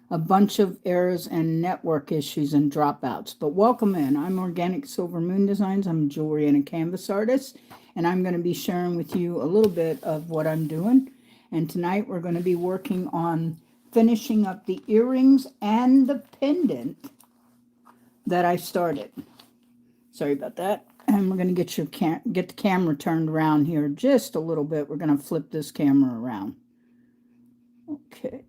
a bunch of errors and network issues and dropouts. But welcome in. I'm Organic Silver Moon Designs. I'm a jewelry and a canvas artist, and I'm going to be sharing with you a little bit of what I'm doing. And tonight we're going to be working on finishing up the earrings and the pendant that I started. Sorry about that. And we're going to get the camera turned around here just a little bit. We're going to flip this camera around. Okay.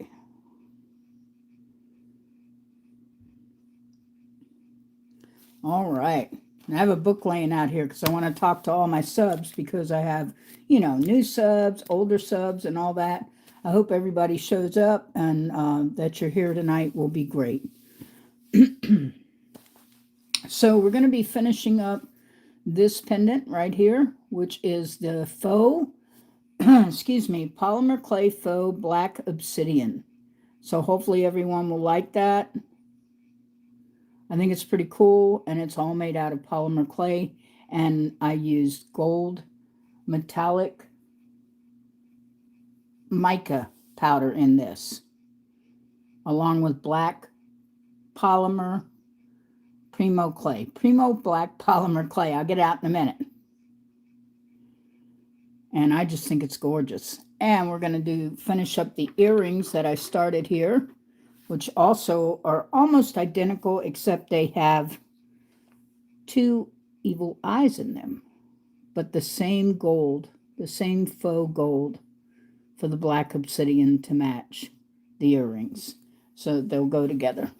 All right. I have a book laying out here because I want to talk to all my subs because I have, new subs, older subs, and all that. I hope everybody shows up and that you're here tonight will be great. So we're going to be finishing up this pendant right here, which is the faux, excuse me, polymer clay faux black obsidian. So hopefully everyone will like that. I think it's pretty cool, and it's all made out of polymer clay, and I used gold metallic mica powder in this, along with black polymer primo black polymer clay. I'll get out in a minute. And I just think it's gorgeous. And we're going to finish up the earrings that I started here, which also are almost identical, except they have two evil eyes in them, but the same gold, the same faux gold for the black obsidian to match the earrings. So they'll go together.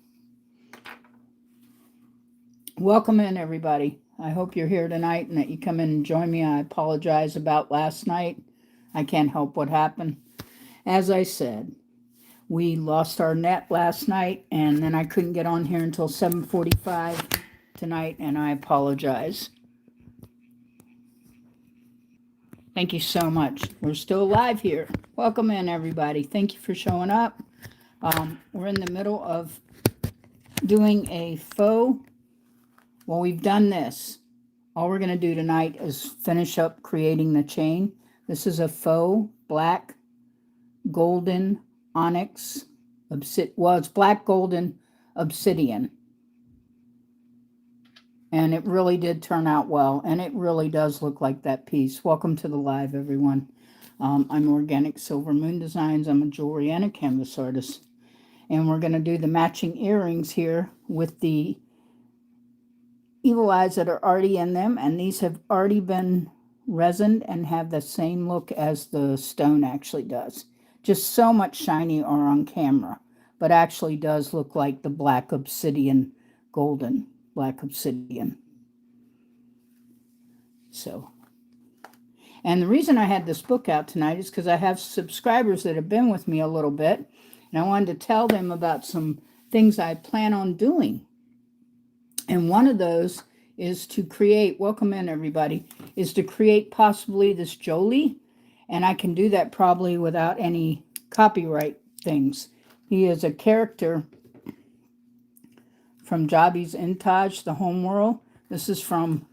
Welcome in, everybody. I hope you're here tonight and that you come in and join me. I apologize about last night. I can't help what happened. As I said, we lost our net last night, and then I couldn't get on here until 7:45 tonight, and I apologize. Thank you so much. We're still alive here. Welcome in, everybody. Thank you for showing up. We're in the middle of doing a faux. Well, we've done this. All we're going to do tonight is finish up creating the chain. This is a faux black golden onyx it's black golden obsidian, and it really did turn out well, and it really does look like that piece. Welcome to the live, everyone. I'm Organic Silver Moon Designs. I'm a jewelry and a canvas artist, and we're going to do the matching earrings here with the evil eyes that are already in them, and these have already been resined and have the same look as the stone actually does. Just so much shinier on camera, but actually does look like the black obsidian, golden black obsidian. So, and the reason I had this book out tonight is because I have subscribers that have been with me a little bit, and I wanted to tell them about some things I plan on doing. And one of those is to create, welcome in everybody, is to create possibly this Jolie. And I can do that probably without any copyright things. He is a character from Jabi's Intage, the Homeworld. This is from,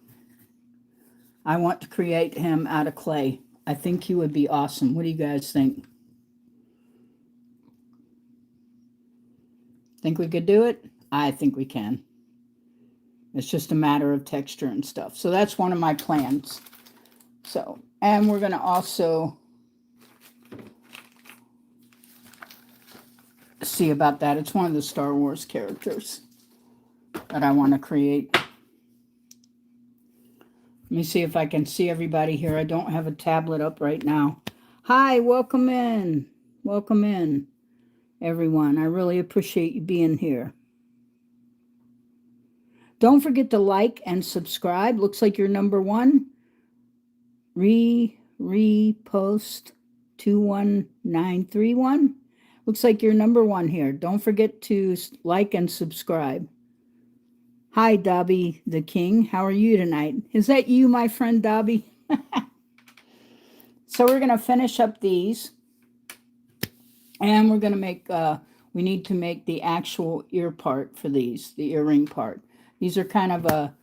I want to create him out of clay. I think he would be awesome. What do you guys think? Think we could do it? I think we can. It's just a matter of texture and stuff. So that's one of my plans. So, and we're going to also see about that. It's one of the Star Wars characters that I want to create. Let me see if I can see everybody here. I don't have a tablet up right now. Hi, welcome in. Welcome in, everyone. I really appreciate you being here. Don't forget to like and subscribe. Looks like you're number one. Repost 21931. Looks like you're number one here. Don't forget to like and subscribe. Hi, Dobby the King. How are you tonight? Is that you, my friend Dobby? So we're going to finish up these. And we're going to make, we need to make the actual ear part for these, the earring part. These are kind of a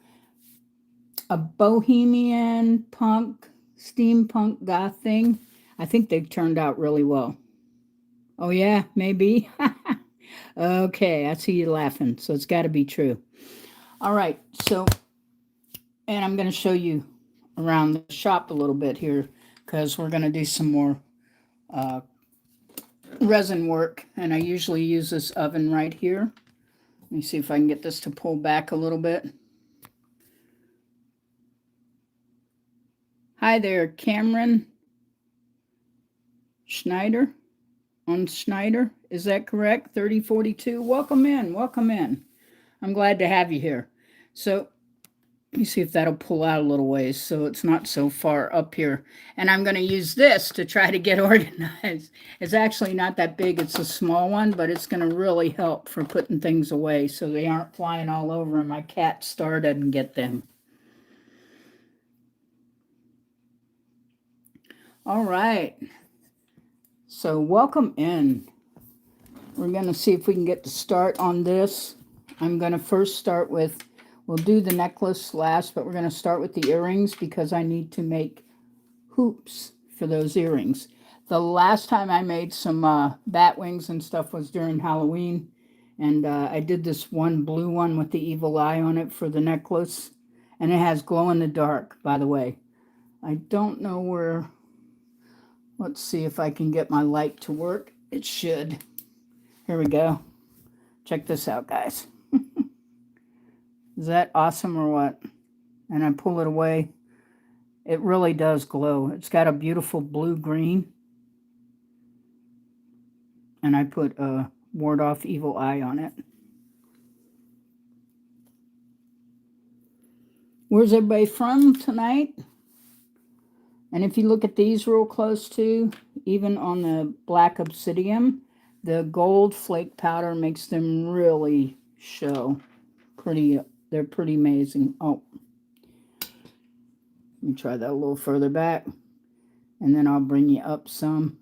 bohemian punk, steampunk goth thing. I think they've turned out really well. Oh, yeah, maybe. Okay, I see you laughing, so it's got to be true. All right, so, and I'm going to show you around the shop a little bit here because we're going to do some more resin work, and I usually use this oven right here. Let me see if I can get this to pull back a little bit. Hi there, Cameron Schneider. On Schneider, is that correct? 3042. Welcome in, welcome in. I'm glad to have you here. So let me see if that'll pull out a little ways so it's not so far up here. And I'm going to use this to try to get organized. It's actually not that big, it's a small one, but it's going to really help for putting things away so they aren't flying all over and my cat Star doesn't get them. All right. So welcome in. We're going to see if we can get to start on this. I'm going to first start with, we'll do the necklace last, but we're going to start with the earrings because I need to make hoops for those earrings. The last time I made some bat wings and stuff was during Halloween, and I did this one blue one with the evil eye on it for the necklace, and it has glow in the dark, by the way. I don't know where, let's see if I can get my light to work. It should. Here we go. Check this out, guys. Is that awesome or what? And I pull it away. It really does glow. It's got a beautiful blue-green. And I put a ward-off evil eye on it. Where's everybody from tonight? And if you look at these real close too, even on the black obsidian, the gold flake powder makes them really show pretty. They're pretty amazing. Oh, let me try that a little further back, and then I'll bring you up some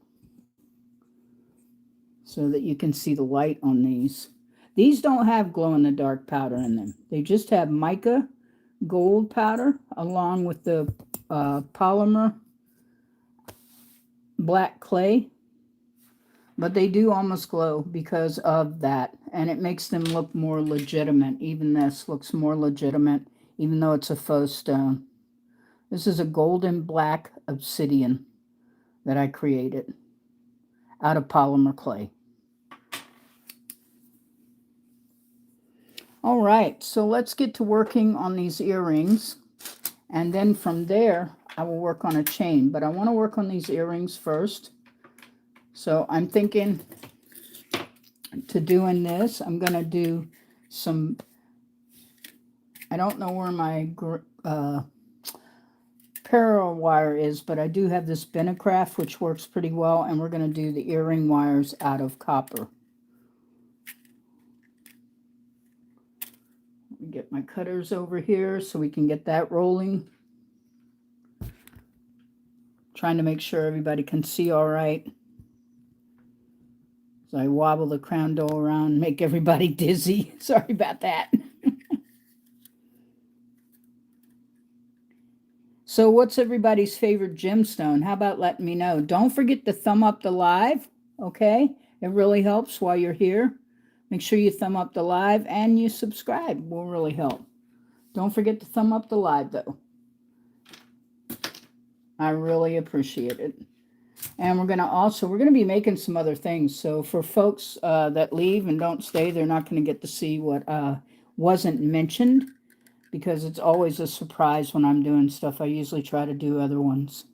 so that you can see the light on these. These don't have glow-in-the-dark powder in them. They just have mica gold powder along with the polymer black clay. But they do almost glow because of that. And it makes them look more legitimate. Even this looks more legitimate, even though it's a faux stone. This is a golden black obsidian that I created out of polymer clay. All right, so let's get to working on these earrings. And then from there, I will work on a chain. But I want to work on these earrings first. So I'm thinking to doing this, I'm going to do some, I don't know where my parallel wire is, but I do have this Benecraft, which works pretty well, and we're going to do the earring wires out of copper. Let me get my cutters over here so we can get that rolling. Trying to make sure everybody can see all right. So I wobble the crown doll around and make everybody dizzy. Sorry about that. So what's everybody's favorite gemstone? How about letting me know? Don't forget to thumb up the live, okay? It really helps while you're here. Make sure you thumb up the live and you subscribe. Will really help. Don't forget to thumb up the live, though. I really appreciate it. And we're going to be making some other things. So for folks that leave and don't stay, they're not going to get to see what wasn't mentioned, because it's always a surprise when I'm doing stuff. I usually try to do other ones.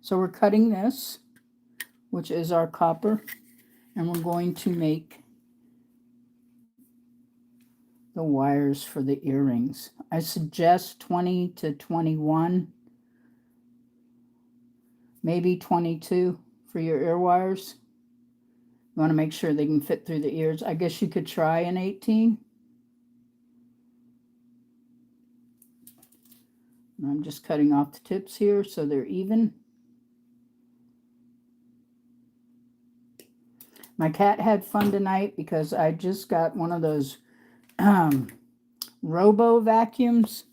So we're cutting this, which is our copper, and we're going to make the wires for the earrings. I suggest 20 to 21, maybe 22 for your ear wires. You want to make sure they can fit through the ears. I guess you could try an 18. And I'm just cutting off the tips here so they're even. My cat had fun tonight because I just got one of those robo vacuums.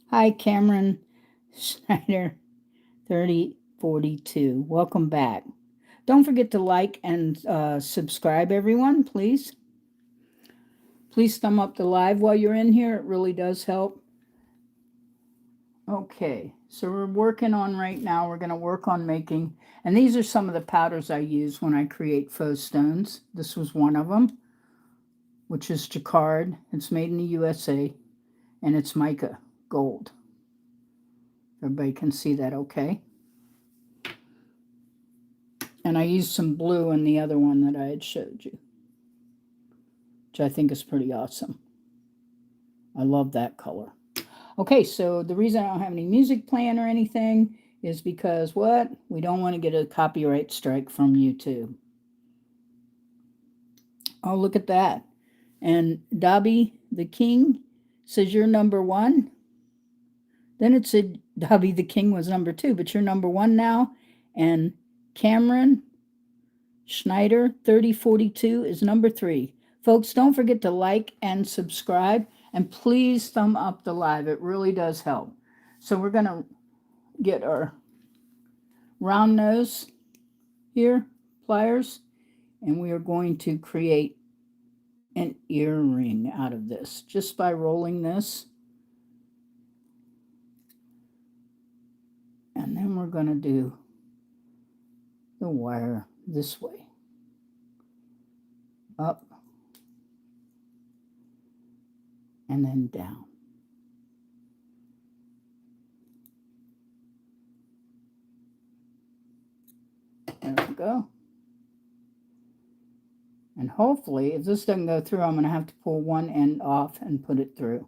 Hi, Cameron Schneider, 30, 3042. Welcome back. Don't forget to like and subscribe, everyone, please. Please thumb up the live while you're in here. It really does help. Okay, so we're working on right now, we're going to work on making, and these are some of the powders I use when I create faux stones. This was one of them, which is Jacquard. It's made in the USA, and it's mica gold. Everybody can see that okay? And I used some blue in the other one that I had showed you, which I think is pretty awesome. I love that color. Okay, so the reason I don't have any music playing or anything is because what? We don't want to get a copyright strike from YouTube. Oh, look at that. And Dobby the King says you're number 1. Then it said Dobby the King was number 2, but you're number 1 now. And Cameron Schneider 3042 is number 3. Folks, don't forget to like and subscribe, and please thumb up the live. It really does help. So we're going to get our round nose here, pliers, and we are going to create an earring out of this just by rolling this. And then we're going to do the wire this way, up, and then down. There we go. And hopefully, if this doesn't go through, I'm going to have to pull one end off and put it through.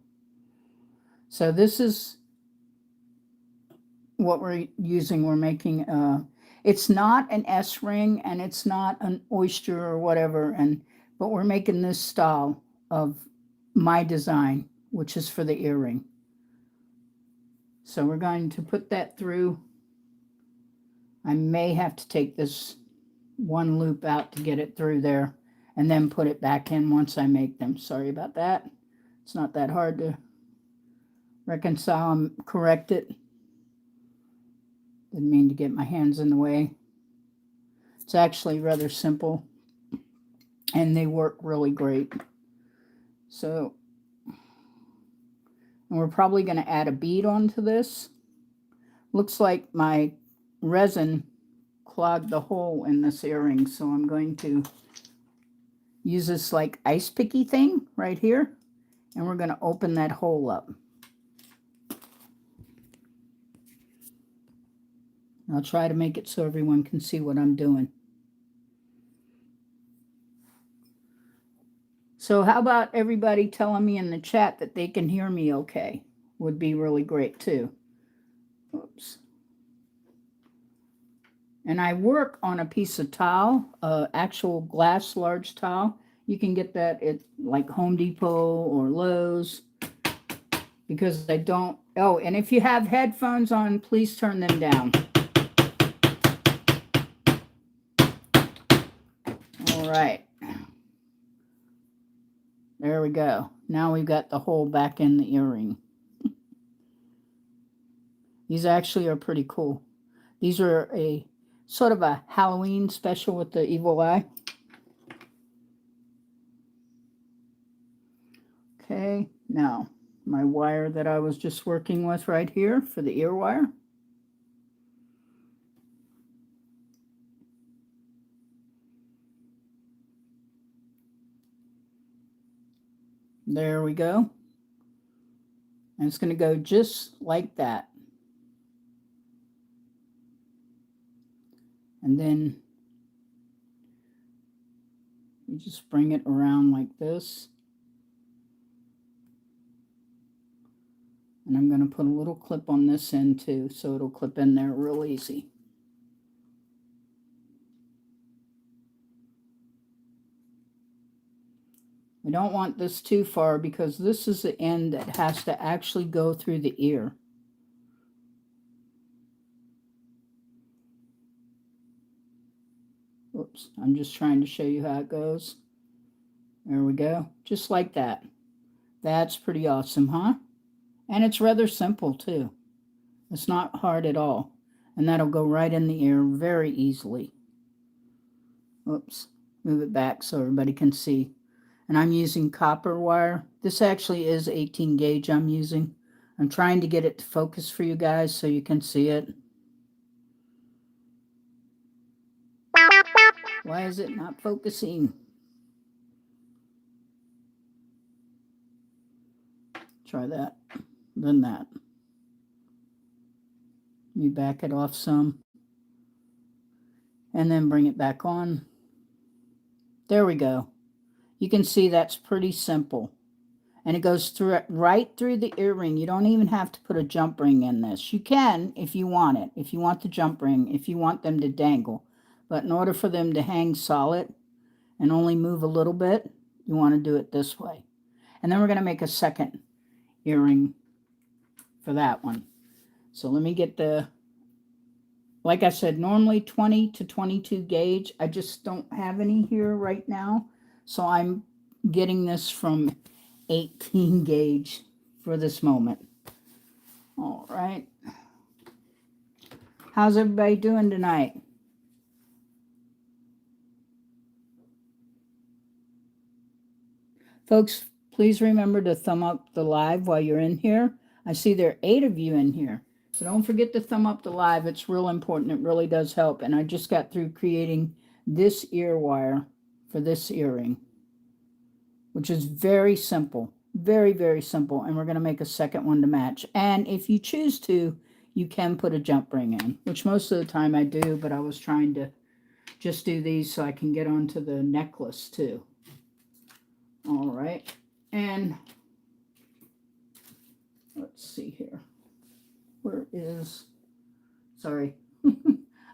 So this is what we're using. We're making, it's not an S ring and it's not an oyster or whatever, but we're making this style of my design, which is for the earring. So we're going to put that through. I may have to take this one loop out to get it through there and then put it back in once I make them. Sorry about that. It's not that hard to reconcile and correct it. Didn't mean to get my hands in the way. It's actually rather simple, and they work really great. So, and we're probably going to add a bead onto this. Looks like my resin clogged the hole in this earring, so I'm going to use this like ice picky thing right here, and we're going to open that hole up. I'll try to make it so everyone can see what I'm doing. So how about everybody telling me in the chat that they can hear me okay? Would be really great too. Oops. And I work on a piece of tile, actual glass large tile. You can get that at like Home Depot or Lowe's, because I don't, oh, and if you have headphones on, please turn them down. All right. There we go. Now we've got the hole back in the earring. These actually are pretty cool. These are a sort of a Halloween special with the evil eye. Okay, now my wire that I was just working with right here for the ear wire. There we go. And it's going to go just like that. And then you just bring it around like this. And I'm going to put a little clip on this end too, so it'll clip in there real easy. We don't want this too far because this is the end that has to actually go through the ear. Oops, I'm just trying to show you how it goes. There we go, just like that. That's pretty awesome, huh? And it's rather simple too. It's not hard at all. And that'll go right in the ear very easily. Oops, move it back so everybody can see. And I'm using copper wire. This actually is 18 gauge I'm using. I'm trying to get it to focus for you guys so you can see it. Why is it not focusing? Try that, then that. You back it off some. And then bring it back on. There we go. You can see that's pretty simple. And it goes through right through the earring. You don't even have to put a jump ring in this. You can if you want it, if you want the jump ring, if you want them to dangle. But in order for them to hang solid and only move a little bit, you want to do it this way. And then we're going to make a second earring for that one. So let me get the, like I said, normally 20 to 22 gauge. I just don't have any here right now. So I'm getting this from 18 gauge for this moment. All right. How's everybody doing tonight? Folks, please remember to thumb up the live while you're in here. I see there are 8 of you in here. So don't forget to thumb up the live. It's real important. It really does help. And I just got through creating this ear wire for this earring, which is very simple. Very, very simple. And we're going to make a second one to match. And if you choose to, you can put a jump ring in, which most of the time I do, but I was trying to just do these so I can get onto the necklace too. All right. And let's see here. Where is, sorry,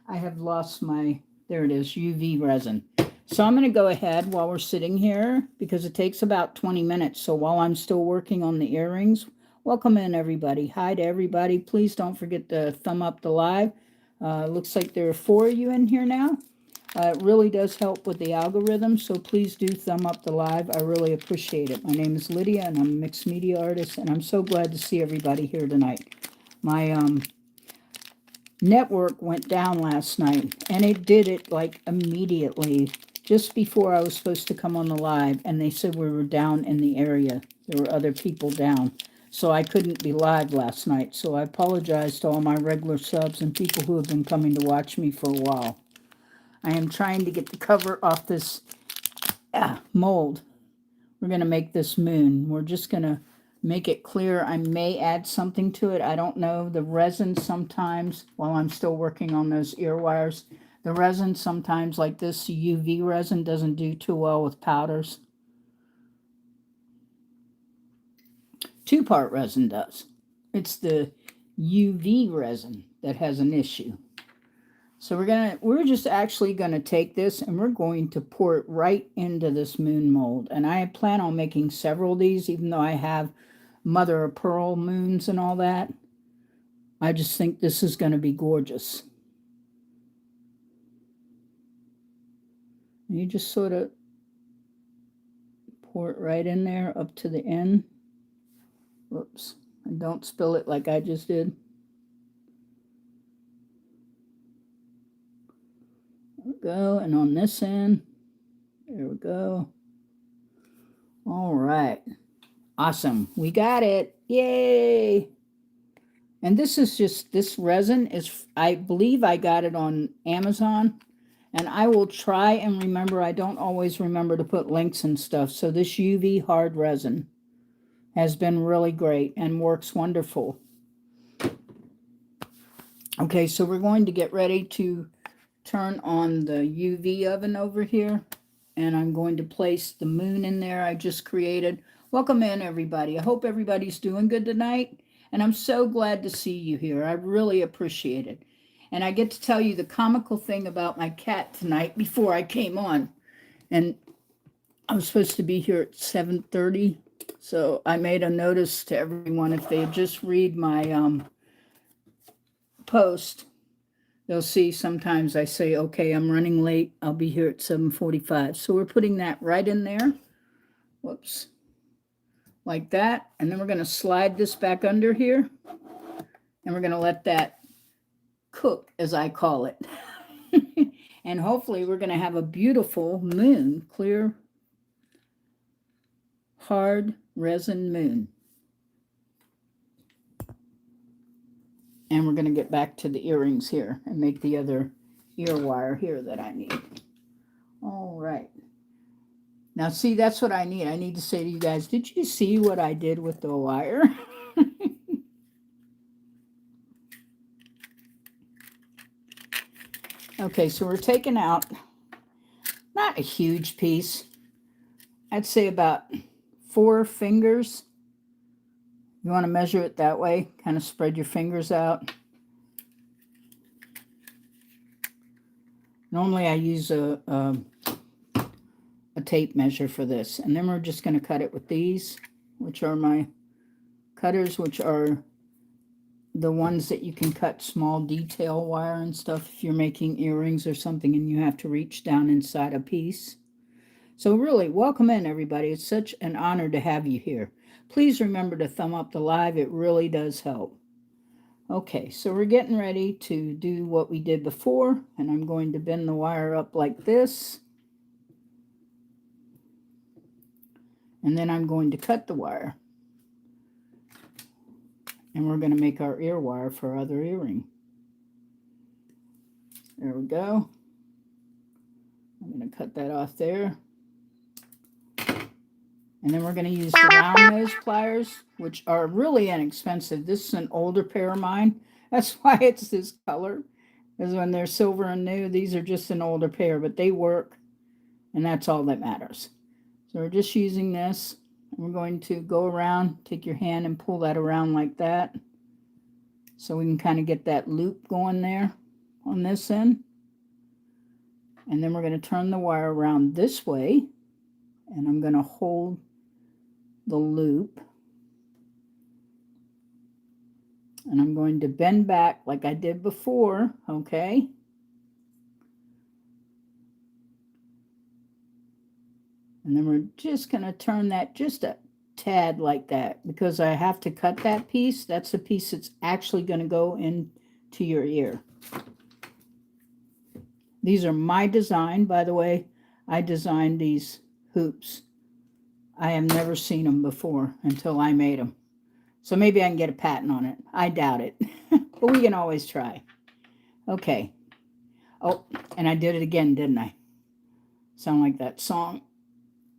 I have lost my, there it is, UV resin. So I'm going to go ahead while we're sitting here because it takes about 20 minutes. So while I'm still working on the earrings, welcome in everybody. Hi to everybody. Please don't forget to thumb up the live. Looks like there are 4 of you in here now. It really does help with the algorithm, so please do thumb up the live. I really appreciate it. My name is Lydia, and I'm a mixed media artist, and I'm so glad to see everybody here tonight. My network went down last night, and it did it like immediately, just before I was supposed to come on the live, and they said we were down in the area. There were other people down, so I couldn't be live last night. So I apologize to all my regular subs and people who have been coming to watch me for a while. I am trying to get the cover off this mold. We're going to make this moon. We're just going to make it clear. I may add something to it. I don't know. The resin sometimes, while I'm still working on those ear wires, the resin sometimes, like this UV resin, doesn't do too well with powders. 2-part resin does. It's the UV resin that has an issue. So we're just actually gonna take this and we're going to pour it right into this moon mold. And I plan on making several of these, even though I have mother of pearl moons and all that. I just think this is gonna be gorgeous. And you just sort of pour it right in there up to the end. Whoops, and don't spill it like I just did. There we go, and on this end, there we go. All right, awesome, we got it, yay! And this is just, this resin is, I believe I got it on Amazon, and I will try and remember, I don't always remember to put links and stuff, so this UV hard resin has been really great and works wonderful. Okay, so we're going to get ready to turn on the UV oven over here, and I'm going to place the moon in there I just created. Welcome in everybody. I hope everybody's doing good tonight, and I'm so glad to see you here. I really appreciate it. And I get to tell you the comical thing about my cat tonight before I came on. And I was supposed to be here at 7:30, so I made a notice to everyone if they just read my post. They'll see sometimes I say, okay, I'm running late. I'll be here at 7:45. So we're putting that right in there. Whoops. Like that. And then we're going to slide this back under here. And we're going to let that cook, as I call it. And hopefully we're going to have a beautiful moon, clear, hard resin moon. And we're going to get back to the earrings here and make the other ear wire here that I need. All right. Now, see, that's what I need. I need to say to you guys, did you see what I did with the wire? Okay, so we're taking out not a huge piece. I'd say about 4 fingers. You want to measure it that way, kind of spread your fingers out. Normally I use a tape measure for this. And then we're just going to cut it with these, which are my cutters, which are the ones that you can cut small detail wire and stuff if you're making earrings or something and you have to reach down inside a piece. So really, welcome in everybody. It's such an honor to have you here. Please remember to thumb up the live. It really does help. Okay, so we're getting ready to do what we did before, and I'm going to bend the wire up like this. And then I'm going to cut the wire. And we're going to make our ear wire for our other earring. There we go. I'm going to cut that off there. And then we're going to use the round nose pliers, which are really inexpensive. This is an older pair of mine. That's why it's this color. Because when they're silver and new, these are just an older pair, but they work. And that's all that matters. So we're just using this. We're going to go around, take your hand and pull that around like that. So we can kind of get that loop going there on this end. And then we're going to turn the wire around this way. And I'm going to hold the loop. And I'm going to bend back like I did before, okay? And then we're just going to turn that just a tad like that because I have to cut that piece. That's the piece that's actually going to go into your ear. These are my design, by the way. I designed these hoops. I have never seen them before until I made them. So maybe I can get a patent on it. I doubt it, but we can always try. Okay. Oh, and I did it again, didn't I? Sound like that song.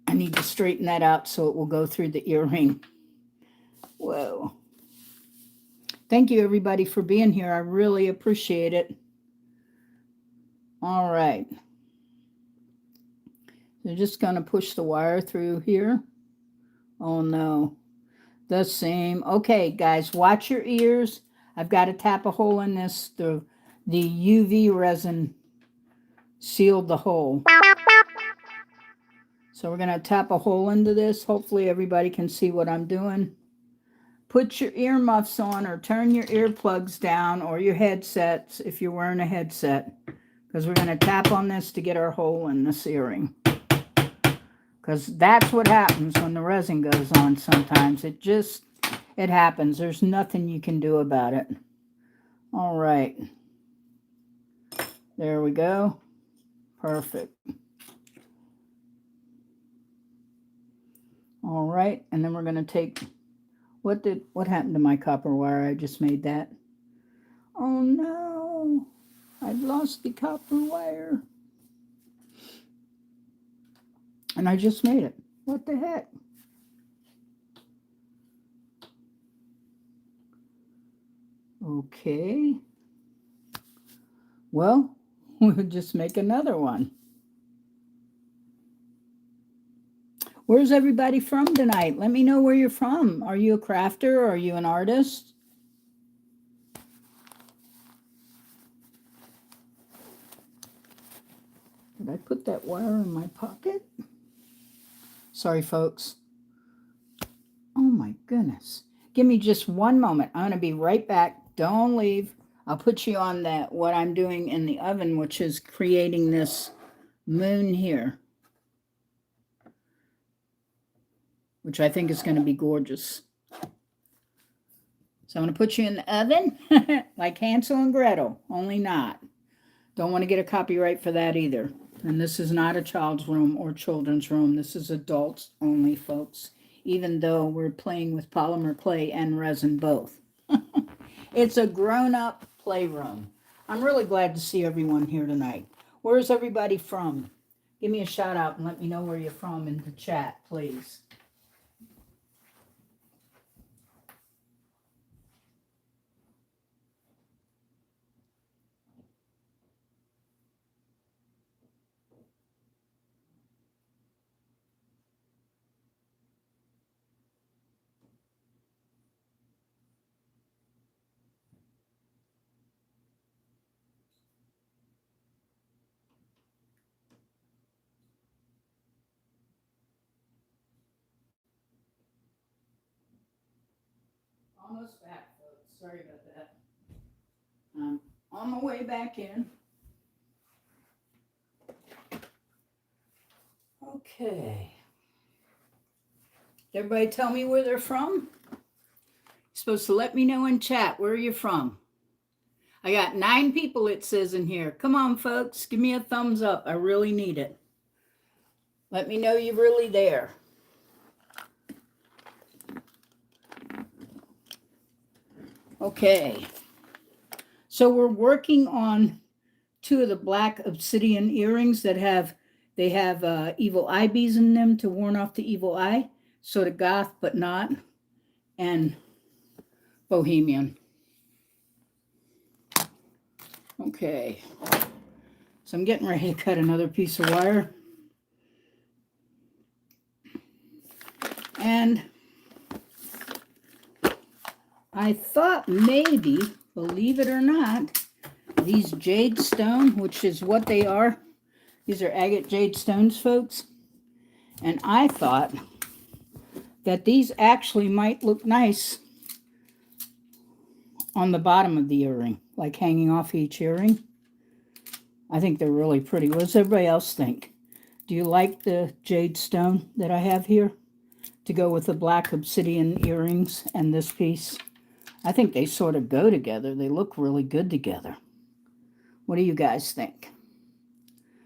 I need to straighten that out so it will go through the earring. Whoa. Thank you, everybody, for being here. I really appreciate it. All right. So just going to push the wire through here. Oh, no. The same. Okay, guys, watch your ears. I've got to tap a hole in this. The UV resin sealed the hole. So we're going to tap a hole into this. Hopefully everybody can see what I'm doing. Put your earmuffs on or turn your earplugs down or your headsets if you're wearing a headset. Because we're going to tap on this to get our hole in this earring. Because that's what happens when the resin goes on sometimes. It happens. There's nothing you can do about it. All right. There we go. Perfect. All right, and then we're going to take, what happened to my copper wire? I just made that. Oh no, I've lost the copper wire. And I just made it. What the heck? Okay. Well, we'll just make another one. Where's everybody from tonight? Let me know where you're from. Are you a crafter? Or are you an artist? Did I put that wire in my pocket? Sorry, folks. Oh my goodness. Give me just one moment. I'm going to be right back. Don't leave. I'll put you on that, what I'm doing in the oven, which is creating this moon here, which I think is going to be gorgeous. So I'm going to put you in the oven like Hansel and Gretel, only not. Don't want to get a copyright for that either. And this is not a child's room or children's room. This is adults only, folks, even though we're playing with polymer clay and resin both. It's a grown-up playroom. I'm really glad to see everyone here tonight. Where's everybody from? Give me a shout out and let me know where you're from in the chat, please. Almost back, folks. Sorry about that. On my way back in. Okay. Everybody tell me where they're from? You're supposed to let me know in chat where you're from. I got 9 people, it says in here. Come on, folks. Give me a thumbs up. I really need it. Let me know you're really there. Okay. So we're working on 2 of the black obsidian earrings that have evil eye beads in them to warn off the evil eye. Sort of goth, but not. And bohemian. Okay. So I'm getting ready to cut another piece of wire. And I thought maybe, believe it or not, these jade stone, which is what they are. These are agate jade stones, folks. And I thought that these actually might look nice on the bottom of the earring, like hanging off each earring. I think they're really pretty. What does everybody else think? Do you like the jade stone that I have here to go with the black obsidian earrings and this piece? I think they sort of go together. They look really good together. What do you guys think?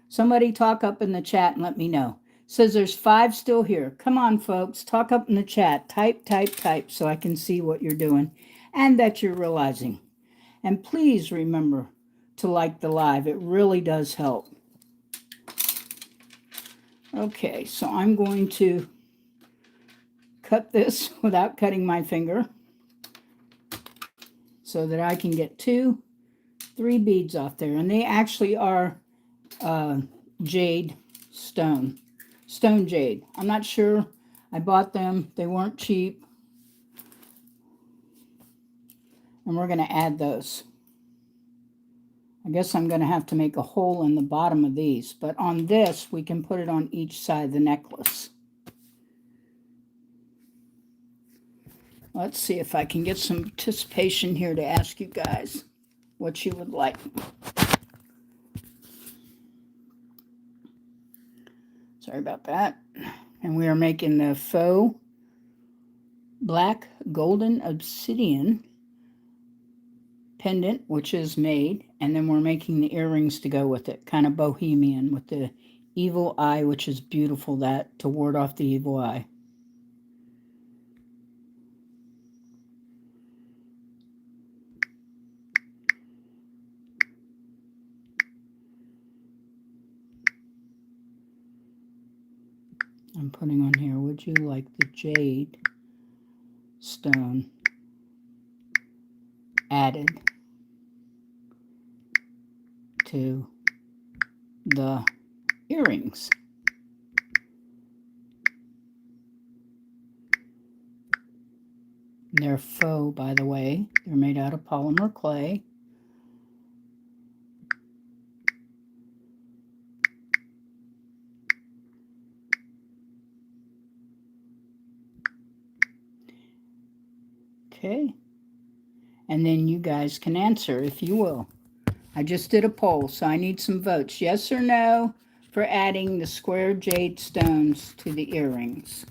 Somebody talk up in the chat and let me know. Says there's 5 still here. Come on, folks. Talk up in the chat. Type, type, type so I can see what you're doing and that you're realizing. And please remember to like the live. It really does help. Okay, so I'm going to cut this without cutting my finger so that I can get 2, 3 beads off there. And they actually are jade stone jade. I'm not sure. I bought them. They weren't cheap. And we're going to add those. I guess I'm going to have to make a hole in the bottom of these. But on this, we can put it on each side of the necklace. Let's see if I can get some participation here to ask you guys what you would like. Sorry about that. And we are making the faux black golden obsidian pendant, which is made, and then we're making the earrings to go with it, kind of bohemian with the evil eye, which is beautiful, that to ward off the evil eye. I'm putting on here, would you like the jade stone added to the earrings? They're faux, by the way. They're made out of polymer clay. Okay. And then you guys can answer if you will. I just did a poll, so I need some votes. Yes or no for adding the square jade stones to the earrings?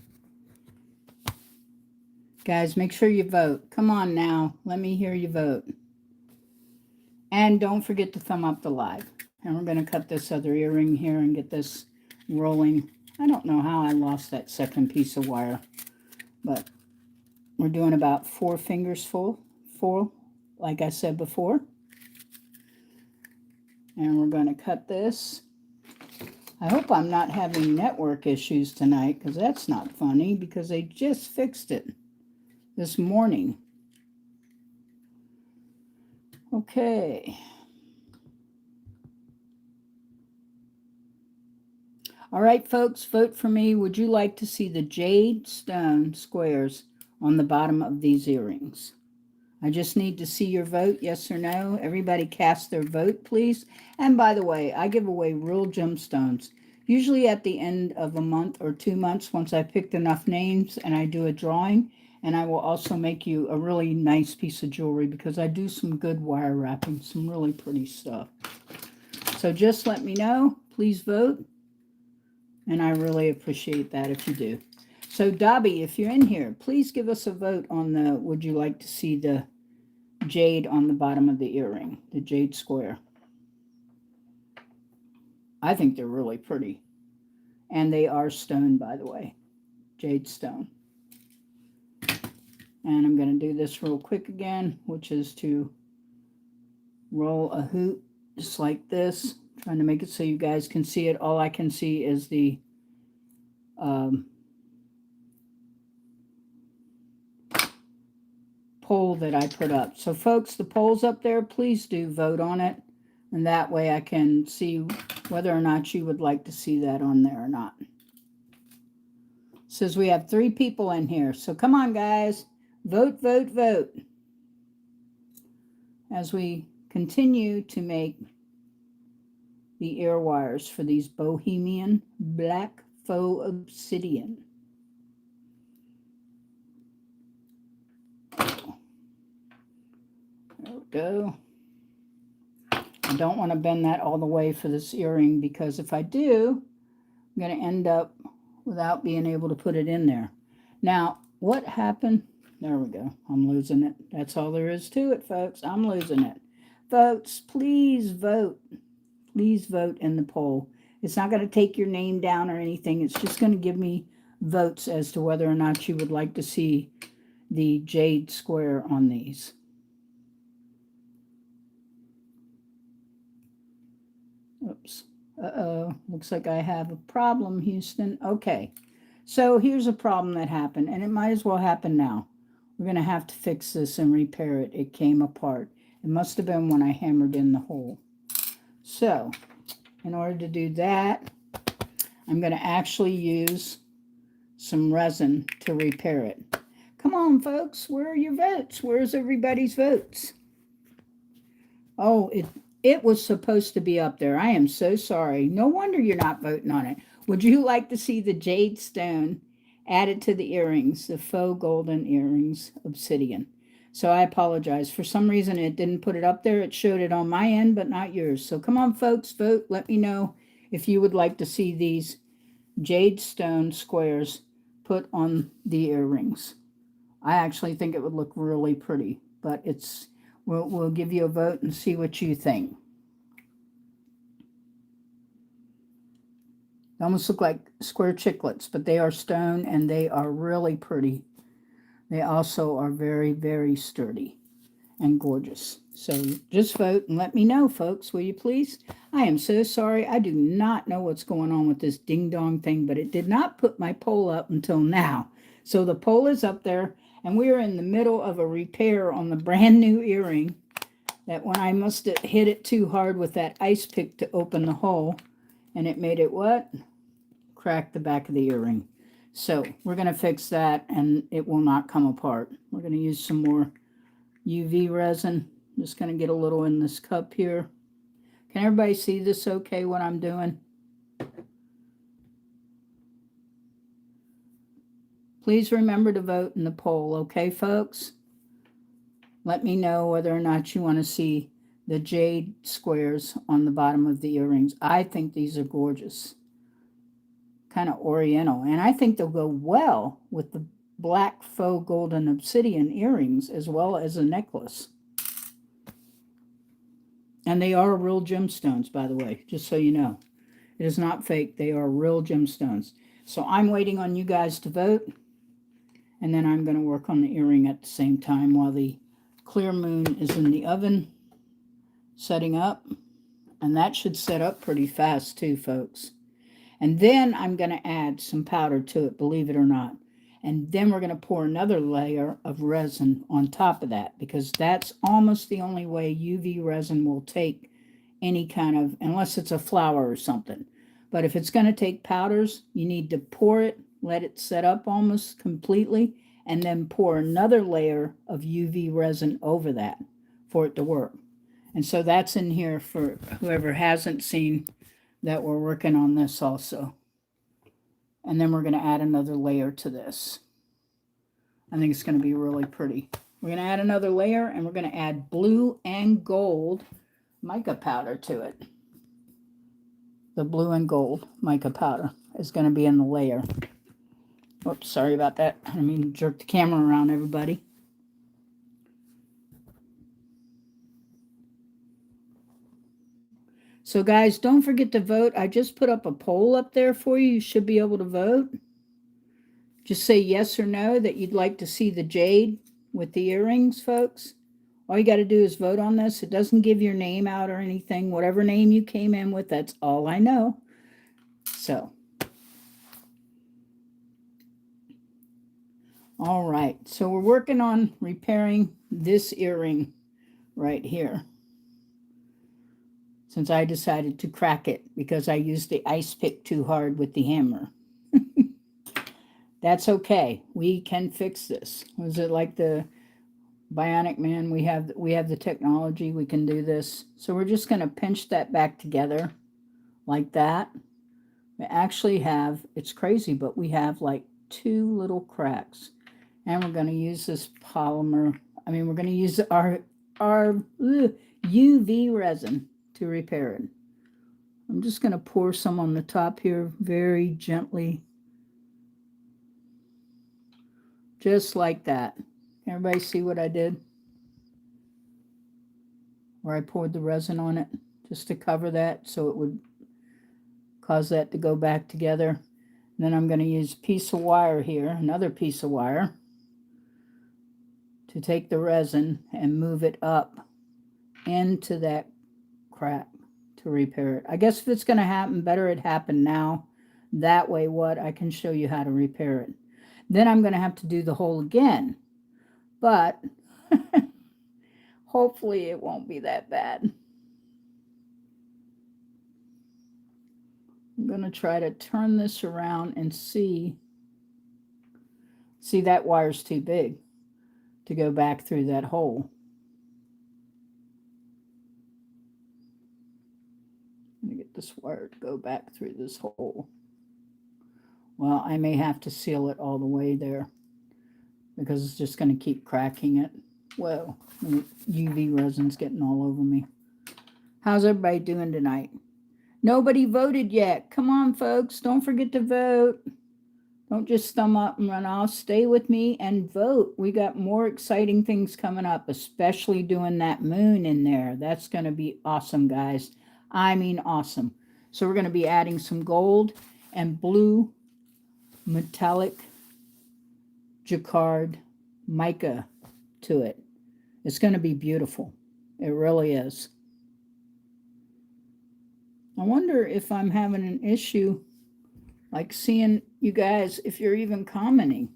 Guys, make sure you vote. Come on now. Let me hear you vote. And don't forget to thumb up the live. And we're going to cut this other earring here and get this rolling. I don't know how I lost that second piece of wire, but we're doing about 4 fingers full, like I said before. And we're going to cut this. I hope I'm not having network issues tonight, because that's not funny, because they just fixed it this morning. Okay. All right, folks, vote for me. Would you like to see the jade stone squares on the bottom of these earrings? I just need to see your vote, yes or no. Everybody cast their vote, please. And by the way, I give away real gemstones, usually at the end of a month or 2 months once I picked enough names and I do a drawing. And I will also make you a really nice piece of jewelry because I do some good wire wrapping, some really pretty stuff. So just let me know. Please vote. And I really appreciate that if you do. So Dobby, if you're in here, please give us a vote on the, would you like to see the jade on the bottom of the earring, the jade square. I think they're really pretty. And they are stone, by the way. Jade stone. And I'm going to do this real quick again, which is to roll a hoop just like this. Trying to make it so you guys can see it. All I can see is the poll that I put up. So folks, the poll's up there. Please do vote on it. And that way I can see whether or not you would like to see that on there or not. It says we have 3 people in here. So come on, guys. Vote, vote, vote. As we continue to make the ear wires for these Bohemian Black Faux Obsidian. There we go. I don't want to bend that all the way for this earring because if I do, I'm going to end up without being able to put it in there. Now, what happened? There we go. I'm losing it. That's all there is to it, folks. I'm losing it. Folks, please vote. Please vote in the poll. It's not going to take your name down or anything. It's just going to give me votes as to whether or not you would like to see the jade square on these. Oops. Uh-oh. Looks like I have a problem, Houston. Okay. So here's a problem that happened, and it might as well happen now. We're going to have to fix this and repair it. It came apart. It must have been when I hammered in the hole. So, in order to do that, I'm going to actually use some resin to repair it. Come on, folks. Where are your votes? Where's everybody's votes? Oh, it was supposed to be up there. I am so sorry. No wonder you're not voting on it. Would you like to see the jade stone added to the earrings, the faux golden earrings, Obsidian? So I apologize. For some reason, it didn't put it up there. It showed it on my end, but not yours. So come on, folks, vote. Let me know if you would like to see these jade stone squares put on the earrings. I actually think it would look really pretty, but we'll give you a vote and see what you think. They almost look like square chiclets, but they are stone and they are really pretty. They also are very, very sturdy and gorgeous. So just vote and let me know, folks, will you please? I am so sorry. I do not know what's going on with this ding-dong thing, but it did not put my poll up until now. So the poll is up there, and we are in the middle of a repair on the brand new earring that when I must have hit it too hard with that ice pick to open the hole, and it made it what? Crack the back of the earring. So we're going to fix that, and it will not come apart. We're going to use some more UV resin. I'm just going to get a little in this cup here. Can everybody see this okay, what I'm doing? Please remember to vote in the poll, okay, folks? Let me know whether or not you want to see the jade squares on the bottom of the earrings. I think these are gorgeous. Kind of oriental. And I think they'll go well with the black faux golden obsidian earrings as well as a necklace. And they are real gemstones, by the way, just so you know. It is not fake. They are real gemstones. So I'm waiting on you guys to vote. And then I'm going to work on the earring at the same time while the clear moon is in the oven setting up. And that should set up pretty fast too, folks. And then I'm going to add some powder to it, believe it or not. And then we're going to pour another layer of resin on top of that, because that's almost the only way UV resin will take any kind of, unless it's a flower or something. But if it's going to take powders, you need to pour it, let it set up almost completely, and then pour another layer of UV resin over that for it to work. And so that's in here for whoever hasn't seen that we're working on this also. And then we're going to add another layer to this. I think it's going to be really pretty. We're going to add another layer, and we're going to add blue and gold mica powder to it. The blue and gold mica powder is going to be in the layer. Oops, sorry about that. I didn't mean to jerk the camera around, everybody. So guys, don't forget to vote. I just put up a poll up there for you. You should be able to vote. Just say yes or no that you'd like to see the jade with the earrings, folks. All you got to do is vote on this. It doesn't give your name out or anything. Whatever name you came in with, that's all I know. So, all right. So we're working on repairing this earring right here, since I decided to crack it because I used the ice pick too hard with the hammer. That's okay. We can fix this. Was it like the Bionic Man? We have the technology. We can do this. So we're just going to pinch that back together like that. We actually have, it's crazy, but we have like 2 little cracks. And we're going to use this polymer. We're going to use our UV resin to repair it. I'm just going to pour some on the top here very gently. Just like that. Everybody see what I did? Where I poured the resin on it just to cover that so it would cause that to go back together. And then I'm going to use a piece of wire here, another piece of wire, to take the resin and move it up into that crack to repair it. I guess if it's going to happen, better it happen now. That way, I can show you how to repair it. Then I'm going to have to do the hole again. But hopefully it won't be that bad. I'm going to try to turn this around and see. See, that wire's too big to go back through that hole. Let me get this wire to go back through this hole. Well, I may have to seal it all the way there because it's just going to keep cracking it. Whoa, UV resin's getting all over me. How's everybody doing tonight? Nobody voted yet. Come on, folks. Don't forget to vote. Don't just thumb up and run off. Stay with me and vote. We got more exciting things coming up, especially doing that moon in there. That's going to be awesome, guys. I mean awesome. So we're going to be adding some gold and blue metallic jacquard mica to it. It's going to be beautiful. It really is. I wonder if I'm having an issue like seeing you guys, if you're even commenting.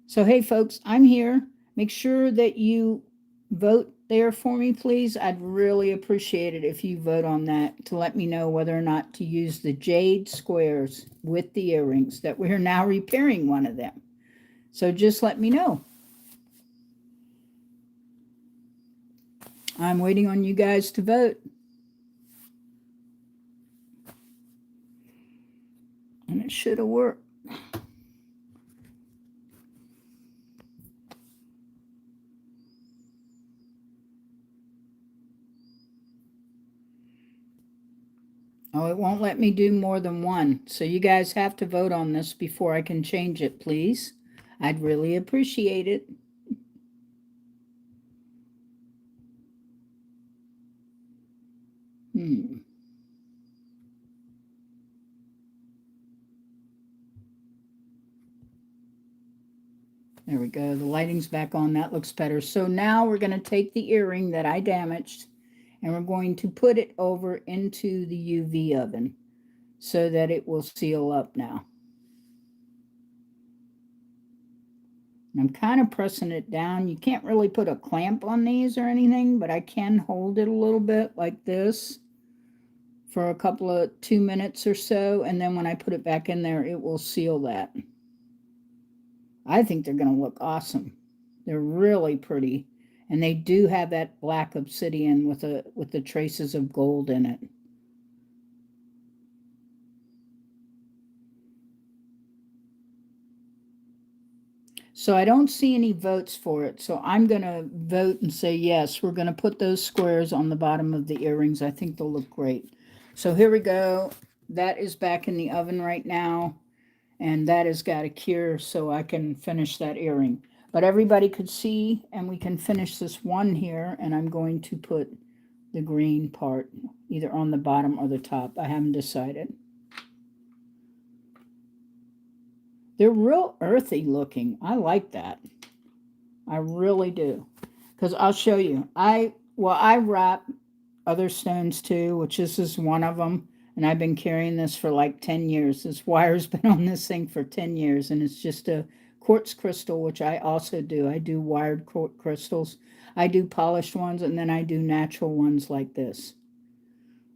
So, hey, folks, I'm here. Make sure that you vote there for me, please. I'd really appreciate it if you vote on that to let me know whether or not to use the jade squares with the earrings, that we're now repairing one of them. So just let me know. I'm waiting on you guys to vote. And it should have worked. Oh, it won't let me do more than one. So you guys have to vote on this before I can change it, please. I'd really appreciate it. Hmm. There we go. The lighting's back on. That looks better. So now we're going to take the earring that I damaged and we're going to put it over into the UV oven so that it will seal up now. I'm kind of pressing it down. You can't really put a clamp on these or anything, but I can hold it a little bit like this for a couple of 2 minutes or so, and then when I put it back in there, it will seal that. I think they're going to look awesome. They're really pretty, and they do have that black obsidian with the traces of gold in it. So I don't see any votes for it, so I'm going to vote and say yes. We're going to put those squares on the bottom of the earrings. I think they'll look great. So here we go. That is back in the oven right now, and that has got to cure so I can finish that earring. But everybody could see, and we can finish this one here, and I'm going to put the green part either on the bottom or the top. I haven't decided. They're real earthy looking. I like that. I really do. Because I'll show you. I wrap other stones too, which this is one of them. And I've been carrying this for like 10 years. This wire's been on this thing for 10 years. And it's just a quartz crystal, which I also do. I do wired quartz crystals. I do polished ones, and then I do natural ones like this,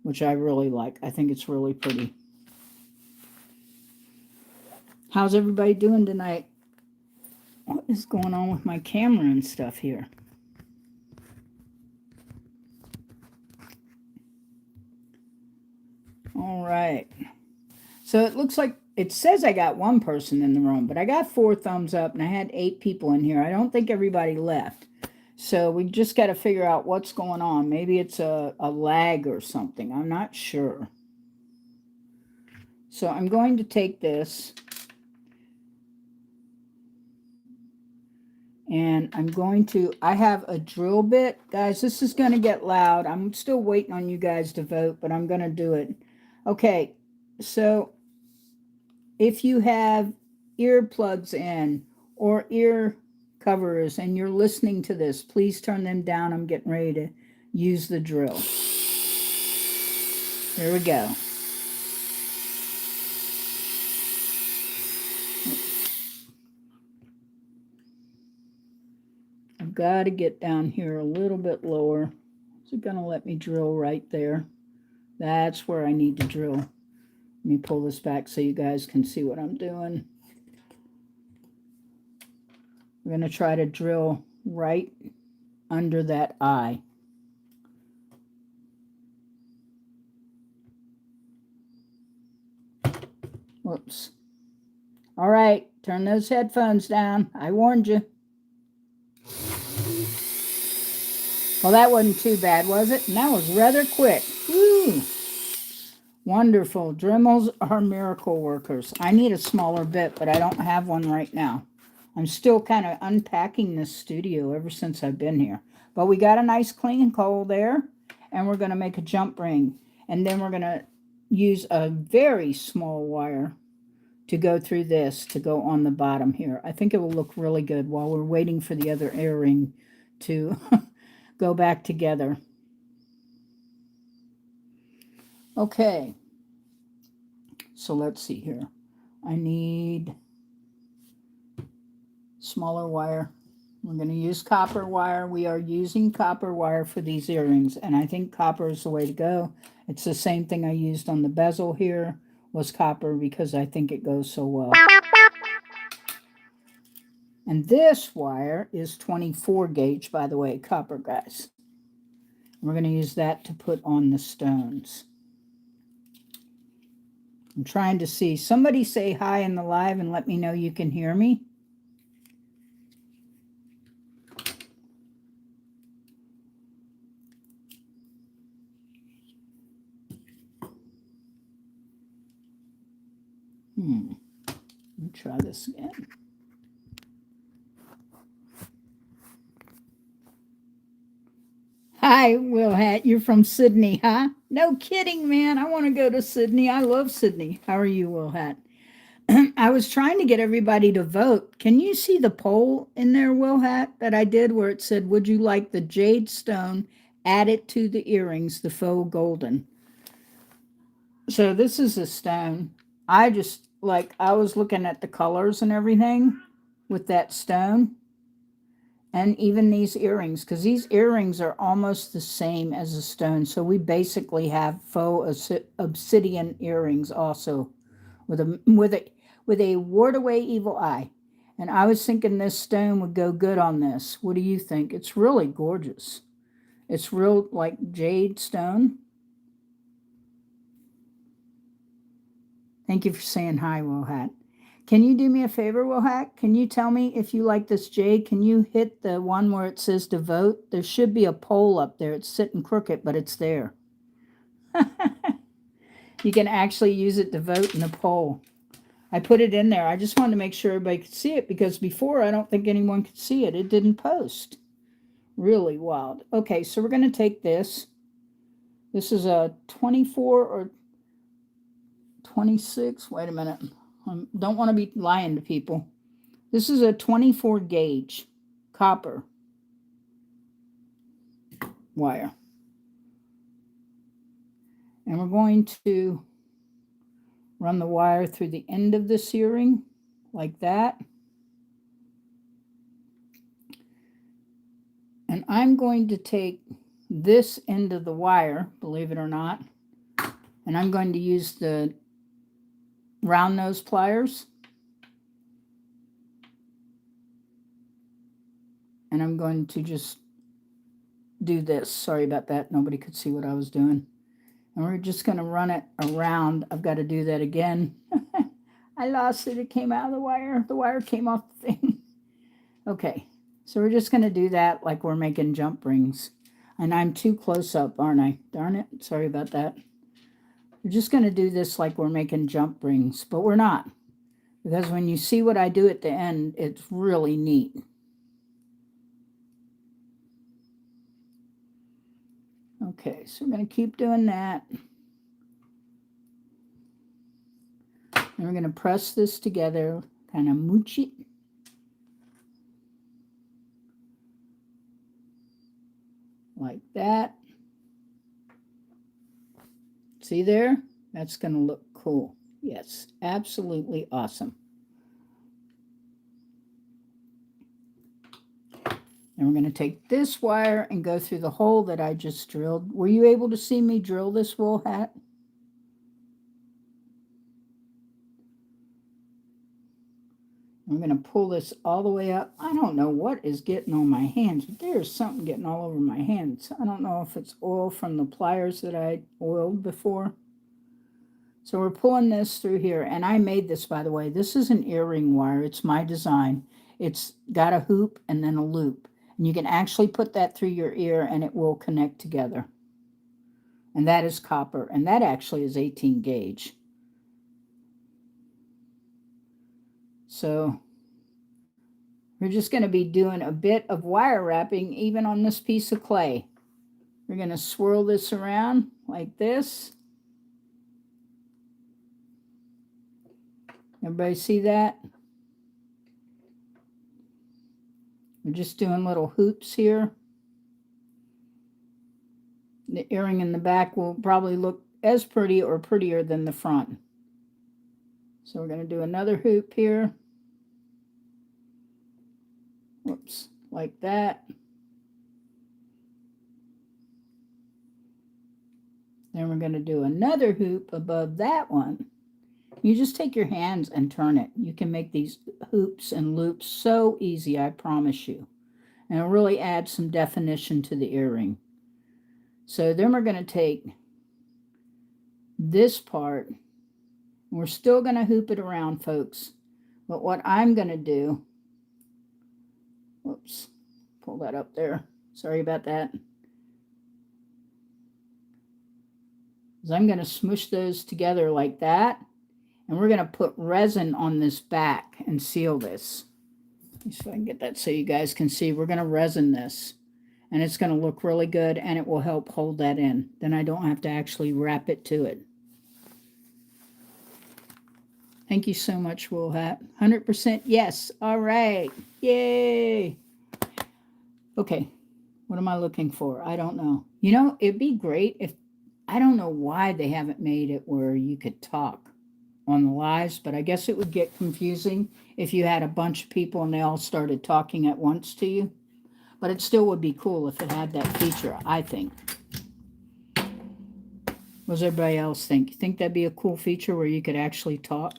which I really like. I think it's really pretty. How's everybody doing tonight? What is going on with my camera and stuff here? All right. So it looks like it says I got one person in the room, but I got 4 thumbs up and I had 8 people in here. I don't think everybody left. So we just got to figure out what's going on. Maybe it's a lag or something. I'm not sure. So I'm going to take this and I'm going to, I have a drill bit. Guys, this is going to get loud. I'm still waiting on you guys to vote, but I'm going to do it. Okay, so if you have earplugs in or ear covers and you're listening to this, please turn them down. I'm getting ready to use the drill. There we go. I've got to get down here a little bit lower. Is it going to let me drill right there? That's where I need to drill. Let me pull this back so you guys can see what I'm doing. We're going to try to drill right under that eye. Whoops. All right, turn those headphones down. I warned you. Well, that wasn't too bad, was it? And that was rather quick. Woo! Wonderful. Dremels are miracle workers. I need a smaller bit, but I don't have one right now. I'm still kind of unpacking this studio ever since I've been here. But we got a nice clean hole there, and we're going to make a jump ring. And then we're going to use a very small wire to go through this to go on the bottom here. I think it will look really good while we're waiting for the other earring to go back together. Okay, so let's see here. I need smaller wire. We're going to use copper wire. We are using copper wire for these earrings, and I think copper is the way to go. It's the same thing I used on the bezel here, was copper, because I think it goes so well. And this wire is 24 gauge, by the way, copper, guys. We're going to use that to put on the stones. I'm trying to see. Somebody say hi in the live and let me know you can hear me. Let me try this again. Hi, Will Hat. You're from Sydney, huh? No kidding, man. I want to go to Sydney. I love Sydney. How are you, Will Hat? I was trying to get everybody to vote. Can you see the poll in there, Will Hat, that I did where it said, would you like the jade stone added to the earrings, the faux golden? So this is a stone. I just, like, I was looking at the colors and everything with that stone. And even these earrings, because these earrings are almost the same as a stone. So we basically have faux obsidian earrings also with a ward away evil eye. And I was thinking this stone would go good on this. What do you think? It's really gorgeous. It's real like jade stone. Thank you for saying hi, Will Hat. Can you do me a favor, Will Hat? Can you tell me if you like this jade? Can you hit the one where it says to vote? There should be a poll up there. It's sitting crooked, but it's there. You can actually use it to vote in the poll. I put it in there. I just wanted to make sure everybody could see it because before I don't think anyone could see it. It didn't post. Really wild. Okay, so we're going to take this. This is a 24 or 26. Wait a minute. I don't want to be lying to people. This is a 24 gauge copper wire. And we're going to run the wire through the end of this earring like that. And I'm going to take this end of the wire, believe it or not, and I'm going to use the round nose pliers. And I'm going to just do this. Sorry about that. Nobody could see what I was doing. And we're just going to run it around. I've got to do that again. I lost it. It came out of the wire. The wire came off the thing. Okay. So we're just going to do that like we're making jump rings. And I'm too close up, aren't I? Darn it. Sorry about that. We're just going to do this like we're making jump rings. But we're not. Because when you see what I do at the end, it's really neat. Okay, so we're going to keep doing that. And we're going to press this together, kind of mooch it. Like that. See there? That's going to look cool. Yes, absolutely awesome. And we're going to take this wire and go through the hole that I just drilled. Were you able to see me drill this Will Hat? I'm going to pull this all the way up. I don't know what is getting on my hands, but there's something getting all over my hands. I don't know if it's oil from the pliers that I oiled before. So we're pulling this through here, and I made this, by the way. This is an earring wire. It's my design. It's got a hoop and then a loop. And you can actually put that through your ear, and it will connect together. And that is copper, and that actually is 18 gauge. So we're just going to be doing a bit of wire wrapping even on this piece of clay. We're going to swirl this around like this. Everybody see that? We're just doing little hoops here. The earring in the back will probably look as pretty or prettier than the front. So we're going to do another hoop here. Whoops, like that. Then we're going to do another hoop above that one. You just take your hands and turn it. You can make these hoops and loops so easy, I promise you. And it'll really add some definition to the earring. So then we're going to take this part. We're still going to hoop it around, folks. But what I'm going to do, whoops, pull that up there. Sorry about that. Is I'm going to smush those together like that. And we're going to put resin on this back and seal this. Let me see if I can get that so you guys can see. We're going to resin this. And it's going to look really good, and it will help hold that in. Then I don't have to actually wrap it to it. Thank you so much, Will Hat. 100% yes. All right. Yay. Okay. What am I looking for? I don't know. You know, it'd be great if, I don't know why they haven't made it where you could talk on the lives, but I guess it would get confusing if you had a bunch of people and they all started talking at once to you. But it still would be cool if it had that feature, I think. What does everybody else think? You think that'd be a cool feature where you could actually talk?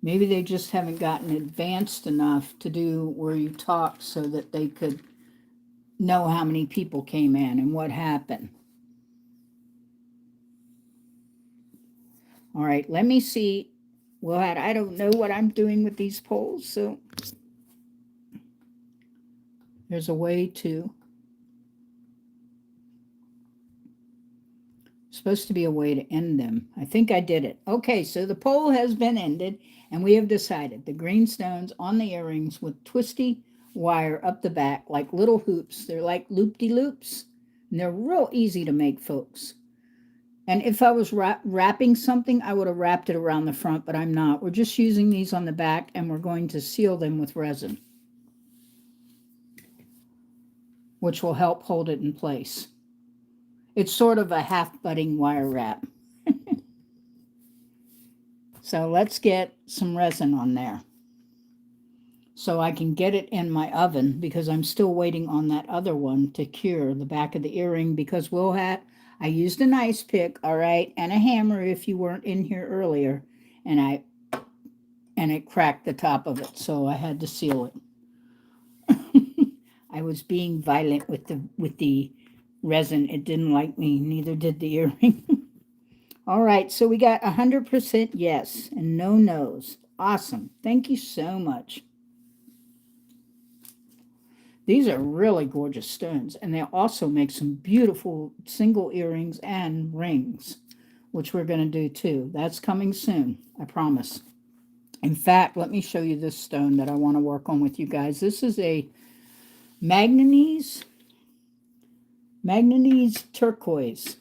Maybe they just haven't gotten advanced enough to do where you talk so that they could know how many people came in and what happened. All right, let me see. Well, I don't know what I'm doing with these polls, so there's a way to. Supposed to be a way to end them. I think I did it. Okay, so the poll has been ended, and we have decided the green stones on the earrings with twisty wire up the back like little hoops. They're like loop-de-loops, and they're real easy to make, folks. And if I was wrapping something, I would have wrapped it around the front, but I'm not. We're just using these on the back, and we're going to seal them with resin, which will help hold it in place. It's sort of a half-budding wire wrap. So let's get some resin on there so I can get it in my oven, because I'm still waiting on that other one to cure the back of the earring, because I used an ice pick, all right, and a hammer if you weren't in here earlier, and it cracked the top of it, so I had to seal it. I was being violent with the resin. It didn't like me, neither did the earring. All right, so we got 100% yes and no no's. Awesome. Thank you so much. These are really gorgeous stones, and they also make some beautiful single earrings and rings, which we're going to do too. That's coming soon, I promise. In fact, let me show you this stone that I want to work on with you guys. This is a manganese turquoise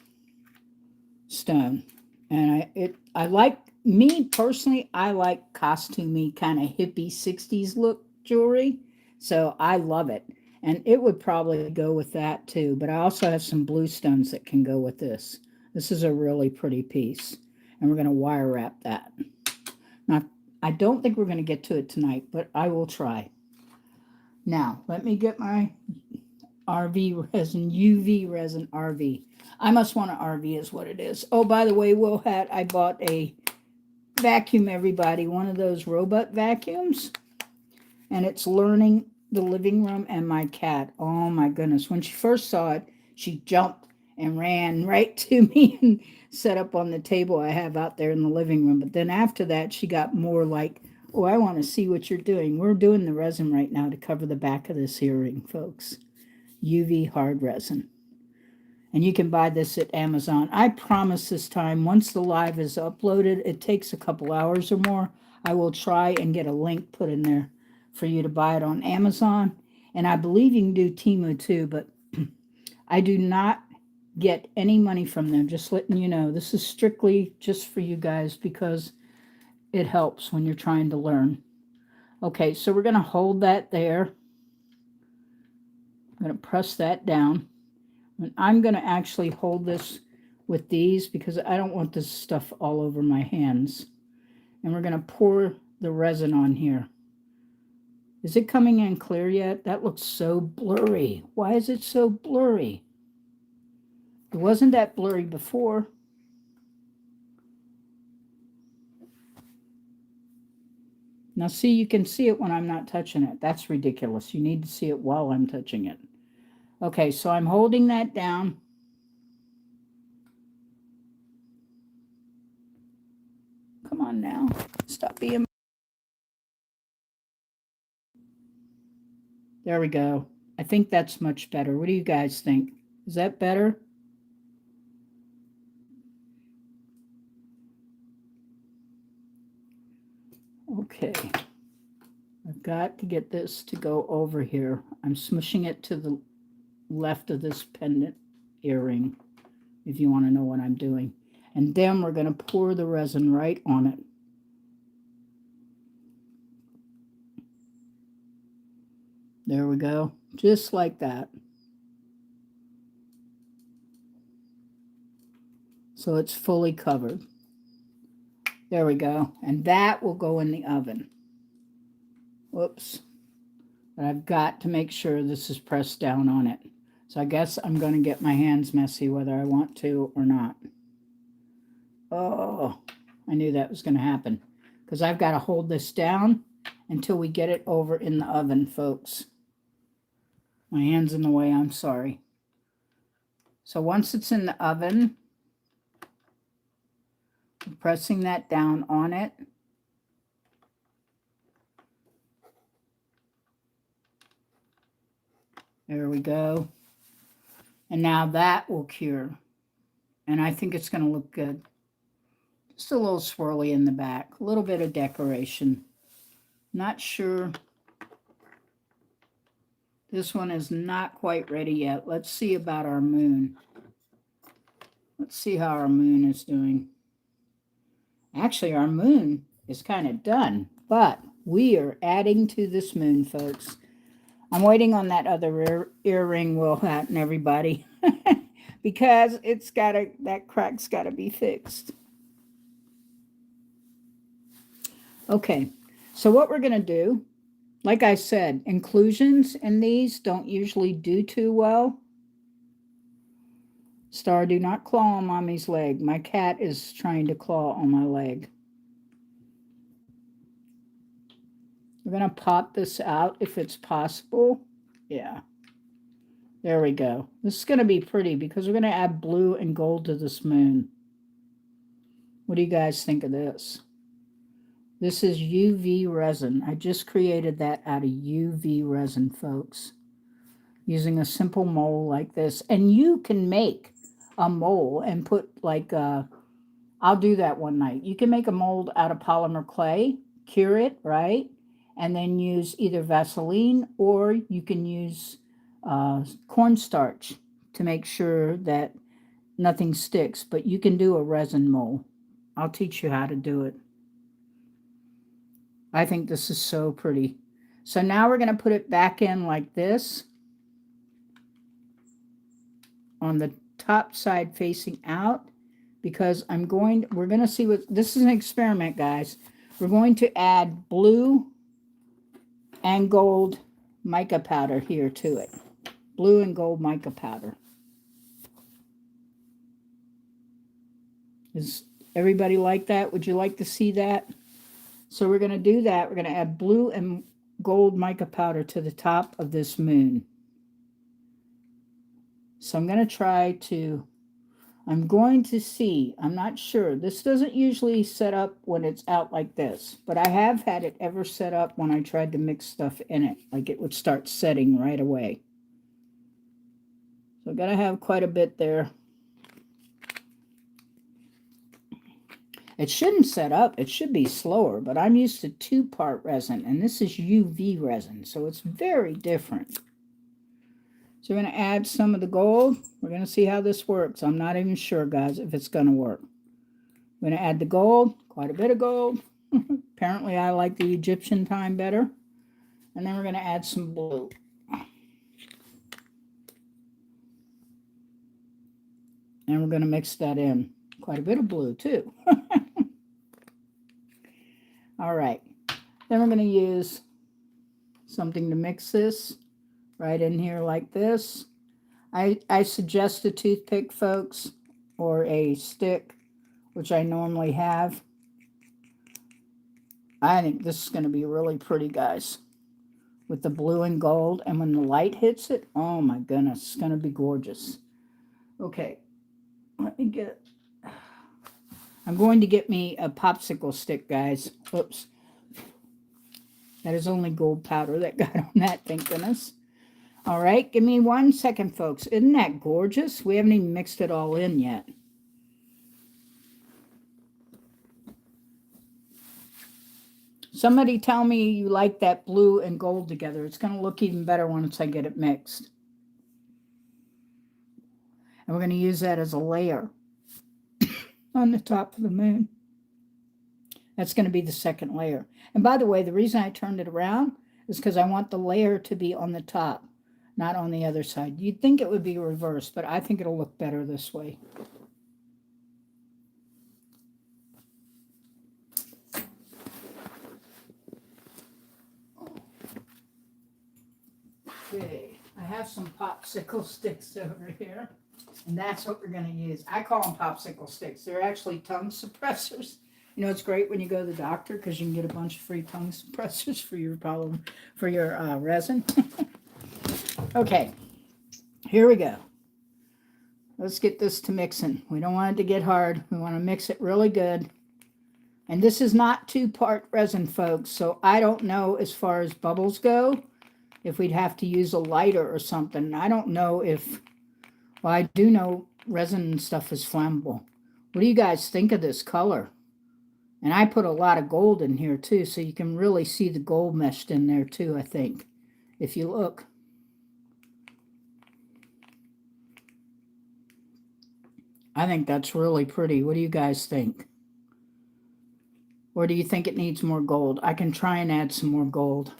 stone, and I like, me personally, I like costumey kind of hippie 60s look jewelry, so I love it, and it would probably go with that too. But I also have some blue stones that can go with this. This is a really pretty piece, and we're going to wire wrap that. Now, I don't think we're going to get to it tonight, but I will try. Now let me get my RV resin, UV resin RV. I must want an RV is what it is. Oh, by the way, Will Hat, I bought a vacuum, everybody, one of those robot vacuums, and it's learning the living room and my cat. Oh my goodness. When she first saw it, she jumped and ran right to me and set up on the table I have out there in the living room. But then after that, she got more like, oh, I want to see what you're doing. We're doing the resin right now to cover the back of this earring, folks. UV hard resin. And you can buy this at Amazon. I promise this time, once the live is uploaded, it takes a couple hours or more. I will try and get a link put in there for you to buy it on Amazon. And I believe you can do Temu too, but I do not get any money from them. Just letting you know, this is strictly just for you guys because it helps when you're trying to learn. Okay, so we're going to hold that there. I'm going to press that down. And I'm going to actually hold this with these because I don't want this stuff all over my hands. And we're going to pour the resin on here. Is it coming in clear yet? That looks so blurry. Why is it so blurry? It wasn't that blurry before. Now see, you can see it when I'm not touching it. That's ridiculous. You need to see it while I'm touching it. Okay, so I'm holding that down. Come on now. Stop being... There we go. I think that's much better. What do you guys think? Is that better? Okay. I've got to get this to go over here. I'm smushing it to the left of this pendant earring, if you want to know what I'm doing. And then we're going to pour the resin right on it. There we go. Just like that. So it's fully covered. There we go. And that will go in the oven. Whoops. But I've got to make sure this is pressed down on it. So I guess I'm going to get my hands messy whether I want to or not. Oh, I knew that was going to happen. Because I've got to hold this down until we get it over in the oven, folks. My hand's in the way, I'm sorry. So once it's in the oven, I'm pressing that down on it. There we go. And now that will cure. And I think it's going to look good. Just a little swirly in the back. A little bit of decoration. Not sure. This one is not quite ready yet. Let's see about our moon. Let's see how our moon is doing. Actually, our moon is kind of done. But we are adding to this moon, folks. I'm waiting on that other earring will happen, everybody. Because it's got to, that crack's got to be fixed. Okay, so what we're going to do, like I said, inclusions in these don't usually do too well. Star, do not claw on Mommy's leg. My cat is trying to claw on my leg. We're going to pop this out if it's possible. Yeah. There we go. This is going to be pretty because we're going to add blue and gold to this moon. What do you guys think of this? This is UV resin. I just created that out of UV resin, folks. Using a simple mold like this. And you can make a mold and put like, I'll do that one night. You can make a mold out of polymer clay, cure it, right? And then use either Vaseline or you can use cornstarch to make sure that nothing sticks. But you can do a resin mold. I'll teach you how to do it. I think this is so pretty. So now we're going to put it back in like this. On the top side facing out. Because we're going to see what, this is an experiment, guys. We're going to add blue and gold mica powder here to it. Blue and gold mica powder. Does everybody like that? Would you like to see that? So we're going to do that. We're going to add blue and gold mica powder to the top of this moon. So I'm going to try to, I'm going to see, I'm not sure. This doesn't usually set up when it's out like this, but I have had it ever set up when I tried to mix stuff in it. Like it would start setting right away. So I've got to have quite a bit there. It shouldn't set up. It should be slower, but I'm used to 2-part resin, and this is UV resin, so it's very different. So we're going to add some of the gold. We're going to see how this works. I'm not even sure, guys, if it's going to work. I'm going to add the gold, quite a bit of gold. Apparently, I like the Egyptian time better. And then we're going to add some blue. And we're going to mix that in. Quite a bit of blue, too. All right. Then we're going to use something to mix this right in here like this. I suggest a toothpick, folks, or a stick, which I normally have. I think this is going to be really pretty, guys, with the blue and gold. And when the light hits it, oh my goodness, it's going to be gorgeous. Okay, let me get, I'm going to get me a popsicle stick, guys. Oops. That is only gold powder that got on that, thank goodness. All right, give me 1 second, folks. Isn't that gorgeous? We haven't even mixed it all in yet. Somebody tell me you like that blue and gold together. It's going to look even better once I get it mixed. And we're going to use that as a layer on the top of the moon. That's going to be the second layer. And by the way, the reason I turned it around is because I want the layer to be on the top, not on the other side. You'd think it would be reversed, but I think it'll look better this way. Okay, I have some popsicle sticks over here, and that's what we're going to use. I call them popsicle sticks. They're actually tongue suppressors. You know, it's great when you go to the doctor because you can get a bunch of free tongue suppressors for your problem, for your resin. Okay, here we go. Let's get this to mixing. We don't want it to get hard. We want to mix it really good. And this is not 2-part resin, folks, so I don't know as far as bubbles go if we'd have to use a lighter or something. I don't know if, well, I do know resin and stuff is flammable. What do you guys think of this color? And I put a lot of gold in here too, so you can really see the gold meshed in there too, I think, if you look. I think that's really pretty. What do you guys think? Or do you think it needs more gold? I can try and add some more gold.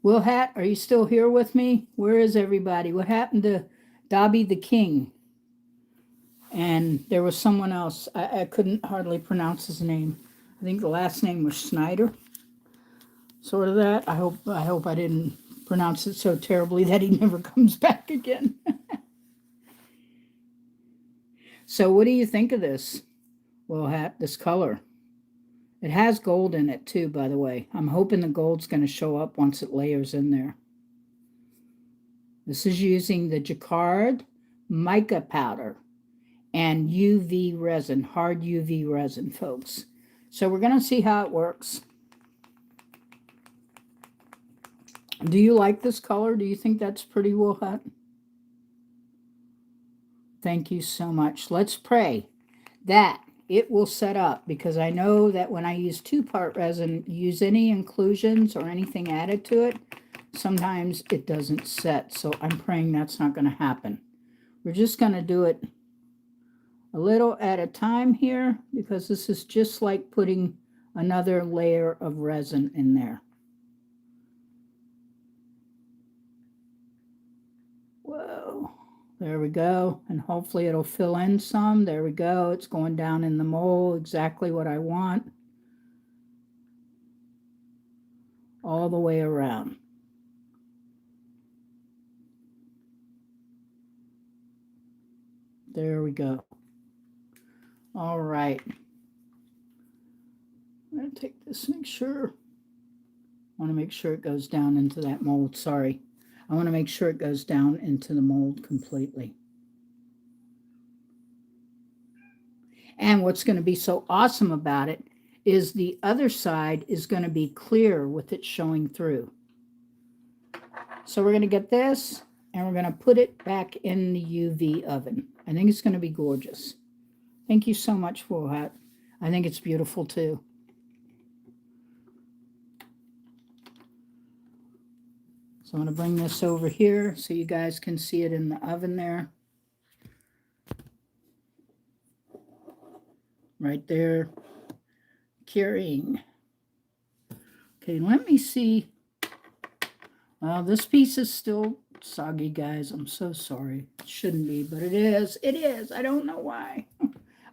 Will Hat, are you still here with me? Where is everybody? What happened to Dobby the King? And there was someone else. I couldn't hardly pronounce his name. I think the last name was Schneider. Sort of that. I hope I didn't pronounce it so terribly that he never comes back again. So what do you think of this, Will Hat, this color? It has gold in it too, by the way. I'm hoping the gold's going to show up once it layers in there. This is using the Jacquard mica powder and UV resin, hard UV resin, folks. So we're going to see how it works. Do you like this color? Do you think that's pretty, Will Hat? Thank you so much. Let's pray that it will set up, because I know that when I use 2-part resin, use any inclusions or anything added to it, sometimes it doesn't set. So I'm praying that's not going to happen. We're just going to do it a little at a time here, because this is just like putting another layer of resin in there. Whoa. There we go, and hopefully it'll fill in some. There we go. It's going down in the mold, exactly what I want. All the way around. There we go. All right. I'm going to take this, make sure. I want to make sure it goes down into that mold. Sorry. I want to make sure it goes down into the mold completely. And what's going to be so awesome about it is the other side is going to be clear with it showing through. So we're going to get this, and we're going to put it back in the UV oven. I think it's going to be gorgeous. Thank you so much, Will Hat. I think it's beautiful too. So I'm going to bring this over here so you guys can see it in the oven there. Right there. Curing. Okay, let me see. Well, this piece is still soggy, guys. I'm so sorry. It shouldn't be, but it is. It is. I don't know why.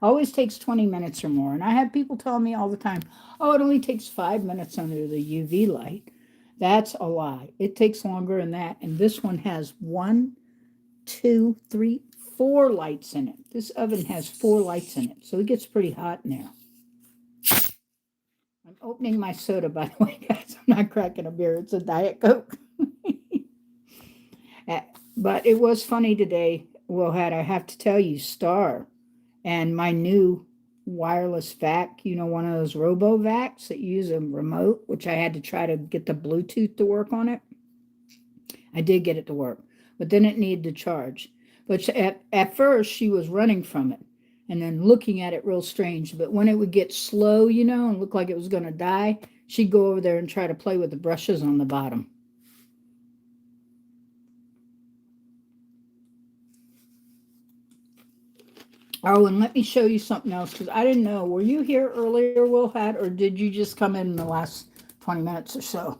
Always takes 20 minutes or more. And I have people tell me all the time, oh, it only takes 5 minutes under the UV light. That's a lie. It takes longer than that. And this one has 1, 2, 3, 4 lights in it. This oven has 4 lights in it. So it gets pretty hot in there. I'm opening my soda, by the way, guys. I'm not cracking a beer. It's a Diet Coke. But it was funny today, Will Hat, I have to tell you, Star and my new wireless vac, you know, one of those robo vacs that use a remote, which I had to try to get the Bluetooth to work on it. I did get it to work, but then it needed to charge. But at first she was running from it, and then looking at it real strange. But when it would get slow, you know, and look like it was going to die, she'd go over there and try to play with the brushes on the bottom. Oh, and let me show you something else, because I didn't know. Were you here earlier, Will Hat, or did you just come in the last 20 minutes or so?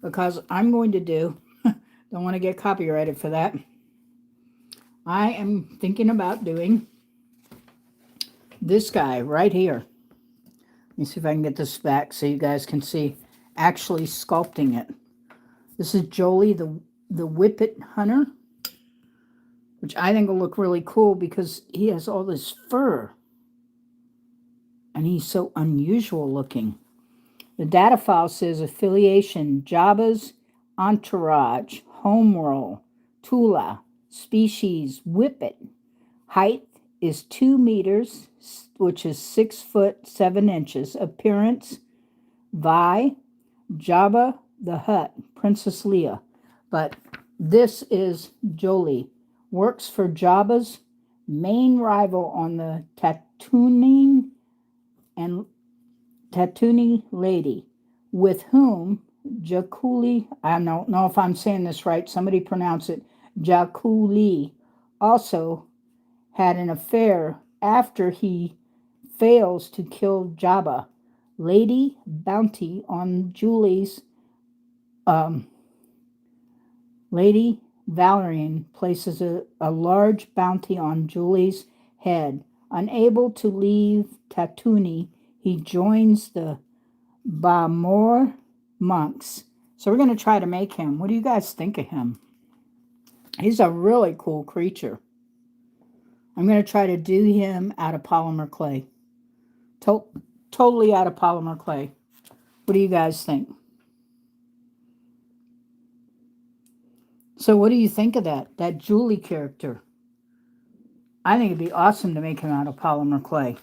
Because I'm going to do, don't want to get copyrighted for that. I am thinking about doing this guy right here. Let me see if I can get this back so you guys can see actually sculpting it. This is Jolie, the Whippet Hunter, which I think will look really cool because he has all this fur. And he's so unusual looking. The data file says affiliation, Jabba's entourage, home role, Tula, species, Whippet. Height is 2 meters, which is 6 foot 7 inches. Appearance, Vi, Jabba the Hutt, Princess Leia. But this is Jolie. Works for Jabba's main rival on the Tatooine lady, with whom Jakuli, I don't know if I'm saying this right, somebody pronounce it, Jakuli, also had an affair after he fails to kill Jabba. Lady Bounty on Julie's, Lady Valerian places a large bounty on Julie's head. Unable to leave Tatooine, he joins the Bamor monks. So we're going to try to make him. What do you guys think of him? He's a really cool creature. I'm going to try to do him out of polymer clay. Totally out of polymer clay. What do you guys think? So what do you think of that Julie character? I think it'd be awesome to make him out of polymer clay.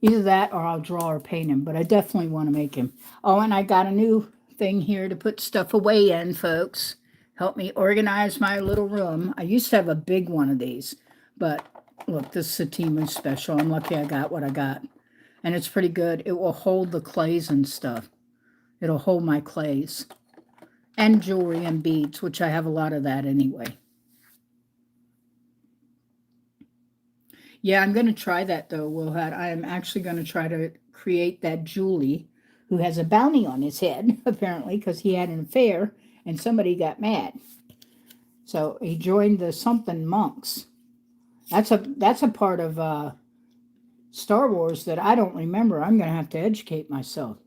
Either that or I'll draw or paint him, but I definitely want to make him. Oh, and I got a new thing here to put stuff away in, folks. Help me organize my little room. I used to have a big one of these, but look, this is a Temu special. I'm lucky I got what I got. And it's pretty good. It will hold the clays and stuff. It'll hold my clays and jewelry and beads, which I have a lot of that anyway. Yeah, I'm going to try that, though, Will Hat. I am actually going to try to create that Julie, who has a bounty on his head, apparently, because he had an affair, and somebody got mad. So he joined the something monks. That's a part of Star Wars that I don't remember. I'm going to have to educate myself.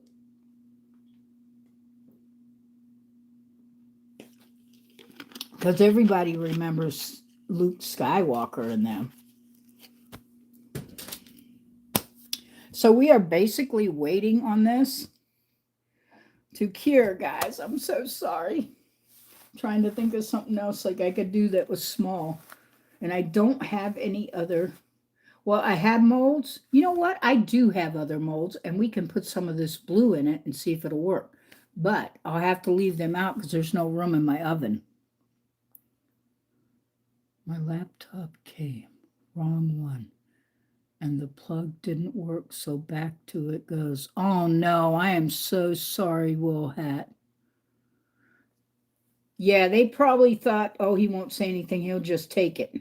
Because everybody remembers Luke Skywalker in them. So we are basically waiting on this to cure, guys. I'm so sorry. I'm trying to think of something else like I could do that was small. And I don't have any other. Well, I have molds. You know what? I do have other molds, and we can put some of this blue in it and see if it'll work. But I'll have to leave them out because there's no room in my oven. My laptop came. Wrong one. And the plug didn't work, so back to it goes. Oh, no, I am so sorry, Will Hat. Yeah, they probably thought, oh, he won't say anything. He'll just take it.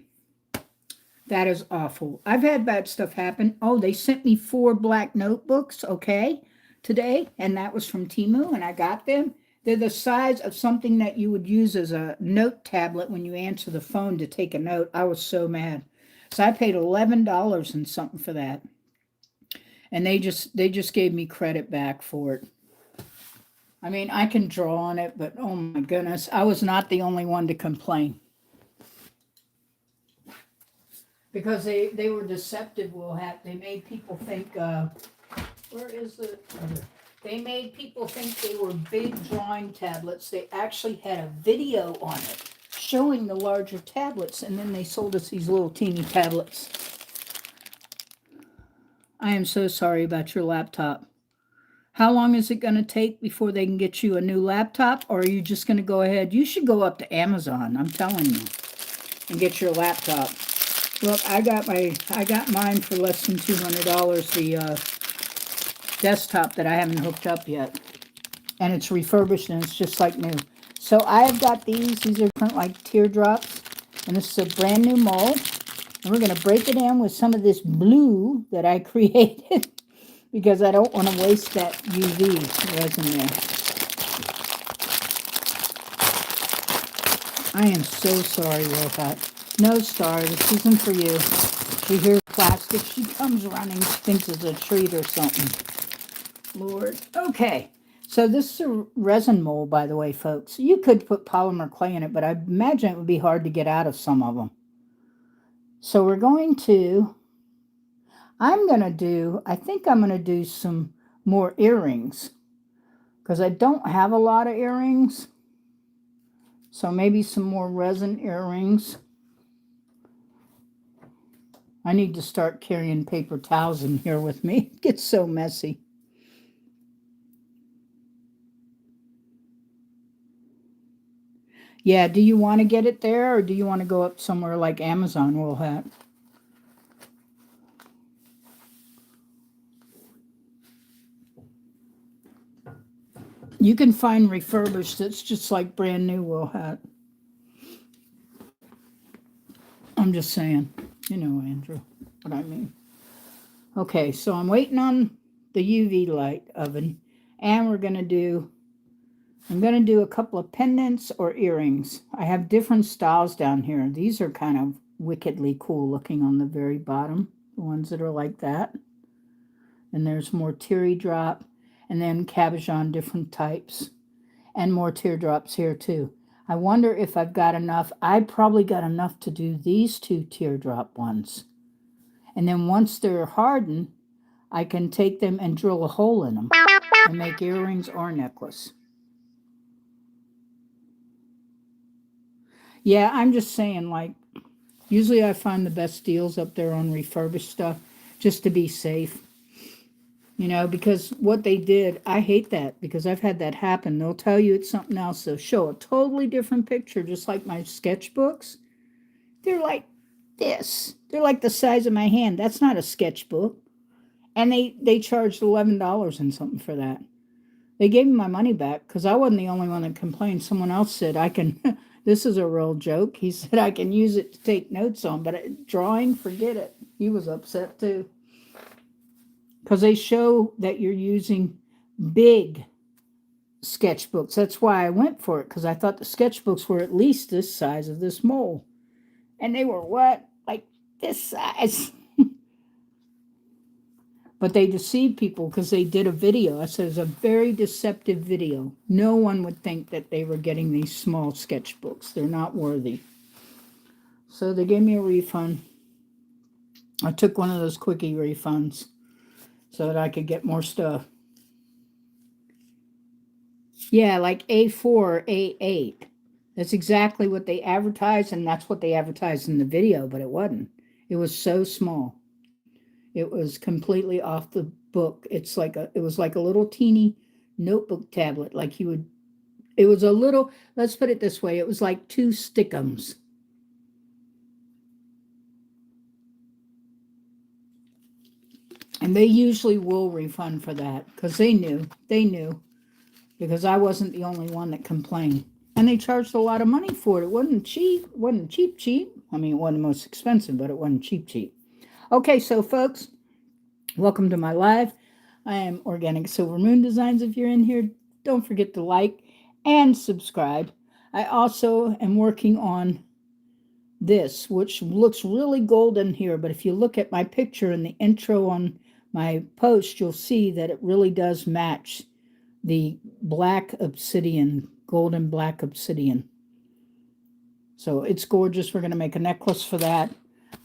That is awful. I've had bad stuff happen. Oh, they sent me 4 black notebooks, okay, today. And that was from Temu, and I got them. They're the size of something that you would use as a note tablet when you answer the phone to take a note. I was so mad. So I paid $11 and something for that. And they just gave me credit back for it. I mean, I can draw on it, but oh my goodness, I was not the only one to complain. Because they were deceptive, Will Hat. They made people think, where is the other? They made people think they were big drawing tablets. They actually had a video on it showing the larger tablets, and then they sold us these little teeny tablets. I am so sorry about your laptop. How long is it going to take before they can get you a new laptop, or are you just going to go ahead? You should go up to Amazon, I'm telling you. and get your laptop. Look, I got mine for less than $200, the desktop that I haven't hooked up yet. And it's refurbished and it's just like new. So I have got these. These are different like teardrops. And this is a brand new mold. And we're going to break it in with some of this blue that I created because I don't want to waste that UV resin there. I am so sorry, Wolfhat. No, Star, this isn't for you. She hears plastic. She comes running. She thinks it's a treat or something. Lord. Okay. So this is a resin mold, by the way, folks. You could put polymer clay in it, but I imagine it would be hard to get out of some of them. So we're going to, I think I'm going to do some more earrings because I don't have a lot of earrings. So maybe some more resin earrings. I need to start carrying paper towels in here with me. It gets so messy. Yeah, do you want to get it there or do you want to go up somewhere like Amazon will have? You can find refurbished that's just like brand new will have. I'm just saying, you know, Andrew, what I mean. Okay, so I'm waiting on the UV light oven, and I'm going to do a couple of pendants or earrings. I have different styles down here. These are kind of wickedly cool looking on the very bottom, the ones that are like that. And there's more teardrop, and then cabochon different types, and more teardrops here too. I wonder if I've got enough. I probably got enough to do these two teardrop ones. And then once they're hardened, I can take them and drill a hole in them and make earrings or necklace. Yeah, I'm just saying, like, usually I find the best deals up there on refurbished stuff just to be safe. You know, because what they did, I hate that because I've had that happen. They'll tell you it's something else. They'll show a totally different picture, just like my sketchbooks. They're like this. They're like the size of my hand. That's not a sketchbook. And they charged $11 and something for that. They gave me my money back because I wasn't the only one that complained. Someone else said, I can, this is a real joke. He said, I can use it to take notes on, but drawing, forget it. He was upset too. Because they show that you're using big sketchbooks. That's why I went for it, because I thought the sketchbooks were at least this size of this mold. And they were what? Like this size. But they deceived people because they did a video. I said it's a very deceptive video. No one would think that they were getting these small sketchbooks. They're not worthy. So they gave me a refund. I took one of those quickie refunds so that I could get more stuff. Yeah, like A4, A8. That's exactly what they advertised, and that's what they advertised in the video, but it wasn't. It was so small. It was completely off the book. It was like a little teeny notebook tablet. Like it was a little, let's put it this way, it was like 2 stickums. And they usually will refund for that because they knew, because I wasn't the only one that complained. And they charged a lot of money for it. It wasn't cheap. It wasn't cheap. I mean, it wasn't the most expensive, but it wasn't cheap. Okay, so folks, welcome to my live. I am Organic Silver Moon Designs. If you're in here, don't forget to like and subscribe. I also am working on this, which looks really golden here, but if you look at my picture in the intro on my post, you'll see that it really does match the black obsidian, golden black obsidian. So it's gorgeous. We're going to make a necklace for that.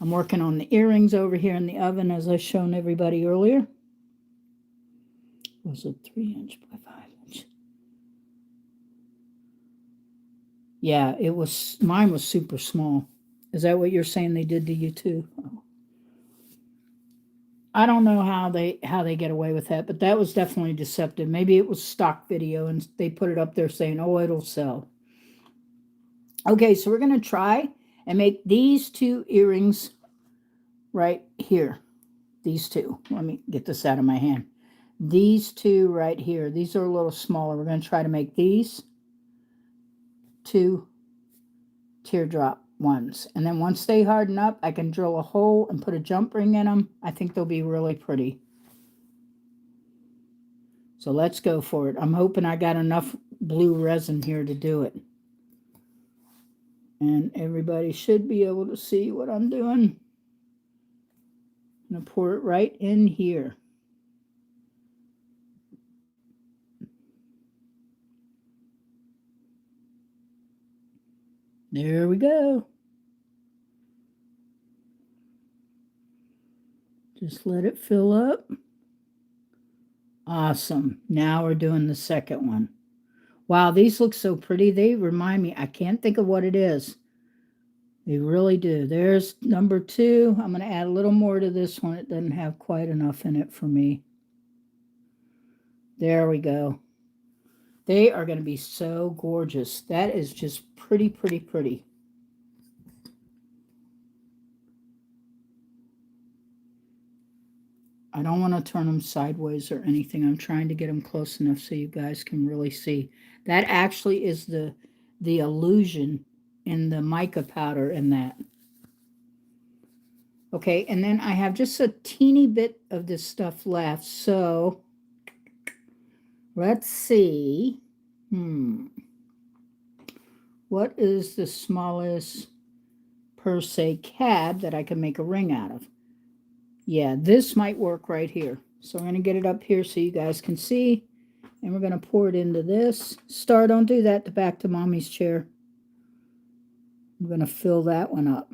I'm working on the earrings over here in the oven, as I've shown everybody earlier. It was a 3-inch by 5-inch. Yeah, mine was super small. Is that what you're saying they did to you too? Oh. I don't know how they get away with that, but that was definitely deceptive. Maybe it was stock video and they put it up there saying, oh, it'll sell. Okay, so we're going to try and make these 2 earrings right here. These 2. Let me get this out of my hand. These 2 right here. These are a little smaller. We're going to try to make these 2 teardrop ones. And then once they harden up, I can drill a hole and put a jump ring in them. I think they'll be really pretty. So let's go for it. I'm hoping I got enough blue resin here to do it. And everybody should be able to see what I'm doing. I'm going to pour it right in here. There we go. Just let it fill up. Awesome. Now we're doing the second one. Wow, these look so pretty. They remind me, I can't think of what it is. They really do. There's number 2. I'm going to add a little more to this one. It doesn't have quite enough in it for me. There we go. They are going to be so gorgeous. That is just pretty, pretty, pretty. I don't want to turn them sideways or anything. I'm trying to get them close enough so you guys can really see. That actually is the illusion in the mica powder in that. Okay, and then I have just a teeny bit of this stuff left. So let's see. What is the smallest per se cad that I can make a ring out of? Yeah, this might work right here. So I'm going to get it up here so you guys can see. And we're going to pour it into this. Star, don't do that back to Mommy's chair. I'm going to fill that one up.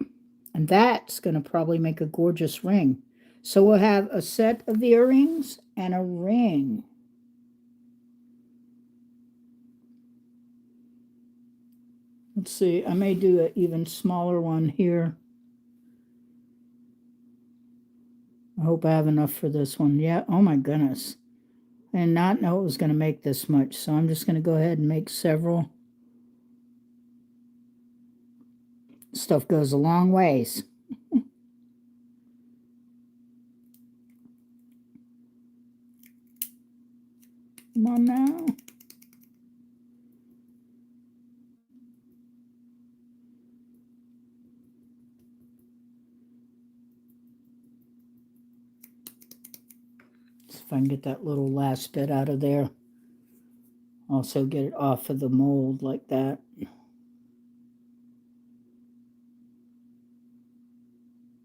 And that's going to probably make a gorgeous ring. So we'll have a set of earrings and a ring. Let's see, I may do an even smaller one here. I hope I have enough for this one. Yeah, oh my goodness. I did not know it was going to make this much, so I'm just going to go ahead and make several. Stuff goes a long ways. Come on now. See if I can get that little last bit out of there. Also get it off of the mold like that.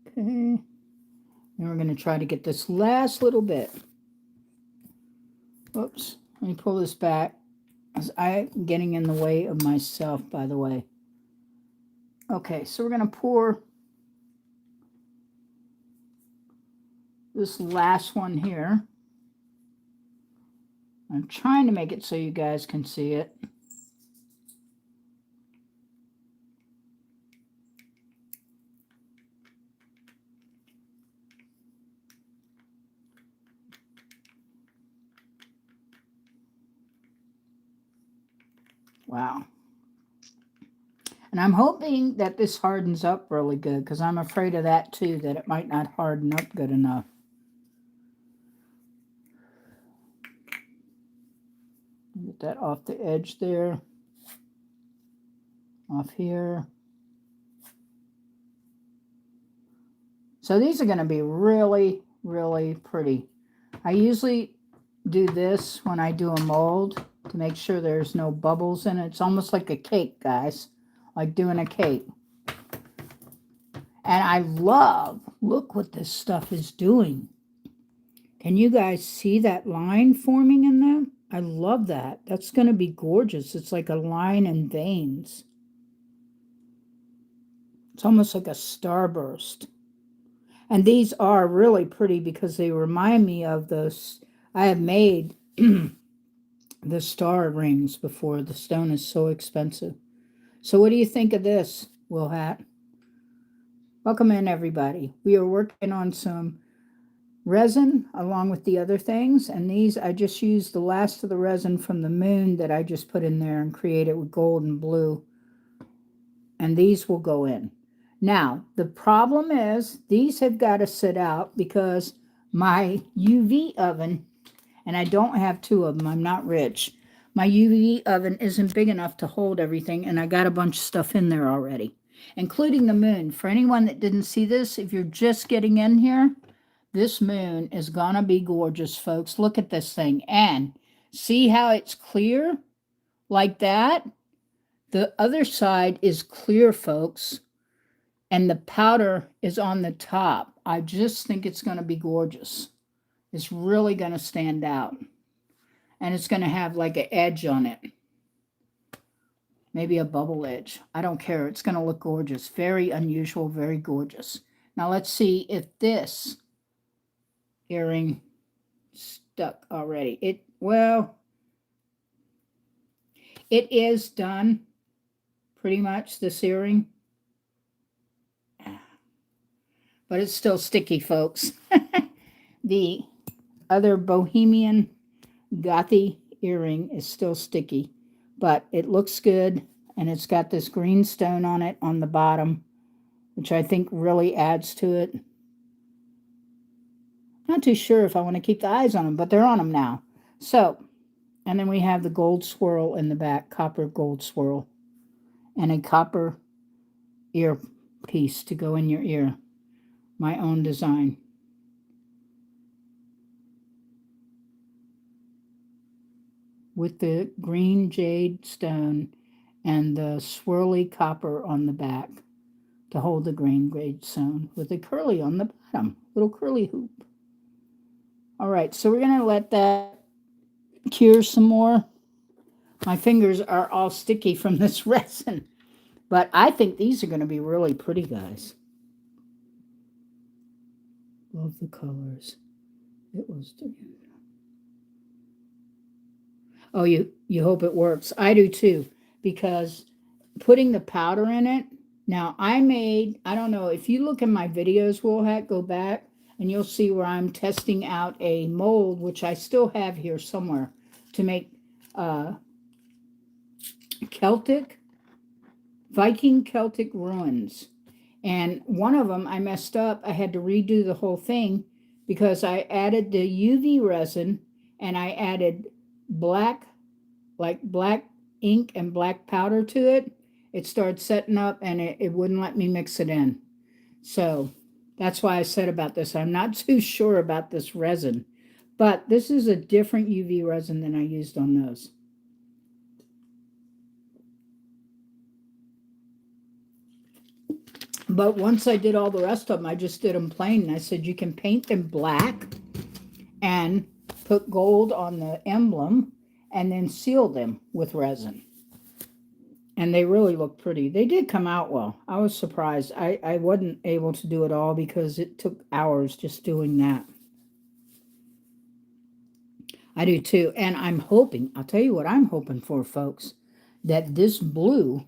Okay. Then we're going to try to get this last little bit. Oops. Let me pull this back. I'm getting in the way of myself, by the way. Okay, so we're going to pour this last one here. I'm trying to make it so you guys can see it. Wow. And I'm hoping that this hardens up really good, because I'm afraid of that too, that it might not harden up good enough. Get that off the edge there. Off here. So these are going to be really, really pretty. I usually do this when I do a mold to make sure there's no bubbles in it. It's almost like a cake, guys. Like doing a cake. And I love, look what this stuff is doing. Can you guys see that line forming in there? I love that. That's going to be gorgeous. It's like a line and veins. It's almost like a starburst. And these are really pretty because they remind me of those. I have made the star rings before. The stone is so expensive. So what do you think of this, Will Hat? Welcome in, everybody. We are working on some resin along with the other things. And these, I just used the last of the resin from the moon that I just put in there and created with gold and blue. And these will go in. Now, the problem is these have got to sit out because my UV oven, and I don't have two of them, I'm not rich. My UV oven isn't big enough to hold everything, and I got a bunch of stuff in there already, including the moon. For anyone that didn't see this, if you're just getting in here, this moon is gonna be gorgeous, folks. Look at this thing. And see how it's clear like that? The other side is clear, folks, and the powder is on the top. I just think it's gonna be gorgeous. It's really gonna stand out. And it's gonna have like an edge on it. Maybe a bubble edge. I don't care. It's gonna look gorgeous. Very unusual, very gorgeous. Now let's see if this earring stuck already. It is done pretty much, this earring, but it's still sticky, folks. The other bohemian gothy earring is still sticky, but it looks good, and it's got this green stone on it on the bottom, which I think really adds to it. Not too sure if I want to keep the eyes on them, but they're on them now. So, and then we have the gold swirl in the back, copper gold swirl, and a copper ear piece to go in your ear. My own design. With the green jade stone and the swirly copper on the back to hold the green jade stone with a curly on the bottom, little curly hoop. All right, so we're going to let that cure some more. My fingers are all sticky from this resin, but I think these are going to be really pretty, guys. Love the colors. It was different. Oh, you hope it works. I do too, because putting the powder in it. Now I don't know if you look in my videos, Woolhack, go back and you'll see where I'm testing out a mold, which I still have here somewhere, to make Viking Celtic ruins. And one of them I messed up. I had to redo the whole thing because I added the UV resin and I added black ink and black powder to it. It started setting up and it wouldn't let me mix it in. So that's why I said about this. I'm not too sure about this resin, but this is a different UV resin than I used on those. But once I did all the rest of them, I just did them plain. And I said, you can paint them black and put gold on the emblem and then seal them with resin. And they really look pretty. They did come out well. I was surprised. I wasn't able to do it all because it took hours just doing that. I do too. And I'm hoping, I'll tell you what I'm hoping for, folks, that this blue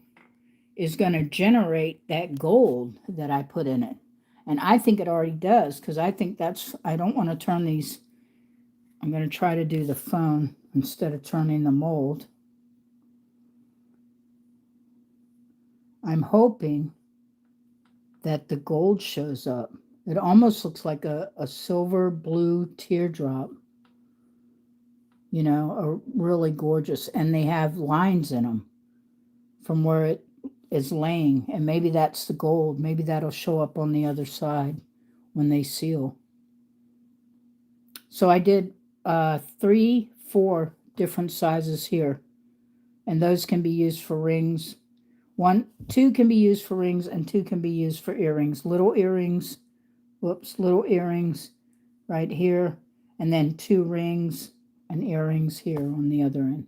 is going to generate that gold that I put in it. And I think it already does, because I think I don't want to turn these. I'm going to try to do the phone instead of turning the mold. I'm hoping that the gold shows up. It almost looks like a silver blue teardrop. You know, a really gorgeous. And they have lines in them from where it is laying. And maybe that's the gold. Maybe that'll show up on the other side when they seal. So I did 3, 4 different sizes here. And those can be used for rings. 2 can be used for rings and 2 can be used for earrings. Little earrings, little earrings right here, and then 2 rings and earrings here on the other end.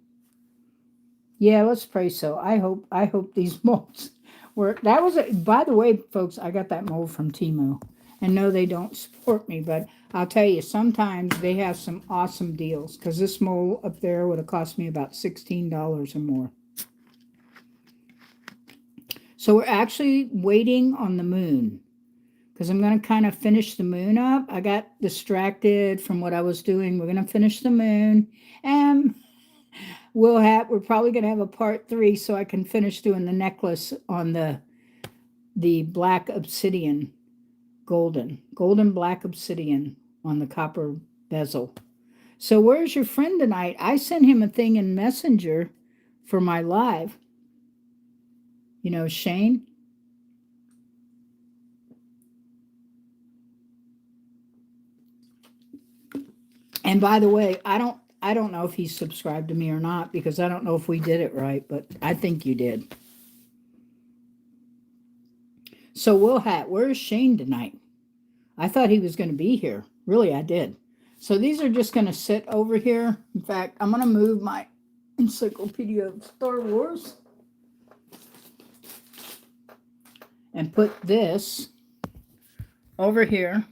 Yeah, let's pray so. I hope these molds work. That was by the way, folks, I got that mold from Temu. And no, they don't support me, but I'll tell you, sometimes they have some awesome deals, because this mold up there would have cost me about $16 or more. So we're actually waiting on the moon, because I'm going to kind of finish the moon up. I got distracted from what I was doing. We're going to finish the moon, and we're probably going to have a part 3 so I can finish doing the necklace on the the black obsidian, golden black obsidian on the copper bezel. So where's your friend tonight? I sent him a thing in Messenger for my live. You know, Shane. And by the way, I don't know if he's subscribed to me or not, because I don't know if we did it right, but I think you did. So Will Hat, where's Shane tonight? I thought he was going to be here. Really, I did. So these are just going to sit over here. In fact, I'm going to move my Encyclopedia of Star Wars and put this over here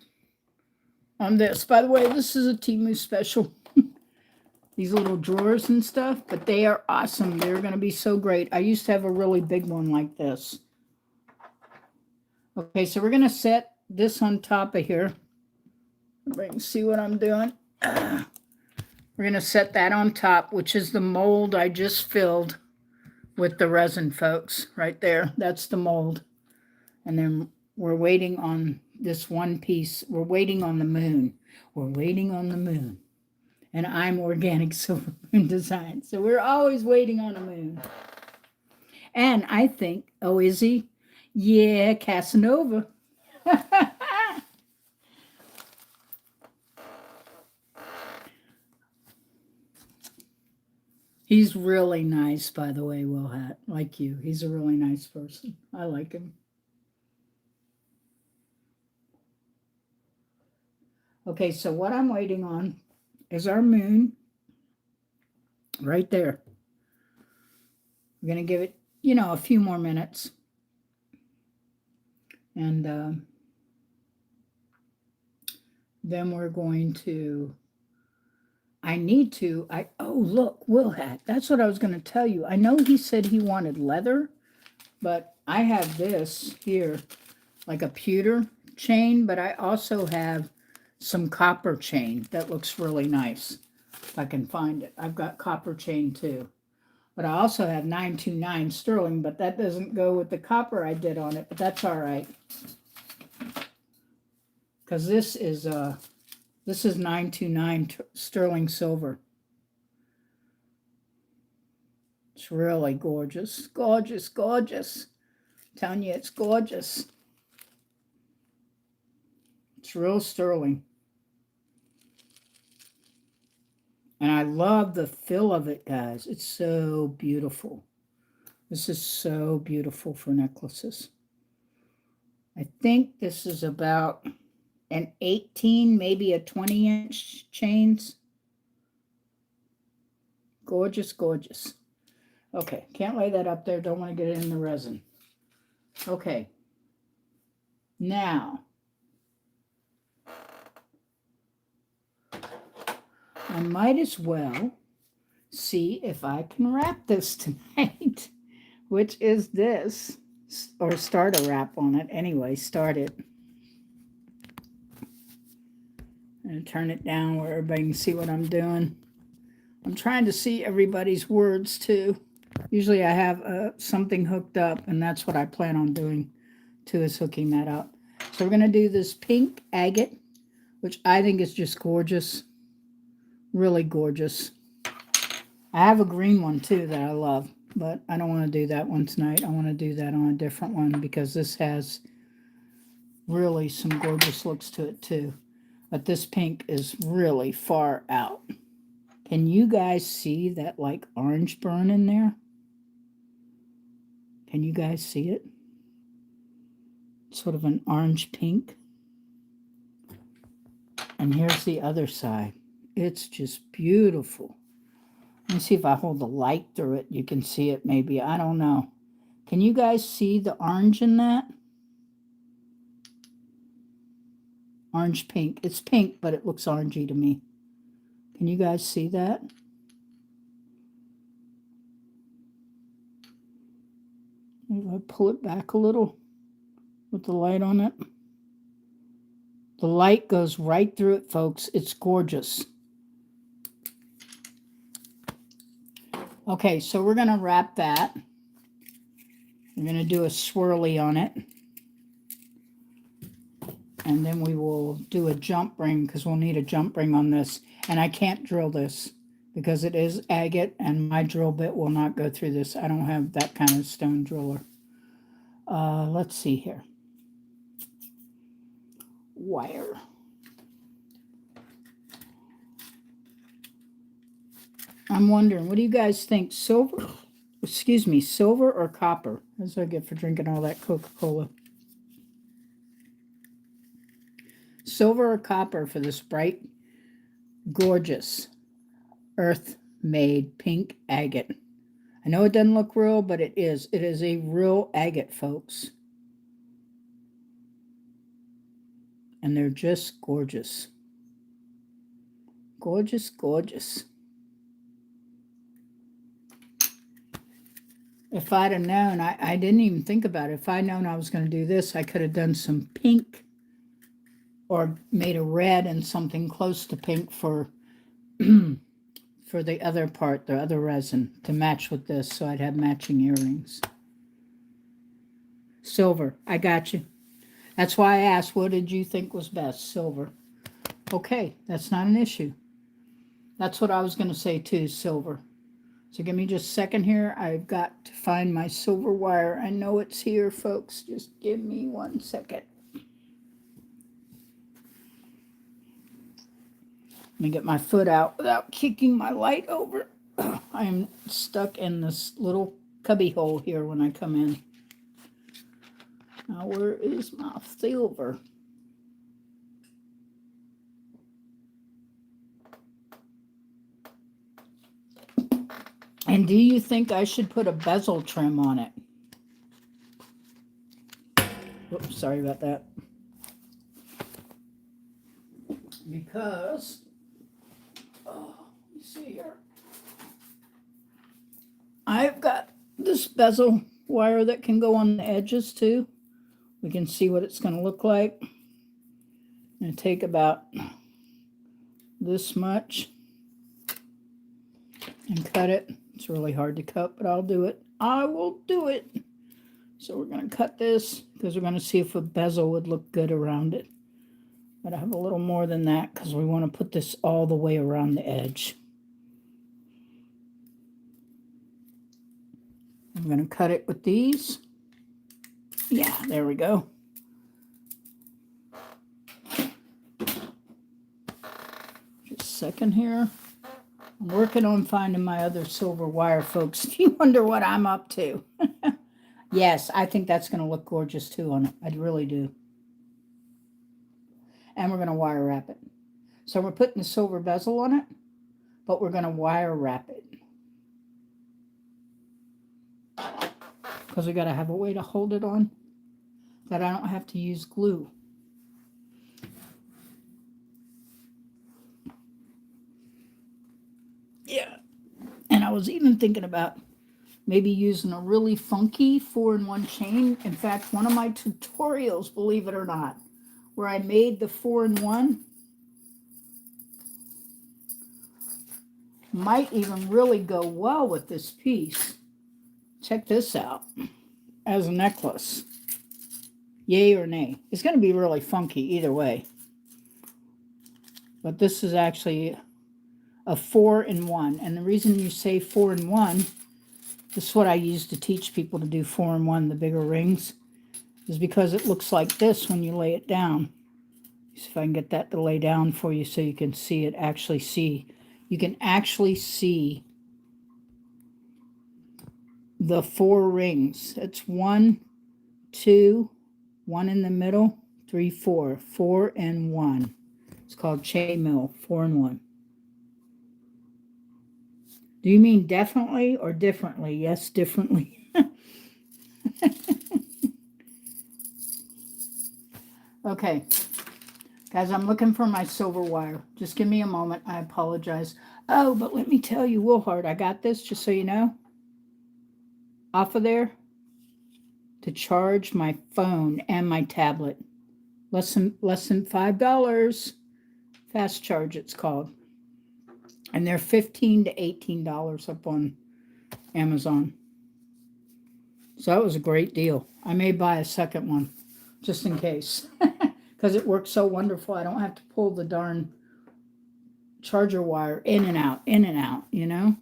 on this. By the way, this is a Temu special. These little drawers and stuff, but they are awesome. They're going to be so great. I used to have a really big one like this. Okay, so we're going to set this on top of here. Everybody can see what I'm doing. We're going to set that on top, which is the mold I just filled with the resin, folks. Right there. That's the mold. And then we're waiting on this one piece. We're waiting on the moon. We're waiting on the moon. And I'm Organic Silver Moon Design. So we're always waiting on a moon. And I think, oh, is he? Yeah, Casanova. He's really nice, by the way, Will Hat, like you. He's a really nice person. I like him. Okay, so what I'm waiting on is our moon right there. We're going to give it, you know, a few more minutes. And then we're going to, oh, look, Will Hat. That's what I was going to tell you. I know he said he wanted leather, but I have this here, like a pewter chain, but I also have some copper chain that looks really nice. If I can find it. I've got copper chain too. But I also have 929 sterling, but that doesn't go with the copper I did on it, but that's all right. Because this is 929 sterling silver. It's really gorgeous. Gorgeous, gorgeous. I'm telling you, it's gorgeous. It's real sterling. And I love the feel of it, guys. It's so beautiful. This is so beautiful for necklaces. I think this is about an 18, maybe a 20-inch chains. Gorgeous, gorgeous. Okay, can't lay that up there. Don't want to get it in the resin. Okay. Now, I might as well see if I can wrap this tonight, which is this, or start a wrap on it. Anyway, start it. And turn it down where everybody can see what I'm doing. I'm trying to see everybody's words too. Usually I have something hooked up, and that's what I plan on doing too, is hooking that up. So we're going to do this pink agate, which I think is just gorgeous. Really gorgeous. I have a green one too that I love, but I don't want to do that one tonight. I want to do that on a different one because this has really some gorgeous looks to it too. But this pink is really far out. Can you guys see that like orange burn in there? Can you guys see it? Sort of an orange pink. And here's the other side. It's just beautiful. Let me see if I hold the light through it. You can see it maybe. I don't know. Can you guys see the orange in that? Orange pink. It's pink, but it looks orangey to me. Can you guys see that? Maybe I pull it back a little with the light on it. The light goes right through it, folks. It's gorgeous. Okay, so we're going to wrap that. We're going to do a swirly on it. And then we will do a jump ring because we'll need a jump ring on this. And I can't drill this because it is agate and my drill bit will not go through this. I don't have that kind of stone driller. Let's see here. Wire. I'm wondering, what do you guys think? Silver, excuse me, silver or copper? That's what I get for drinking all that Coca-Cola. Silver or copper for this bright, gorgeous, earth-made pink agate. I know it doesn't look real, but it is. It is a real agate, folks. And they're just gorgeous. Gorgeous, gorgeous. If I'd have known, I didn't even think about it. If I'd known I was going to do this, I could have done some pink or made a red and something close to pink for for the other part, the other resin, to match with this, so I'd have matching earrings. Silver, I got you. That's why I asked, what did you think was best? Silver. Okay, that's not an issue. That's what I was going to say too, silver. So give me just a second here. I've got to find my silver wire. I know it's here, folks. Just give me 1 second. Let me get my foot out without kicking my light over. I am stuck in this little cubby hole here when I come in. Now, where is my silver? And do you think I should put a bezel trim on it? Oops, sorry about that. Because, let me see here. I've got this bezel wire that can go on the edges too. We can see what it's going to look like. I'm going to take about this much and cut it. It's really hard to cut, but I'll do it. I will do it. So we're going to cut this because we're going to see if a bezel would look good around it. But I have a little more than that because we want to put this all the way around the edge. I'm going to cut it with these. Yeah, there we go. Just a second here. I'm working on finding my other silver wire, folks. If you wonder what I'm up to. Yes, I think that's going to look gorgeous too on it. I really do. And we're going to wire wrap it. So we're putting the silver bezel on it, but we're going to wire wrap it. Because we got to have a way to hold it on that I don't have to use glue. Yeah. And I was even thinking about maybe using a really funky 4-in-1 chain. In fact, one of my tutorials, believe it or not, where I made the 4-in-1 might even really go well with this piece. Check this out as a necklace. Yay or nay? It's going to be really funky either way. But this is actually a 4-in-1. And the reason you say 4-in-1, this is what I use to teach people to do 4-in-1, the bigger rings, is because it looks like this when you lay it down. See if I can get that to lay down for you so you can see it, actually see. You can actually see the 4 rings. It's 1, 2, 1 in the middle, 3, 4. 4-in-1. It's called chainmail, 4-in-1. Do you mean definitely or differently? Yes, differently. Okay. Guys, I'm looking for my silver wire. Just give me a moment. I apologize. Oh, but let me tell you, Woolhard, I got this, just so you know. Off of there to charge my phone and my tablet. Less than $5. Fast charge, it's called. And they're $15 to $18 up on Amazon. So that was a great deal. I may buy a second one, just in case. because it works so wonderful. I don't have to pull the darn charger wire in and out, you know.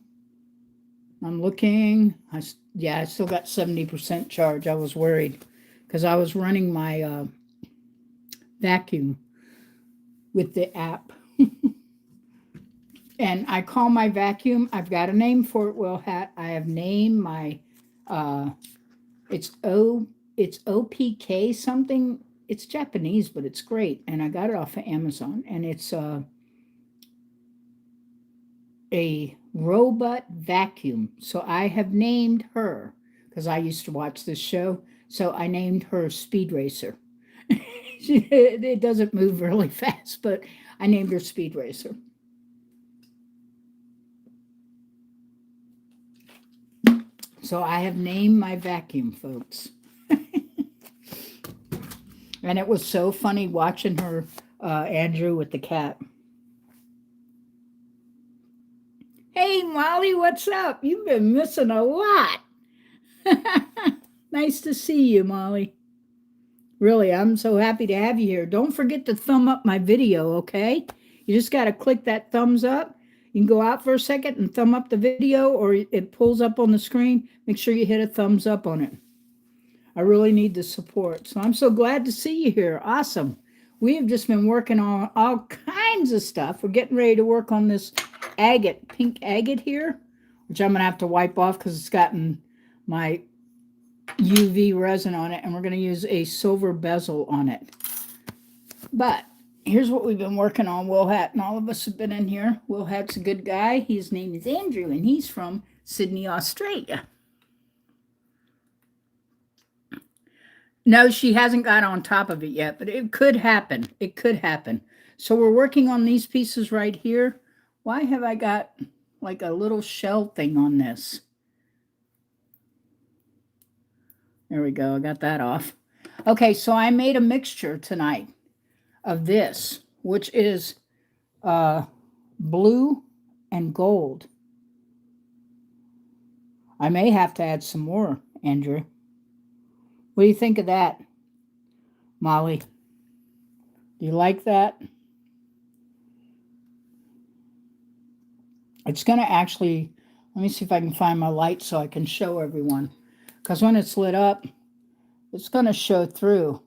I'm looking. Yeah, I still got 70% charge. I was worried because I was running my vacuum with the app. And I call my vacuum, I've got a name for it, Will Hat. I have named my, it's OPK something. It's Japanese, but it's great. And I got it off of Amazon. And it's a robot vacuum. So I have named her, because I used to watch this show, so I named her Speed Racer. It doesn't move really fast, but I named her Speed Racer. So I have named my vacuum, folks. And it was so funny watching her, Andrew, with the cat. Hey, Molly, what's up? You've been missing a lot. Nice to see you, Molly. Really, I'm so happy to have you here. Don't forget to thumb up my video, okay? You just got to click that thumbs up. You can go out for a second and thumb up the video, or it pulls up on the screen. Make sure you hit a thumbs up on it. I really need the support. So I'm so glad to see you here. Awesome. We have just been working on all kinds of stuff. We're getting ready to work on this agate, pink agate here, which I'm going to have to wipe off because it's gotten my UV resin on it, and we're going to use a silver bezel on it. But here's what we've been working on. Will Hat and all of us have been in here. Will Hat's a good guy. His name is Andrew, and he's from Sydney, Australia. No, she hasn't got on top of it yet, but it could happen. It could happen. So we're working on these pieces right here. Why have I got like a little shell thing on this? There we go. I got that off. Okay, so I made a mixture tonight of this, which is blue and gold. I may have to add some more, Andrew. What do you think of that, Molly? Do you like that? It's going to actually, let me see if I can find my light so I can show everyone. Because when it's lit up, it's going to show through.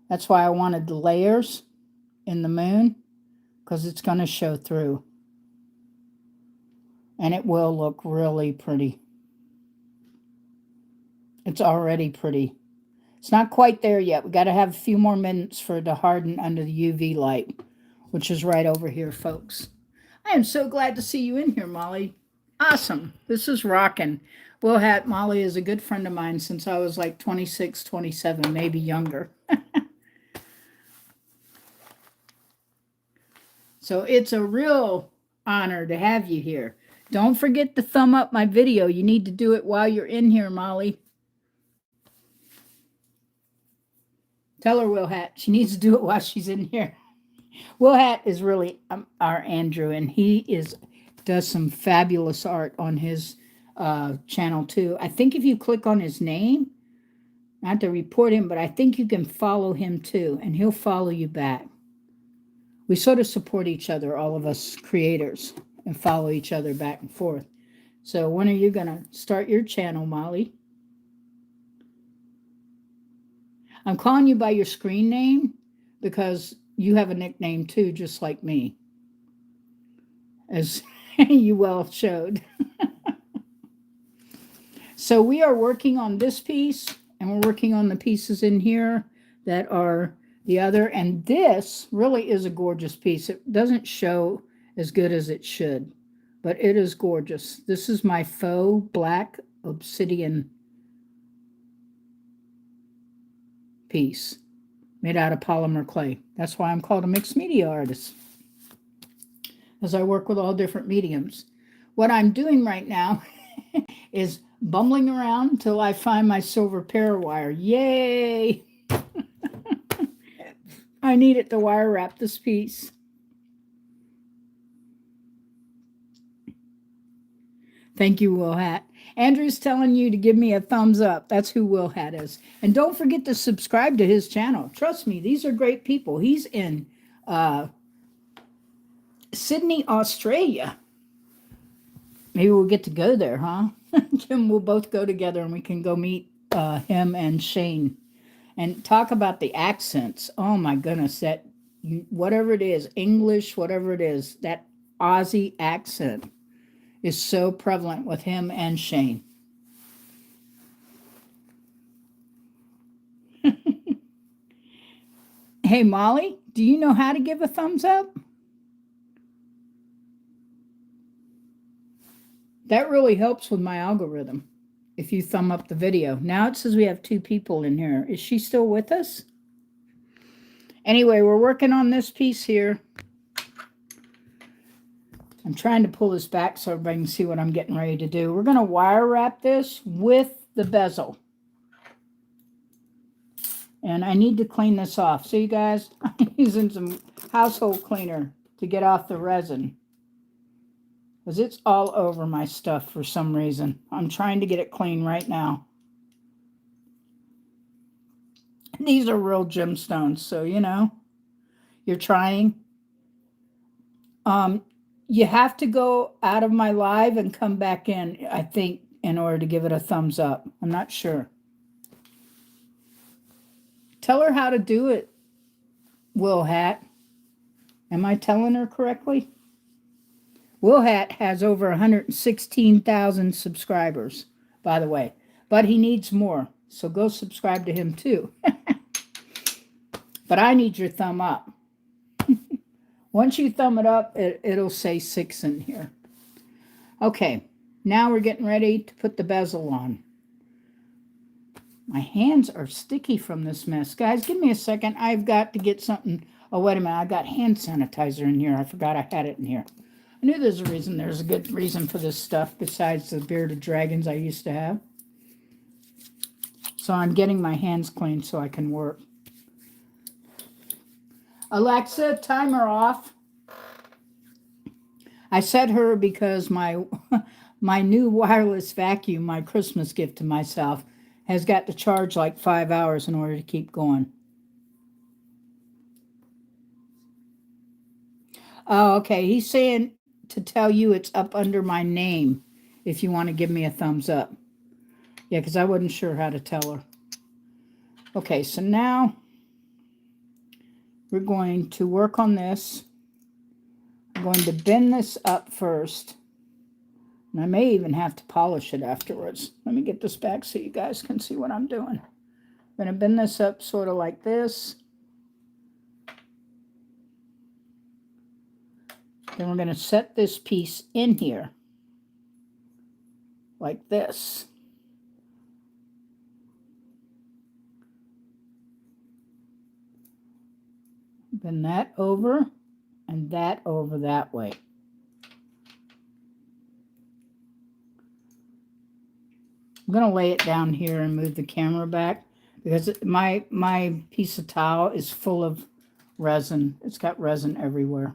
That's why I wanted the layers in the moon, because it's going to show through. And it will look really pretty. It's already pretty. It's not quite there yet. We got to have a few more minutes for it to harden under the UV light, which is right over here, folks. I am so glad to see you in here, Molly. Awesome. This is rocking. Will Hat, Molly is a good friend of mine since I was like 26, 27, maybe younger. So it's a real honor to have you here. Don't forget to thumb up my video. You need to do it while you're in here, Molly. Tell her, Will Hat, she needs to do it while she's in here. Will Hat is really our Andrew, and he does some fabulous art on his channel too. I think if you click on his name, not to report him, but I think you can follow him too, and he'll follow you back. We sort of support each other, all of us creators, and follow each other back and forth. So when are you going to start your channel, Molly? I'm calling you by your screen name because you have a nickname too, just like me, as you well showed. So we are working on this piece, and we're working on the pieces in here that are the other. And this really is a gorgeous piece. It doesn't show as good as it should, but it is gorgeous. This is my faux black obsidian piece made out of polymer clay. That's why I'm called a mixed media artist, as I work with all different mediums. What I'm doing right now is bumbling around until I find my silver pair wire. Yay! I need it to wire wrap this piece. Thank you, Will Hat. Andrew's telling you to give me a thumbs up. That's who Will Hat is. And don't forget to subscribe to his channel. Trust me, these are great people. He's in Sydney, Australia. Maybe we'll get to go there, huh? Jim, we'll both go together and we can go meet him and Shane. And talk about the accents. Oh my goodness, that whatever it is, English, whatever it is, that Aussie accent is so prevalent with him and Shane. Hey, Molly, do you know how to give a thumbs up? That really helps with my algorithm if you thumb up the video. Now it says we have 2 people in here. Is she still with us? Anyway, we're working on this piece here. I'm trying to pull this back so everybody can see what I'm getting ready to do. We're going to wire wrap this with the bezel. And I need to clean this off. So you guys, I'm using some household cleaner to get off the resin. Because it's all over my stuff for some reason. I'm trying to get it clean right now. These are real gemstones, so you know, you're trying. You have to go out of my live and come back in, I think, in order to give it a thumbs up. I'm not sure. Tell her how to do it, Will Hat. Am I telling her correctly? Will Hat has over 116,000 subscribers, by the way. But he needs more, so go subscribe to him too. But I need your thumb up. Once you thumb it up, it'll say 6 in here. Okay, now we're getting ready to put the bezel on. My hands are sticky from this mess. Guys, give me a second. I've got to get something. Oh, wait a minute. I got hand sanitizer in here. I forgot I had it in here. I knew there's a reason. There's a good reason for this stuff besides the bearded dragons I used to have. So I'm getting my hands clean so I can work. Alexa, timer off. I said her because my new wireless vacuum, my Christmas gift to myself, has got to charge like 5 hours in order to keep going. Oh, okay. He's saying to tell you it's up under my name if you want to give me a thumbs up. Yeah, because I wasn't sure how to tell her. Okay, so now we're going to work on this. I'm going to bend this up first. And I may even have to polish it afterwards. Let me get this back so you guys can see what I'm doing. I'm going to bend this up sort of like this. Then we're going to set this piece in here. Like this. Bend that over and that over that way. I'm going to lay it down here and move the camera back because my piece of towel is full of resin. It's got resin everywhere.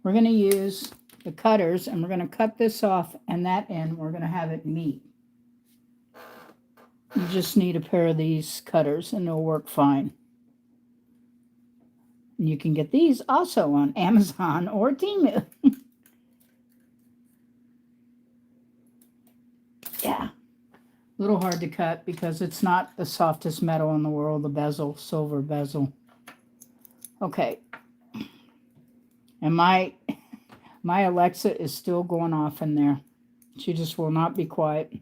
We're going to use the cutters and we're going to cut this off and that end we're going to have it meet. You just need a pair of these cutters and they'll work fine. And you can get these also on Amazon or Temu. Yeah. A little hard to cut because it's not the softest metal in the world, the bezel, silver bezel. Okay. And my Alexa is still going off in there. She just will not be quiet.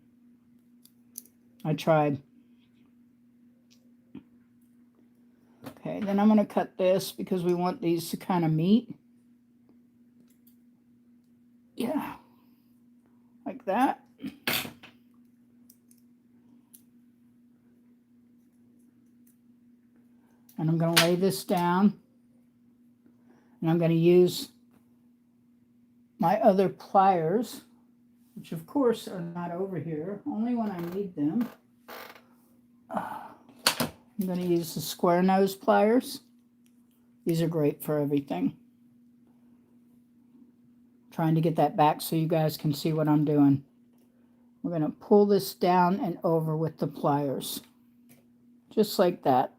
I tried. Okay, then I'm going to cut this because we want these to kind of meet. Yeah. Like that. And I'm going to lay this down. And I'm going to use my other pliers, which of course are not over here, only when I need them. I'm going to use the square nose pliers. These are great for everything. Trying to get that back so you guys can see what I'm doing. We're going to pull this down and over with the pliers, just like that.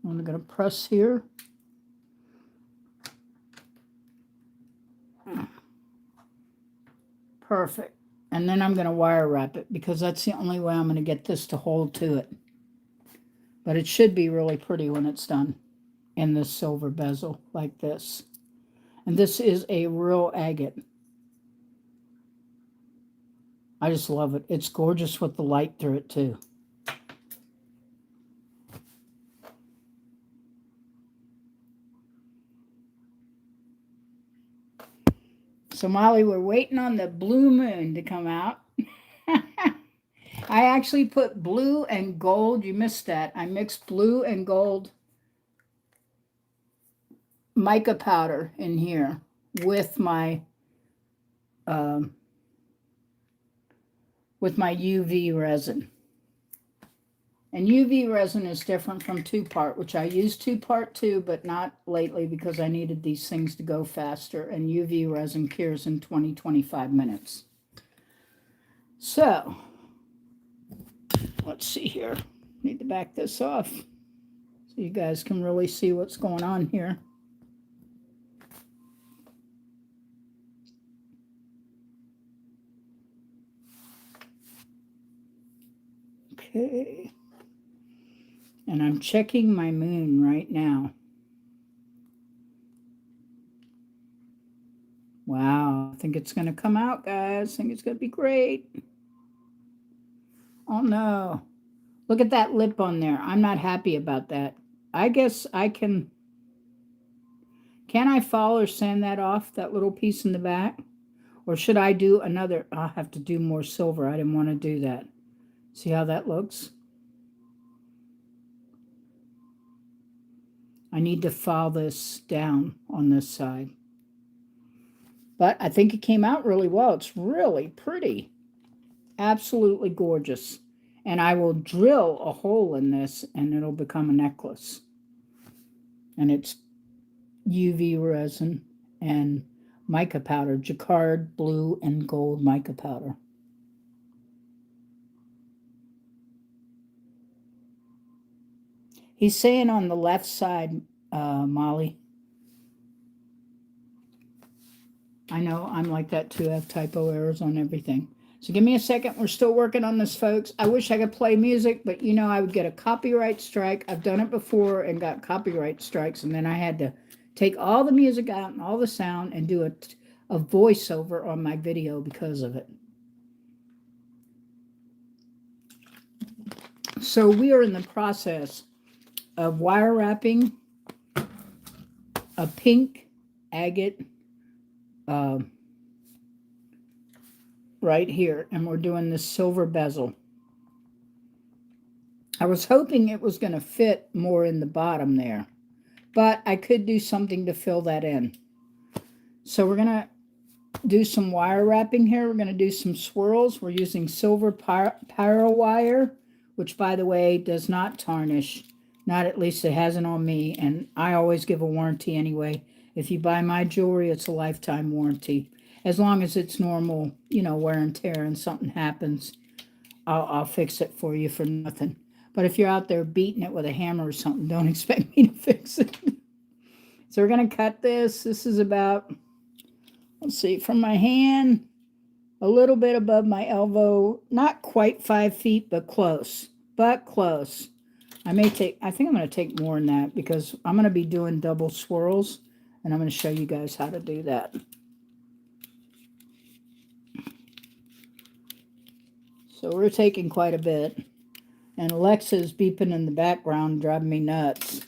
I'm going to press here. Perfect. And then I'm going to wire wrap it because that's the only way I'm going to get this to hold to it. But it should be really pretty when it's done in this silver bezel like this. And this is a real agate. I just love it. It's gorgeous with the light through it too. So Molly, we're waiting on the blue moon to come out. I actually put blue and gold. You missed that. I mixed blue and gold mica powder in here with my UV resin. And UV resin is different from 2-part, which I use 2-part too, but not lately because I needed these things to go faster. And UV resin cures in 20-25 minutes. So, let's see here. Need to back this off so you guys can really see what's going on here. Okay. And I'm checking my moon right now. Wow, I think it's going to come out, guys. I think it's going to be great. Oh, no. Look at that lip on there. I'm not happy about that. I guess I can I fall or sand that off, that little piece in the back? Or should I do another? I'll have to do more silver. I didn't want to do that. See how that looks? I need to file this down on this side. But I think it came out really well. It's really pretty. Absolutely gorgeous. And I will drill a hole in this and it'll become a necklace. And it's UV resin and mica powder, jacquard, blue, and gold mica powder. He's saying on the left side, Molly. I know I'm like that too. I have typo errors on everything. So give me a second. We're still working on this, folks. I wish I could play music, but you know I would get a copyright strike. I've done it before and got copyright strikes, and then I had to take all the music out and all the sound and do a voiceover on my video because of it. So we are in the process of wire wrapping a pink agate right here, and we're doing this silver bezel. I was hoping it was going to fit more in the bottom there, but I could do something to fill that in. So we're going to do some wire wrapping here. We're going to do some swirls. We're using silver pyro wire, which, by the way, does not tarnish. Not at least it hasn't on me, and I always give a warranty anyway. If you buy my jewelry, it's a lifetime warranty. As long as it's normal, you know, wear and tear and something happens, I'll fix it for you for nothing. But if you're out there beating it with a hammer or something, don't expect me to fix it. So we're going to cut this. This is about, let's see, from my hand, a little bit above my elbow. Not quite 5 feet, but close. I think I'm going to take more than that because I'm going to be doing double swirls, and I'm going to show you guys how to do that. So we're taking quite a bit. And Alexa's beeping in the background, driving me nuts.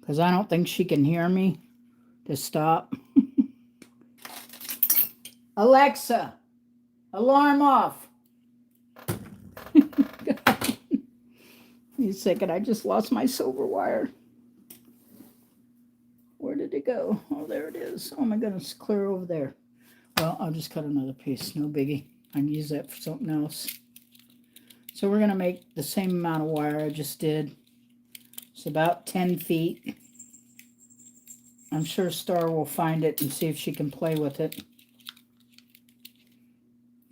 Because I don't think she can hear me to stop. Alexa, alarm off. Wait a second, I just lost my silver wire. Where did it go? Oh, there it is. Oh my goodness, clear over there. Well, I'll just cut another piece, no biggie. I can use that for something else. So we're going to make the same amount of wire I just did. It's about 10 feet. I'm sure Star will find it and see if she can play with it.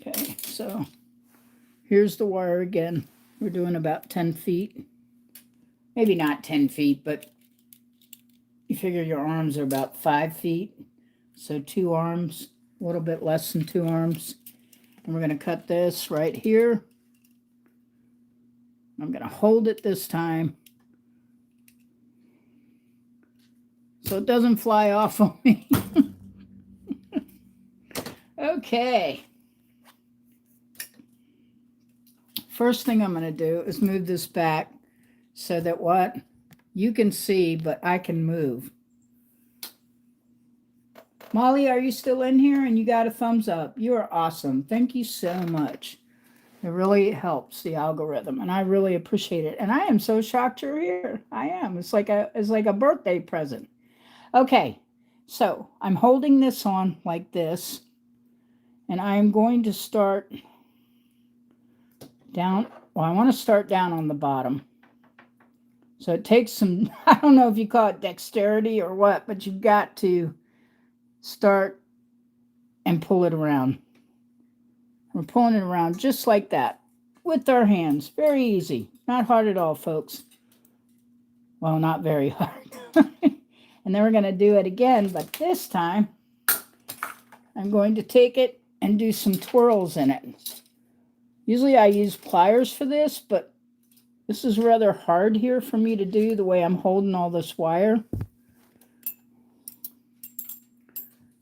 Okay, so here's the wire again. We're doing about 10 feet. Maybe not 10 feet, but you figure your arms are about 5 feet. So 2 arms, a little bit less than 2 arms. And we're going to cut this right here. I'm going to hold it this time so it doesn't fly off on me. Okay. First thing I'm going to do is move this back so that what? You can see, but I can move. Molly, are you still in here? And you got a thumbs up. You are awesome. Thank you so much. It really helps the algorithm, and I really appreciate it. And I am so shocked you're here. I am. It's like a birthday present. Okay, so I'm holding this on like this, and I'm going to start down. Well, I want to start down on the bottom. So it takes some, I don't know if you call it dexterity or what, but you've got to start and pull it around. We're pulling it around just like that with our hands. Very easy. Not hard at all, folks. Well, not very hard. And then we're going to do it again, but this time I'm going to take it and do some twirls in it. Usually I use pliers for this, but this is rather hard here for me to do the way I'm holding all this wire.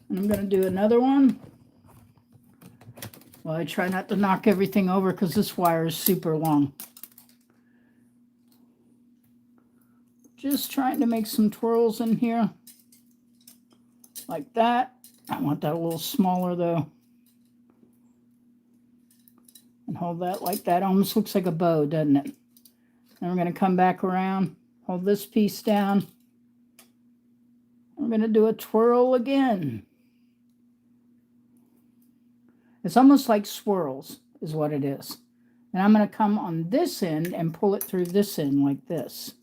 And I'm going to do another one. Well, I try not to knock everything over because this wire is super long. Just trying to make some twirls in here. Like that. I want that a little smaller though. And hold that like that. Almost looks like a bow, doesn't it? Then we're going to come back around. Hold this piece down. We're going to do a twirl again. It's almost like swirls is what it is. And I'm going to come on this end and pull it through this end like this.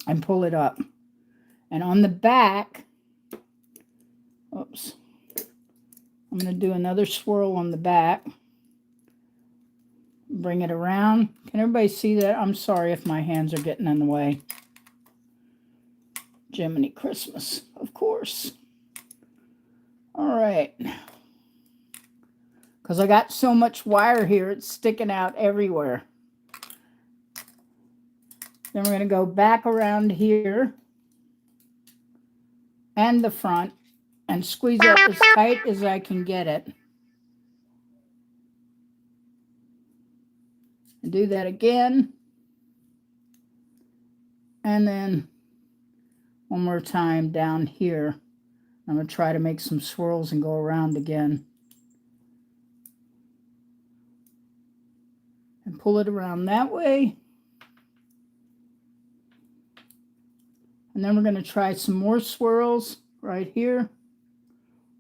And pull it up. And on the back, oops, I'm going to do another swirl on the back. Bring it around. Can everybody see that? I'm sorry if my hands are getting in the way. Jiminy Christmas, of course. All right. Because I got so much wire here, it's sticking out everywhere. Then we're going to go back around here and the front and squeeze up as tight as I can get it. And do that again. And then one more time down here. I'm going to try to make some swirls and go around again. And pull it around that way. And then we're going to try some more swirls right here.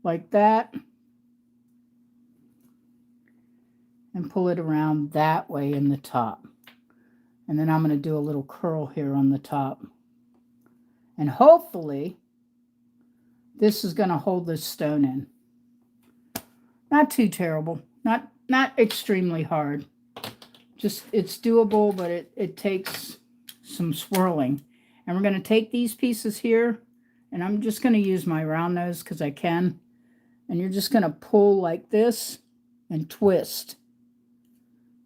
Like that. And pull it around that way in the top. And then I'm going to do a little curl here on the top. And hopefully this is going to hold this stone in. Not too terrible. Not extremely hard. Just, it's doable, but it takes some swirling. And we're going to take these pieces here, and I'm just going to use my round nose because I can. And you're just going to pull like this and twist.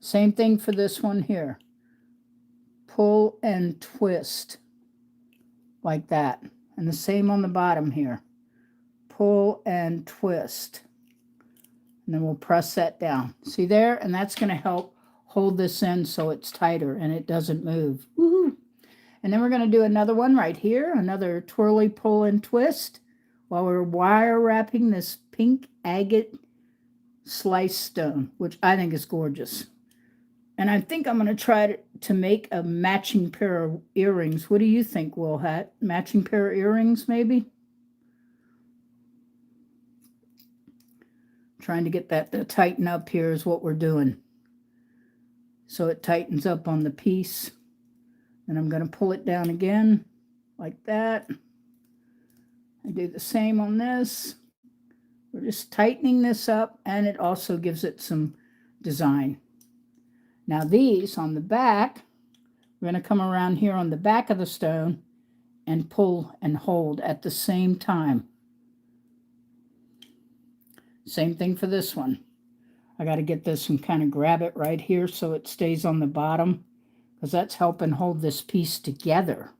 Same thing for this one here. Pull and twist like that. And the same on the bottom here. Pull and twist. And then we'll press that down. See there? And that's going to help hold this in so it's tighter and it doesn't move. Woohoo! And then we're going to do another one right here. Another twirly pull and twist while we're wire wrapping this pink agate sliced stone, which I think is gorgeous. And I think I'm going to try to make a matching pair of earrings. What do you think, Will Hat? Matching pair of earrings, maybe? Trying to get that to tighten up here is what we're doing. So it tightens up on the piece. And I'm going to pull it down again. like that. I do the same on this. We're just tightening this up, and it also gives it some design. Now these on the back, we're going to come around here on the back of the stone and pull and hold at the same time. Same thing for this one. I got to get this and kind of grab it right here so it stays on the bottom, because that's helping hold this piece together.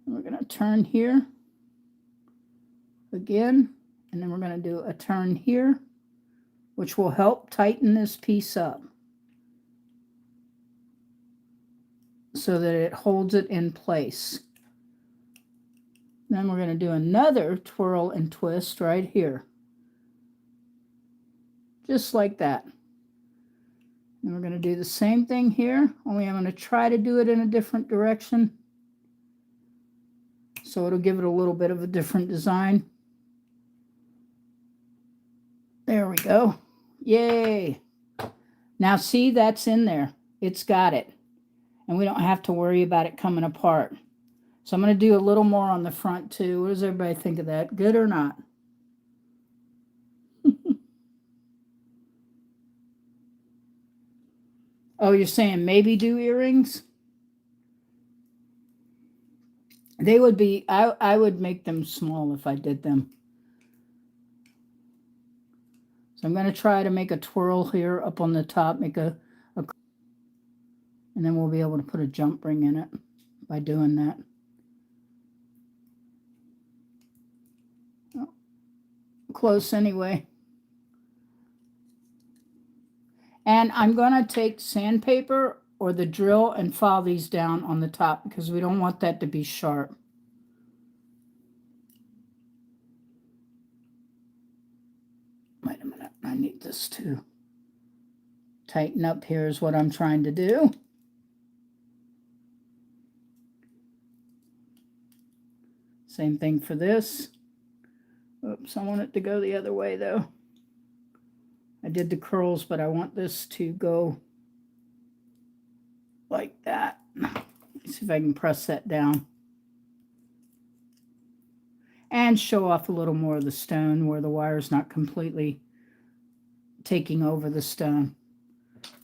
And we're going to turn here again, and then we're going to do a turn here, which will help tighten this piece up so that it holds it in place. Then we're going to do another twirl and twist right here, just like that. And we're going to do the same thing here, only I'm going to try to do it in a different direction, so it'll give it a little bit of a different design. There we go. Yay! Now see, that's in there. It's got it. And we don't have to worry about it coming apart. So I'm going to do a little more on the front too. What does everybody think of that? Good or not? Oh, you're saying maybe do earrings? They would be, I would make them small if I did them. So I'm going to try to make a twirl here up on the top, make a and then we'll be able to put a jump ring in it by doing that. Oh, close anyway. And I'm going to take sandpaper or the drill and file these down on the top because we don't want that to be sharp. Wait a minute, I need this to tighten up here is what I'm trying to do. Same thing for this. Oops, I want it to go the other way though. I did the curls, but I want this to go like that. Let's see if I can press that down. And show off a little more of the stone where the wire's not completely taking over the stone.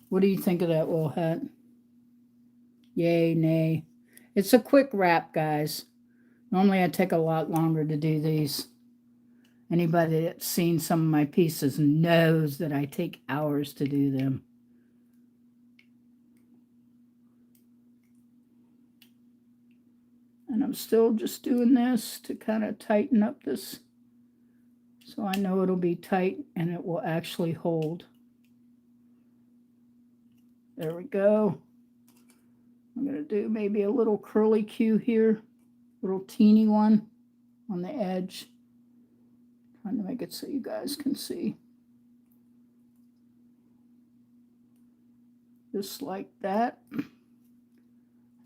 What do you think of that, wool hat? Yay, nay. It's a quick wrap, guys. Normally I take a lot longer to do these. Anybody that's seen some of my pieces knows that I take hours to do them. And I'm still just doing this to kind of tighten up this so I know it'll be tight and it will actually hold. There we go. I'm going to do maybe a little curly Q here, little teeny one on the edge. Trying to make it so you guys can see. Just like that. And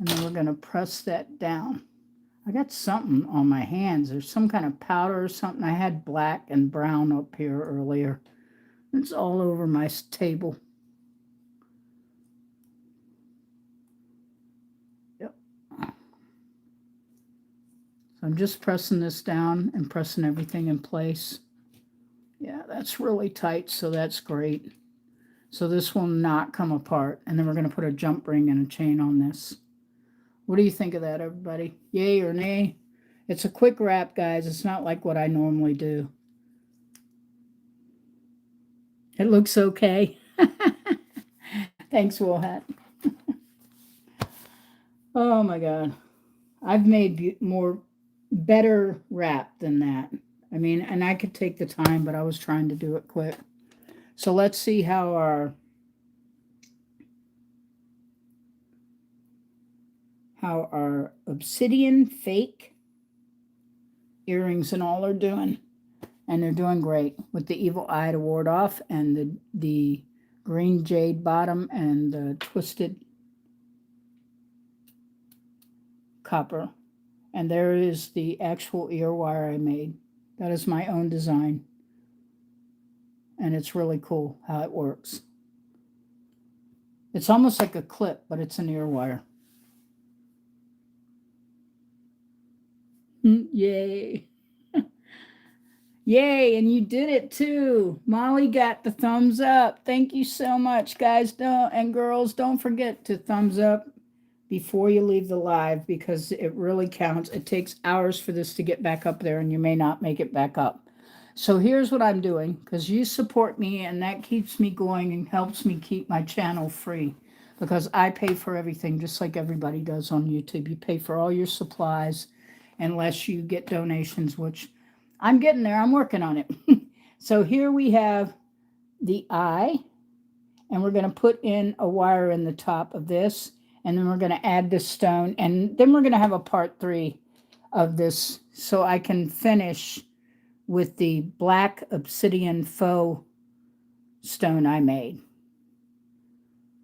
then we're going to press that down. I got something on my hands. There's some kind of powder or something. I had black and brown up here earlier. It's all over my table. Yep. So I'm just pressing this down and pressing everything in place. Yeah, that's really tight, so that's great. So this will not come apart. And then we're going to put a jump ring and a chain on this. What do you think of that, everybody? Yay or nay? It's a quick wrap, guys. It's not like what I normally do. It looks okay. Thanks, wool hat. Oh my God. I've made better wrap than that. I mean, and I could take the time, but I was trying to do it quick. So let's see how our Obsidian fake earrings and all are doing. And they're doing great with the evil eye to ward off and the green jade bottom and the twisted copper. And there is the actual ear wire I made. That is my own design. And it's really cool how it works. It's almost like a clip, but it's an ear wire. Yay. Yay, and you did it too. Molly got the thumbs up. Thank you so much, guys. Don't, and girls, don't forget to thumbs up before you leave the live because it really counts. It takes hours for this to get back up there, and you may not make it back up. So here's what I'm doing because you support me, and that keeps me going and helps me keep my channel free because I pay for everything just like everybody does on YouTube. You pay for all your supplies unless you get donations, which I'm getting there. I'm working on it. So here we have the eye, and we're going to put in a wire in the top of this, and then we're going to add this stone, and then we're going to have a part 3 of this so I can finish with the black obsidian faux stone I made.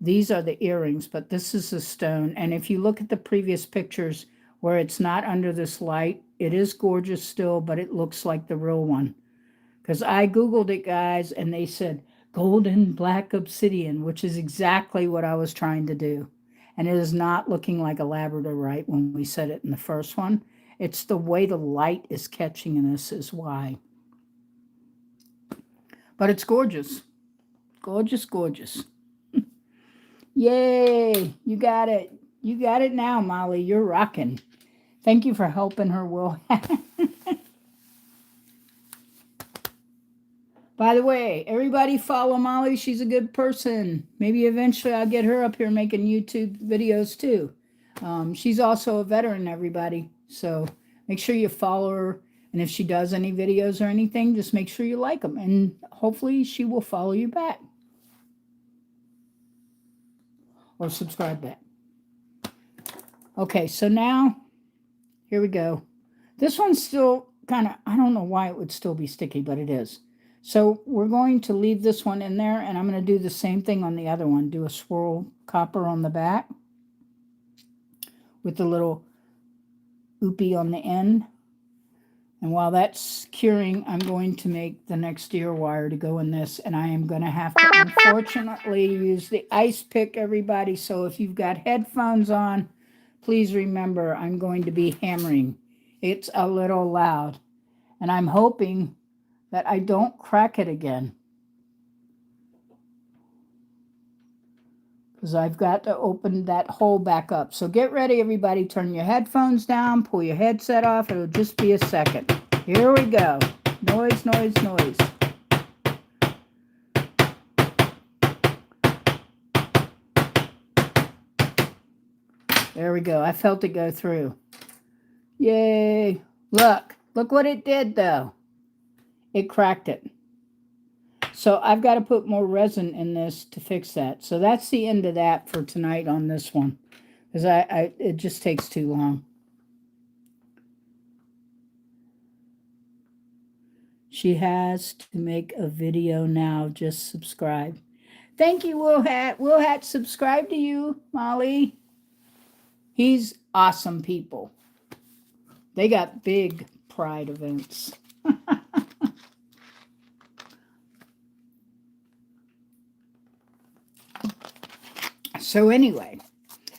These are the earrings, but this is the stone, and if you look at the previous pictures where it's not under this light, it is gorgeous still, but it looks like the real one. Because I Googled it, guys, and they said golden black obsidian, which is exactly what I was trying to do. And it is not looking like a labradorite when we said it in the first one. It's the way the light is catching in this is why. But it's gorgeous. Gorgeous, gorgeous. Yay, you got it. You got it now, Molly. You're rocking. Thank you for helping her, Will. By the way, everybody follow Molly. She's a good person. Maybe eventually I'll get her up here making YouTube videos too. She's also a veteran, everybody. So make sure you follow her. And if she does any videos or anything, just make sure you like them. And hopefully she will follow you back. Or subscribe back. Okay, so now, here we go. This one's still kind of, I don't know why it would still be sticky, but it is. So we're going to leave this one in there, and I'm going to do the same thing on the other one. Do a swirl copper on the back with the little oopie on the end. And while that's curing, I'm going to make the next ear wire to go in this, and I am going to have to, unfortunately, use the ice pick, everybody. So if you've got headphones on, please remember I'm going to be hammering. It's a little loud, and I'm hoping that I don't crack it again, because I've got to open that hole back up. So get ready, everybody. Turn your headphones down, pull your headset off. It'll just be a second. Here we go. Noise, noise, noise. There we go. I felt it go through. Yay. Look what it did, though. It cracked it. So I've got to put more resin in this to fix that. So that's the end of that for tonight on this one, because it just takes too long. She has to make a video now. Just subscribe. Thank you, Will Hat. Will Hat, subscribe to you, Molly. He's awesome people. They got big pride events. So anyway,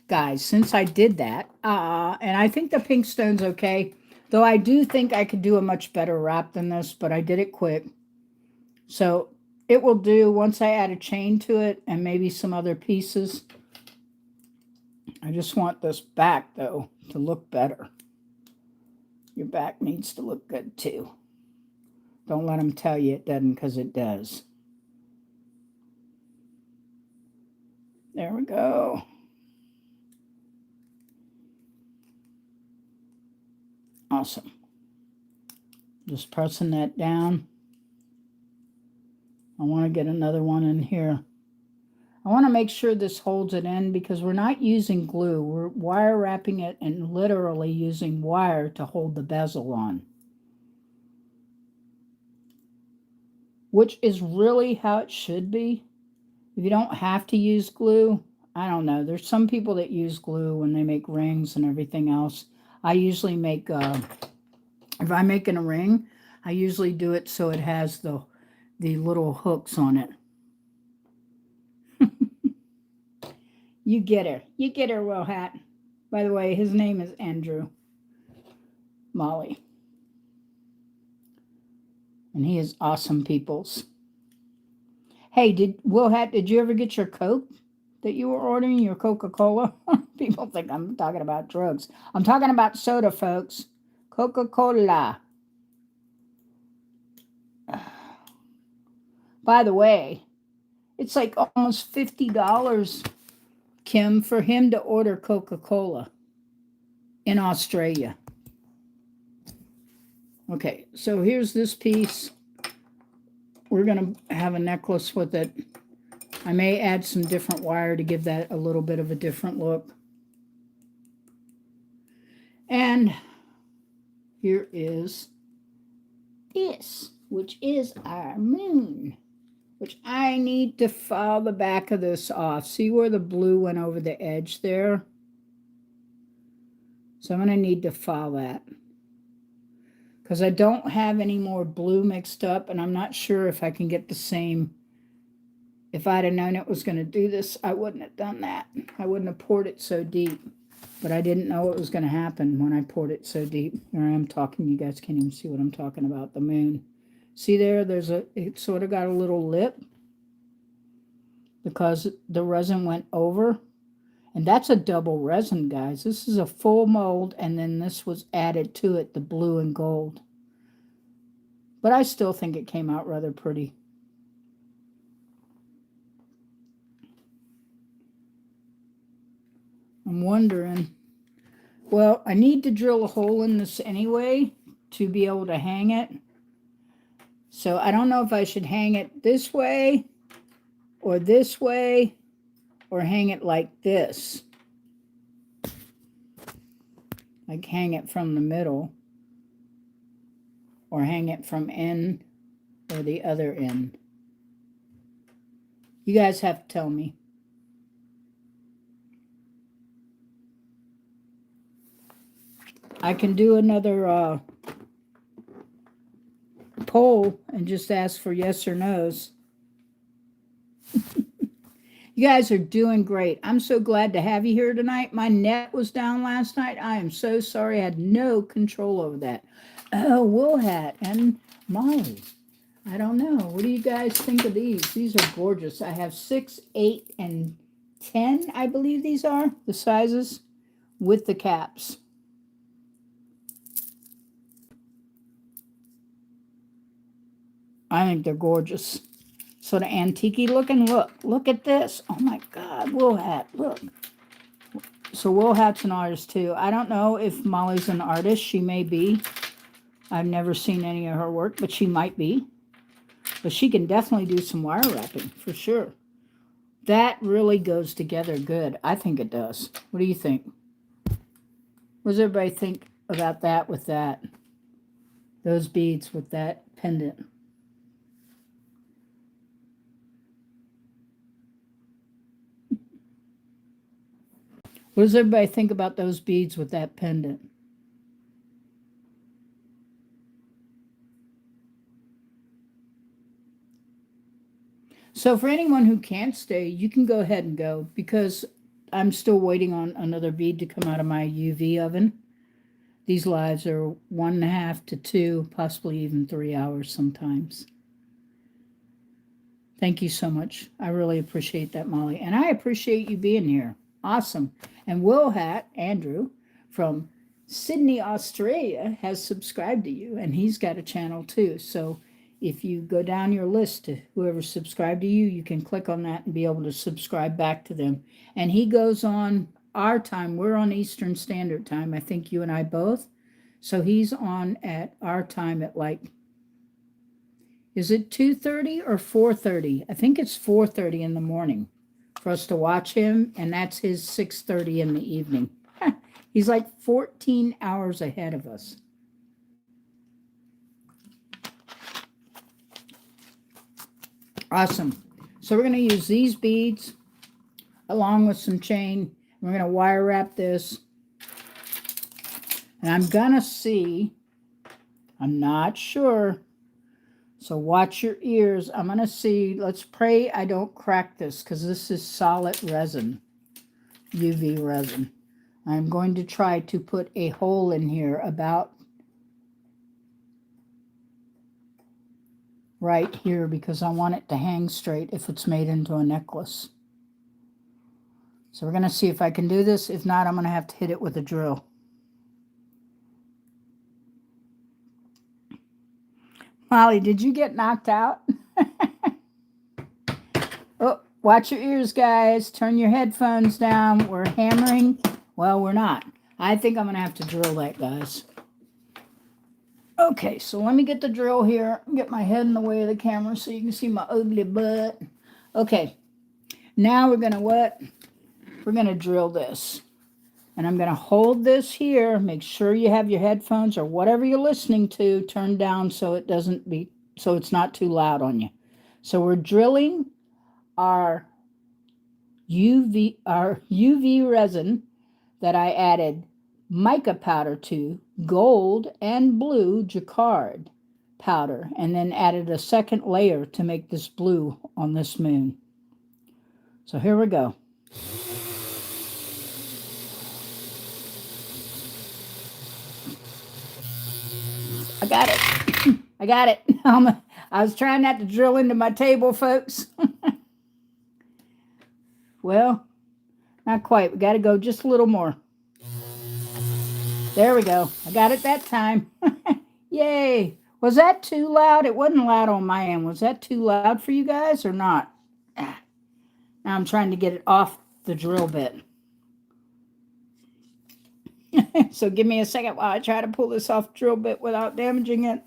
guys, since I did that, and I think the pink stone's okay, though I do think I could do a much better wrap than this, but I did it quick. So it will do once I add a chain to it and maybe some other pieces. I just want this back, though, to look better. Your back needs to look good, too. Don't let them tell you it doesn't, because it does. There we go. Awesome. Just pressing that down. I want to get another one in here. I want to make sure this holds it in because we're not using glue. We're wire wrapping it and literally using wire to hold the bezel on, which is really how it should be. If you don't have to use glue, I don't know. There's some people that use glue when they make rings and everything else. I usually make, if I'm making a ring, I usually do it so it has the little hooks on it. You get her. You get her, Will Hat. By the way, his name is Andrew. Molly. And he is awesome, peoples. Hey, did you ever get your Coke that you were ordering, your Coca-Cola? People think I'm talking about drugs. I'm talking about soda, folks. Coca-Cola. By the way, it's like almost $50, Kim, for him to order Coca-Cola in Australia. Okay, so here's this piece. We're going to have a necklace with it. I may add some different wire to give that a little bit of a different look. And here is this, which is our moon, which I need to file the back of this off. See where the blue went over the edge there? So I'm going to need to file that, because I don't have any more blue mixed up, and I'm not sure if I can get the same. If I'd have known it was going to do this, I wouldn't have done that. I wouldn't have poured it so deep. But I didn't know it was going to happen when I poured it so deep. Here I am talking. You guys can't even see what I'm talking about. The moon. See there? It sort of got a little lip because the resin went over. And that's a double resin, guys. This is a full mold, and then this was added to it, the blue and gold. But I still think it came out rather pretty. I'm wondering, well, I need to drill a hole in this anyway to be able to hang it. So I don't know if I should hang it this way or hang it like this. Like hang it from the middle, or hang it from end or the other end. You guys have to tell me. I can do another poll and just ask for yes or no's. You guys are doing great. I'm so glad to have you here tonight. My net was down last night. I am so sorry. I had no control over that. Oh, Wool Hat and Molly. I don't know. What do you guys think of these? These are gorgeous. I have 6, 8, and 10, I believe these are, the sizes, with the caps. I think they're gorgeous. Sort of antique-y looking. Look at this. Oh my God, Wool Hat, look. So Wool Hat's an artist too. I don't know if Molly's an artist. She may be. I've never seen any of her work, but she might be. But she can definitely do some wire wrapping, for sure. That really goes together good. I think it does. What do you think? What does everybody think about that with that? Those beads with that pendant. What does everybody think about those beads with that pendant? So for anyone who can't stay, you can go ahead and go, because I'm still waiting on another bead to come out of my UV oven. These lives are 1.5 to 2, possibly even 3 hours sometimes. Thank you so much. I really appreciate that, Molly. And I appreciate you being here. Awesome. And Wool Hat, Andrew, from Sydney, Australia, has subscribed to you, and he's got a channel too. So if you go down your list to whoever subscribed to you, you can click on that and be able to subscribe back to them. And he goes on our time. We're on Eastern Standard Time. I think you and I both. So he's on at our time at like, is it 2:30 or 4:30? I think it's 4:30 in the morning for us to watch him, and that's his 6:30 in the evening. He's like 14 hours ahead of us. Awesome. So we're going to use these beads along with some chain. We're going to wire wrap this. And I'm going to see, I'm not sure, so watch your ears. I'm going to see, let's pray I don't crack this, because this is solid resin, UV resin. I'm going to try to put a hole in here about right here because I want it to hang straight if it's made into a necklace. So we're going to see if I can do this. If not, I'm going to have to hit it with a drill. Molly, did you get knocked out? Oh, watch your ears, guys. Turn your headphones down. We're hammering. Well, we're not. I think I'm going to have to drill that, guys. Okay, so let me get the drill here. Get my head in the way of the camera so you can see my ugly butt. Okay, now we're going to what? We're going to drill this. And I'm going to hold this here. Make sure you have your headphones or whatever you're listening to turned down so it doesn't be, so it's not too loud on you. So we're drilling our UV resin that I added mica powder to, gold and blue jacquard powder, and then added a second layer to make this blue on this moon. So here we go. I got it. I got it. I was trying not to drill into my table, folks. Well, not quite. We got to go just a little more. There we go. I got it that time. Yay. Was that too loud? It wasn't loud on my end. Was that too loud for you guys or not? Now I'm trying to get it off the drill bit. So give me a second while I try to pull this off the drill bit without damaging it.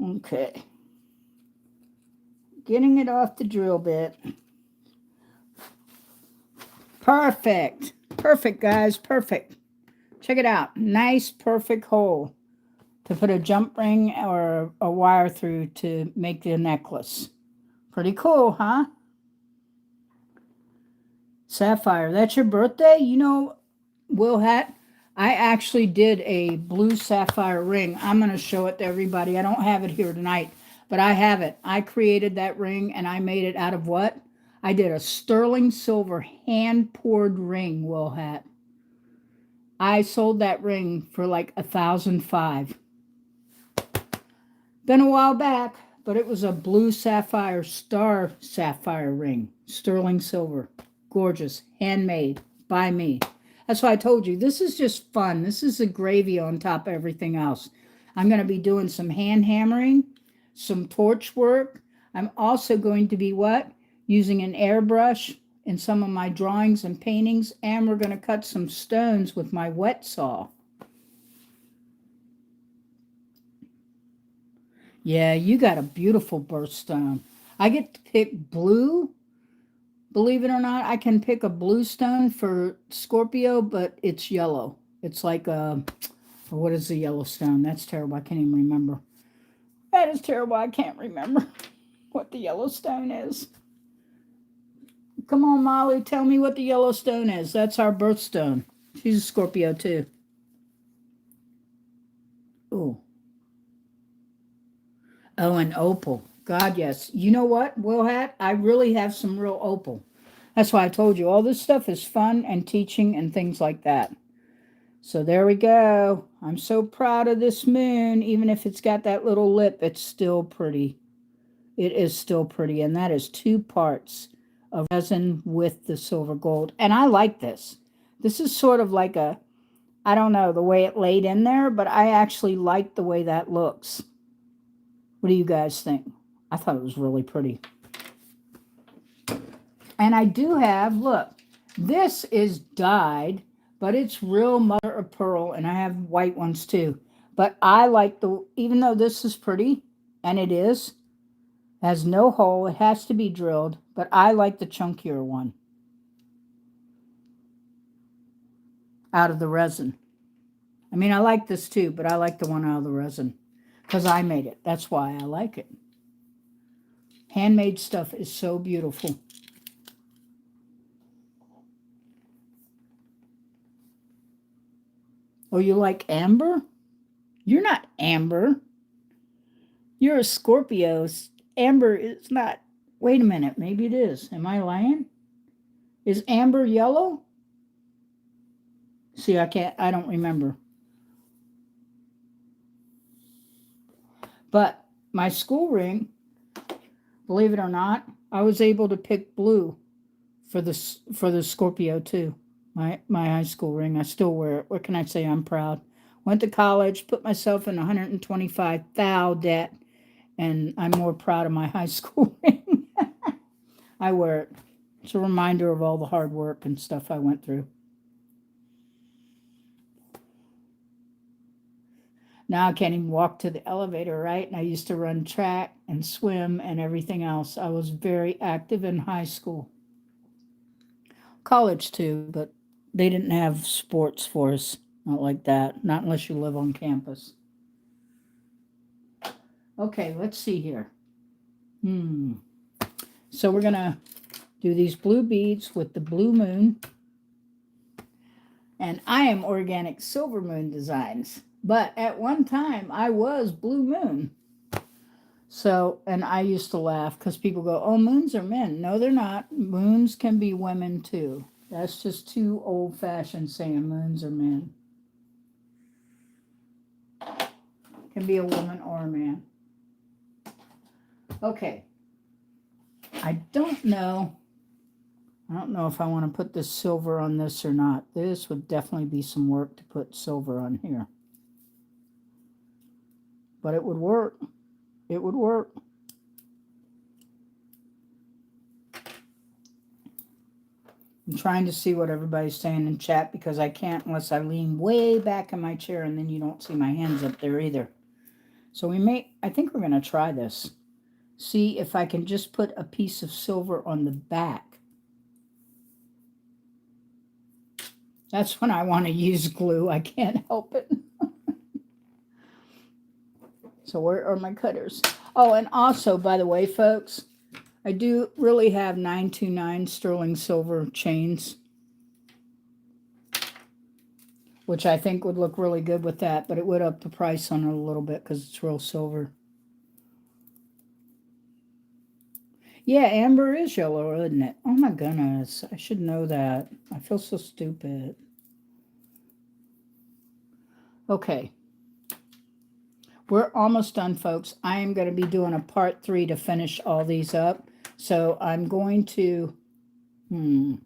Okay. Getting it off the drill bit. Perfect. Perfect, guys. Perfect. Check it out. Nice, perfect hole to put a jump ring or a wire through to make the necklace. Pretty cool, huh? Sapphire, that's your birthday? You know, Will Hat, I actually did a blue sapphire ring. I'm going to show it to everybody. I don't have it here tonight, but I have it. I created that ring, and I made it out of what? I did a sterling silver hand-poured ring, Will Hat. I sold that ring for like $1,005. Been a while back, but it was a blue sapphire star sapphire ring. Sterling silver. Gorgeous. Handmade by me. That's why I told you, this is just fun. This is the gravy on top of everything else. I'm going to be doing some hand hammering, some torch work. I'm also going to be what? Using an airbrush in some of my drawings and paintings, and we're going to cut some stones with my wet saw. Yeah, you got a beautiful birthstone. I get to pick blue. Believe it or not, I can pick a blue stone for Scorpio, but it's yellow. It's like a, what is the yellow stone? That's terrible. I can't even remember. That is terrible. I can't remember what the yellow stone is. Come on, Molly, tell me what the yellow stone is. That's our birthstone. She's a Scorpio, too. Oh. Oh, an opal. God, yes. You know what, Will Hat? I really have some real opal. That's why I told you all this stuff is fun and teaching and things like that. So there we go. I'm so proud of this moon. Even if it's got that little lip, it's still pretty. It is still pretty. And that is 2 parts of resin with the silver gold. And I like this. This is sort of like a, I don't know, the way it laid in there, but I actually like the way that looks. What do you guys think? I thought it was really pretty. And I do have, look, this is dyed, but it's real mother of pearl, and I have white ones too. But I like the, even though this is pretty, and it is, has no hole, it has to be drilled, but I like the chunkier one out of the resin. I mean, I like this too, but I like the one out of the resin because I made it. That's why I like it. Handmade stuff is so beautiful. Oh, you like amber? You're not amber. You're a Scorpio. Amber is not. Wait a minute. Maybe it is. Am I lying? Is amber yellow? See, I don't remember. But my school ring, believe it or not, I was able to pick blue for the Scorpio too. My high school ring, I still wear it. What can I say? I'm proud. Went to college, put myself in 125,000 debt, and I'm more proud of my high school ring. I wear it. It's a reminder of all the hard work and stuff I went through. Now I can't even walk to the elevator, right? And I used to run track and swim and everything else. I was very active in high school. College too, but they didn't have sports for us. Not like that. Not unless you live on campus. Okay, let's see here. So we're going to do these blue beads with the blue moon. And I am Organic Silver Moon Designs. But at one time, I was Blue Moon. So, and I used to laugh because people go, oh, moons are men. No, they're not. Moons can be women too. That's just too old-fashioned saying moons are men. Can be a woman or a man. Okay. I don't know if I want to put this silver on this or not. This would definitely be some work to put silver on here. But it would work. It would work. I'm trying to see what everybody's saying in chat because I can't unless I lean way back in my chair and then you don't see my hands up there either. So I think we're going to try this. See if I can just put a piece of silver on the back. That's when I want to use glue. I can't help it. So where are my cutters? Oh, and also, by the way, folks, I do really have 929 sterling silver chains, which I think would look really good with that, but it would up the price on it a little bit because it's real silver. Yeah, amber is yellow, isn't it? Oh my goodness, I should know that. I feel so stupid. Okay. We're almost done, folks. I am going to be doing a part 3 to finish all these up. So I'm going to, I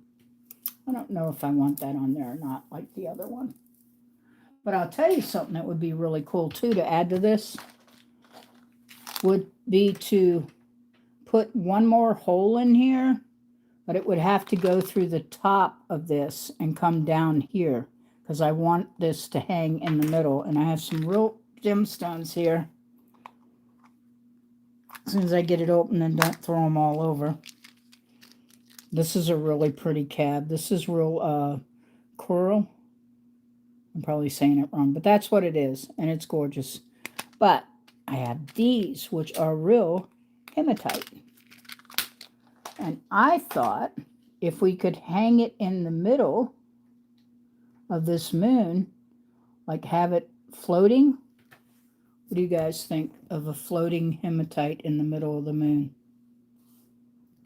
don't know if I want that on there or not, like the other one. But I'll tell you something that would be really cool, too, to add to this would be to put one more hole in here, but it would have to go through the top of this and come down here because I want this to hang in the middle. And I have some real gemstones here. As soon as I get it open and don't throw them all over. This is a really pretty cab. This is real coral. I'm probably saying it wrong, but that's what it is, and it's gorgeous. But I have these, which are real hematite. And I thought if we could hang it in the middle of this moon, like have it floating. What do you guys think of a floating hematite in the middle of the moon?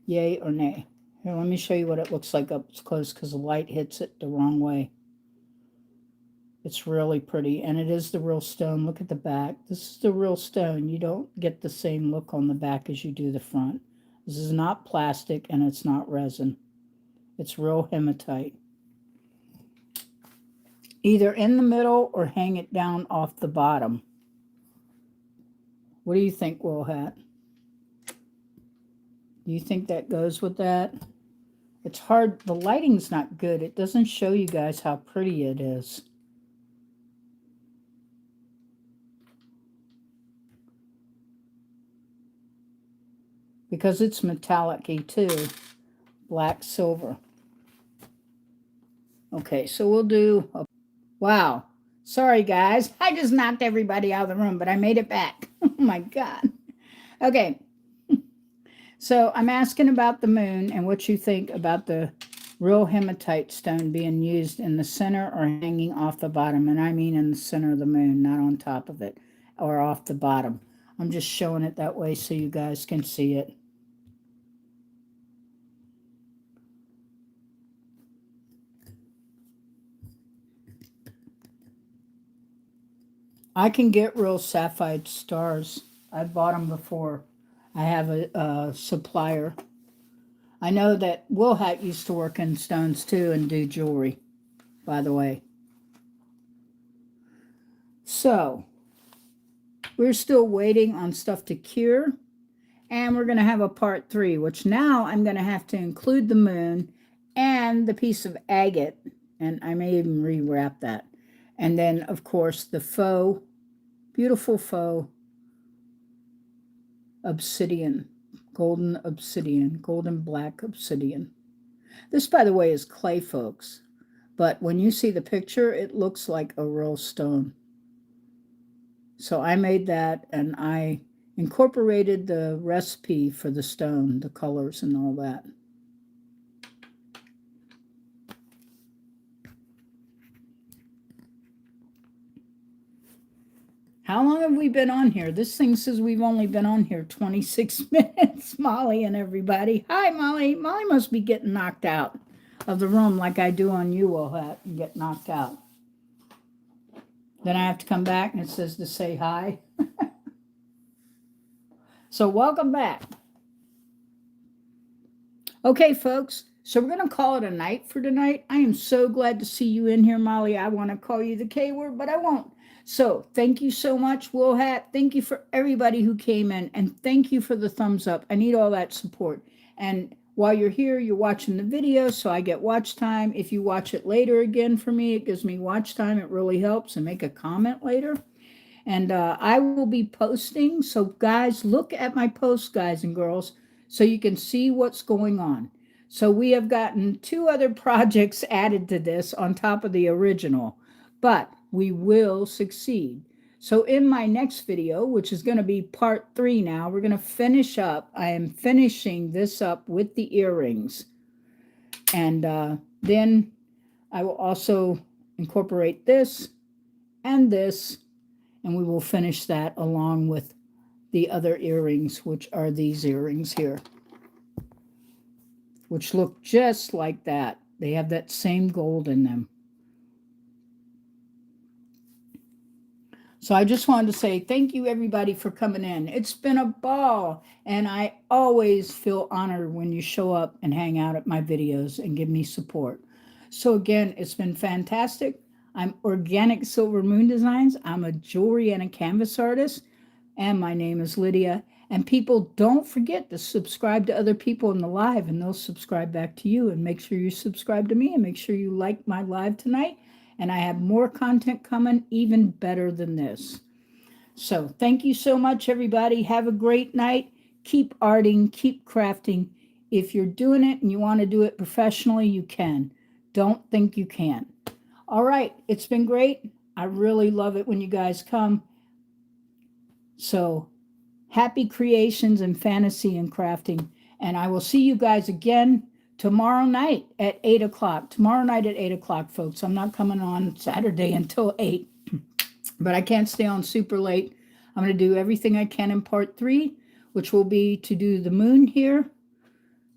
Yay or nay? Here, let me show you what it looks like up close because the light hits it the wrong way. It's really pretty, and it is the real stone. Look at the back. This is the real stone. You don't get the same look on the back as you do the front. This is not plastic, and it's not resin. It's real hematite. Either in the middle or hang it down off the bottom. What do you think, Will Hat? Do you think that goes with that? It's hard. The lighting's not good. It doesn't show you guys how pretty it is. Because it's metallic-y too. Black, silver. Okay, so we'll do... Wow. Sorry, guys. I just knocked everybody out of the room, but I made it back. Oh, my God. Okay. So I'm asking about the moon and what you think about the real hematite stone being used in the center or hanging off the bottom. And I mean in the center of the moon, not on top of it or off the bottom. I'm just showing it that way so you guys can see it. I can get real sapphire stars. I've bought them before. I have a supplier. I know that Will Hat used to work in stones too and do jewelry, by the way. So, we're still waiting on stuff to cure. And we're going to have a part 3, which now I'm going to have to include the moon and the piece of agate. And I may even rewrap that. And then, of course, the faux, beautiful faux obsidian, golden black obsidian. This, by the way, is clay, folks. But when you see the picture, it looks like a real stone. So I made that, and I incorporated the recipe for the stone, the colors and all that. How long have we been on here? This thing says we've only been on here 26 minutes. Molly and everybody. Hi, Molly. Molly must be getting knocked out of the room like I do on you, Will Hat, and get knocked out. Then I have to come back and it says to say hi. So welcome back. Okay, folks. So we're going to call it a night for tonight. I am so glad to see you in here, Molly. I want to call you the K word, but I won't. So thank you so much, Will Hat. Thank you for everybody who came in, and thank you for the thumbs up. I need all that support. And while you're here, you're watching the video, so I get watch time. If you watch it later again for me, it gives me watch time. It really helps. And make a comment later. And I will be posting. So guys, look at my posts, guys and girls, so you can see what's going on. So we have gotten 2 other projects added to this on top of the original, but we will succeed. So in my next video, which is going to be part 3 now, we're going to finish up. I am finishing this up with the earrings. And then I will also incorporate this and this, and we will finish that along with the other earrings, which are these earrings here, which look just like that. They have that same gold in them. So I just wanted to say thank you, everybody, for coming in. It's been a ball, and I always feel honored when you show up and hang out at my videos and give me support. So again, it's been fantastic. I'm Organic Silver Moon Designs. I'm a jewelry and a canvas artist, and my name is Lydia. And people, don't forget to subscribe to other people in the live, and they'll subscribe back to you. And make sure you subscribe to me, and make sure you like my live tonight. And I have more content coming, even better than this. So thank you so much, everybody. Have a great night. Keep arting, keep crafting. If you're doing it and you want to do it professionally, you can. Don't think you can't. All right, it's been great. I really love it when you guys come. So happy creations and fantasy and crafting. And I will see you guys again tomorrow night at 8 o'clock. Tomorrow night at 8 o'clock, folks. I'm not coming on Saturday until 8. But I can't stay on super late. I'm going to do everything I can in part 3, which will be to do the moon here,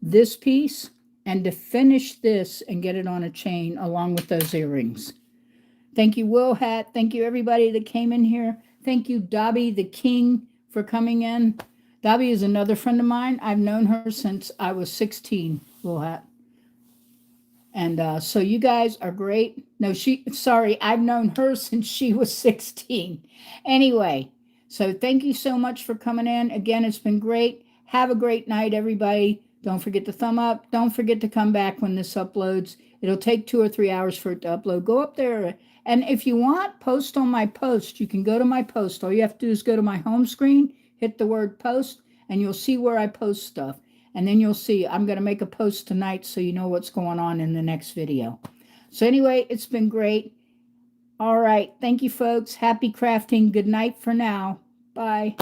this piece, and to finish this and get it on a chain along with those earrings. Thank you, Will Hat. Thank you, everybody that came in here. Thank you, Dobby the King, for coming in. Dobby is another friend of mine. I've known her since I was 16, Will Hat. And so you guys are great. No, I've known her since she was 16. Anyway, so thank you so much for coming in. Again, it's been great. Have a great night, everybody. Don't forget to thumb up. Don't forget to come back when this uploads. It'll take 2 or 3 hours for it to upload. Go up there. And if you want, post on my post. You can go to my post. All you have to do is go to my home screen, hit the word post, and you'll see where I post stuff. And then you'll see I'm going to make a post tonight so you know what's going on in the next video. So anyway, it's been great. All right. Thank you, folks. Happy crafting. Good night for now. Bye.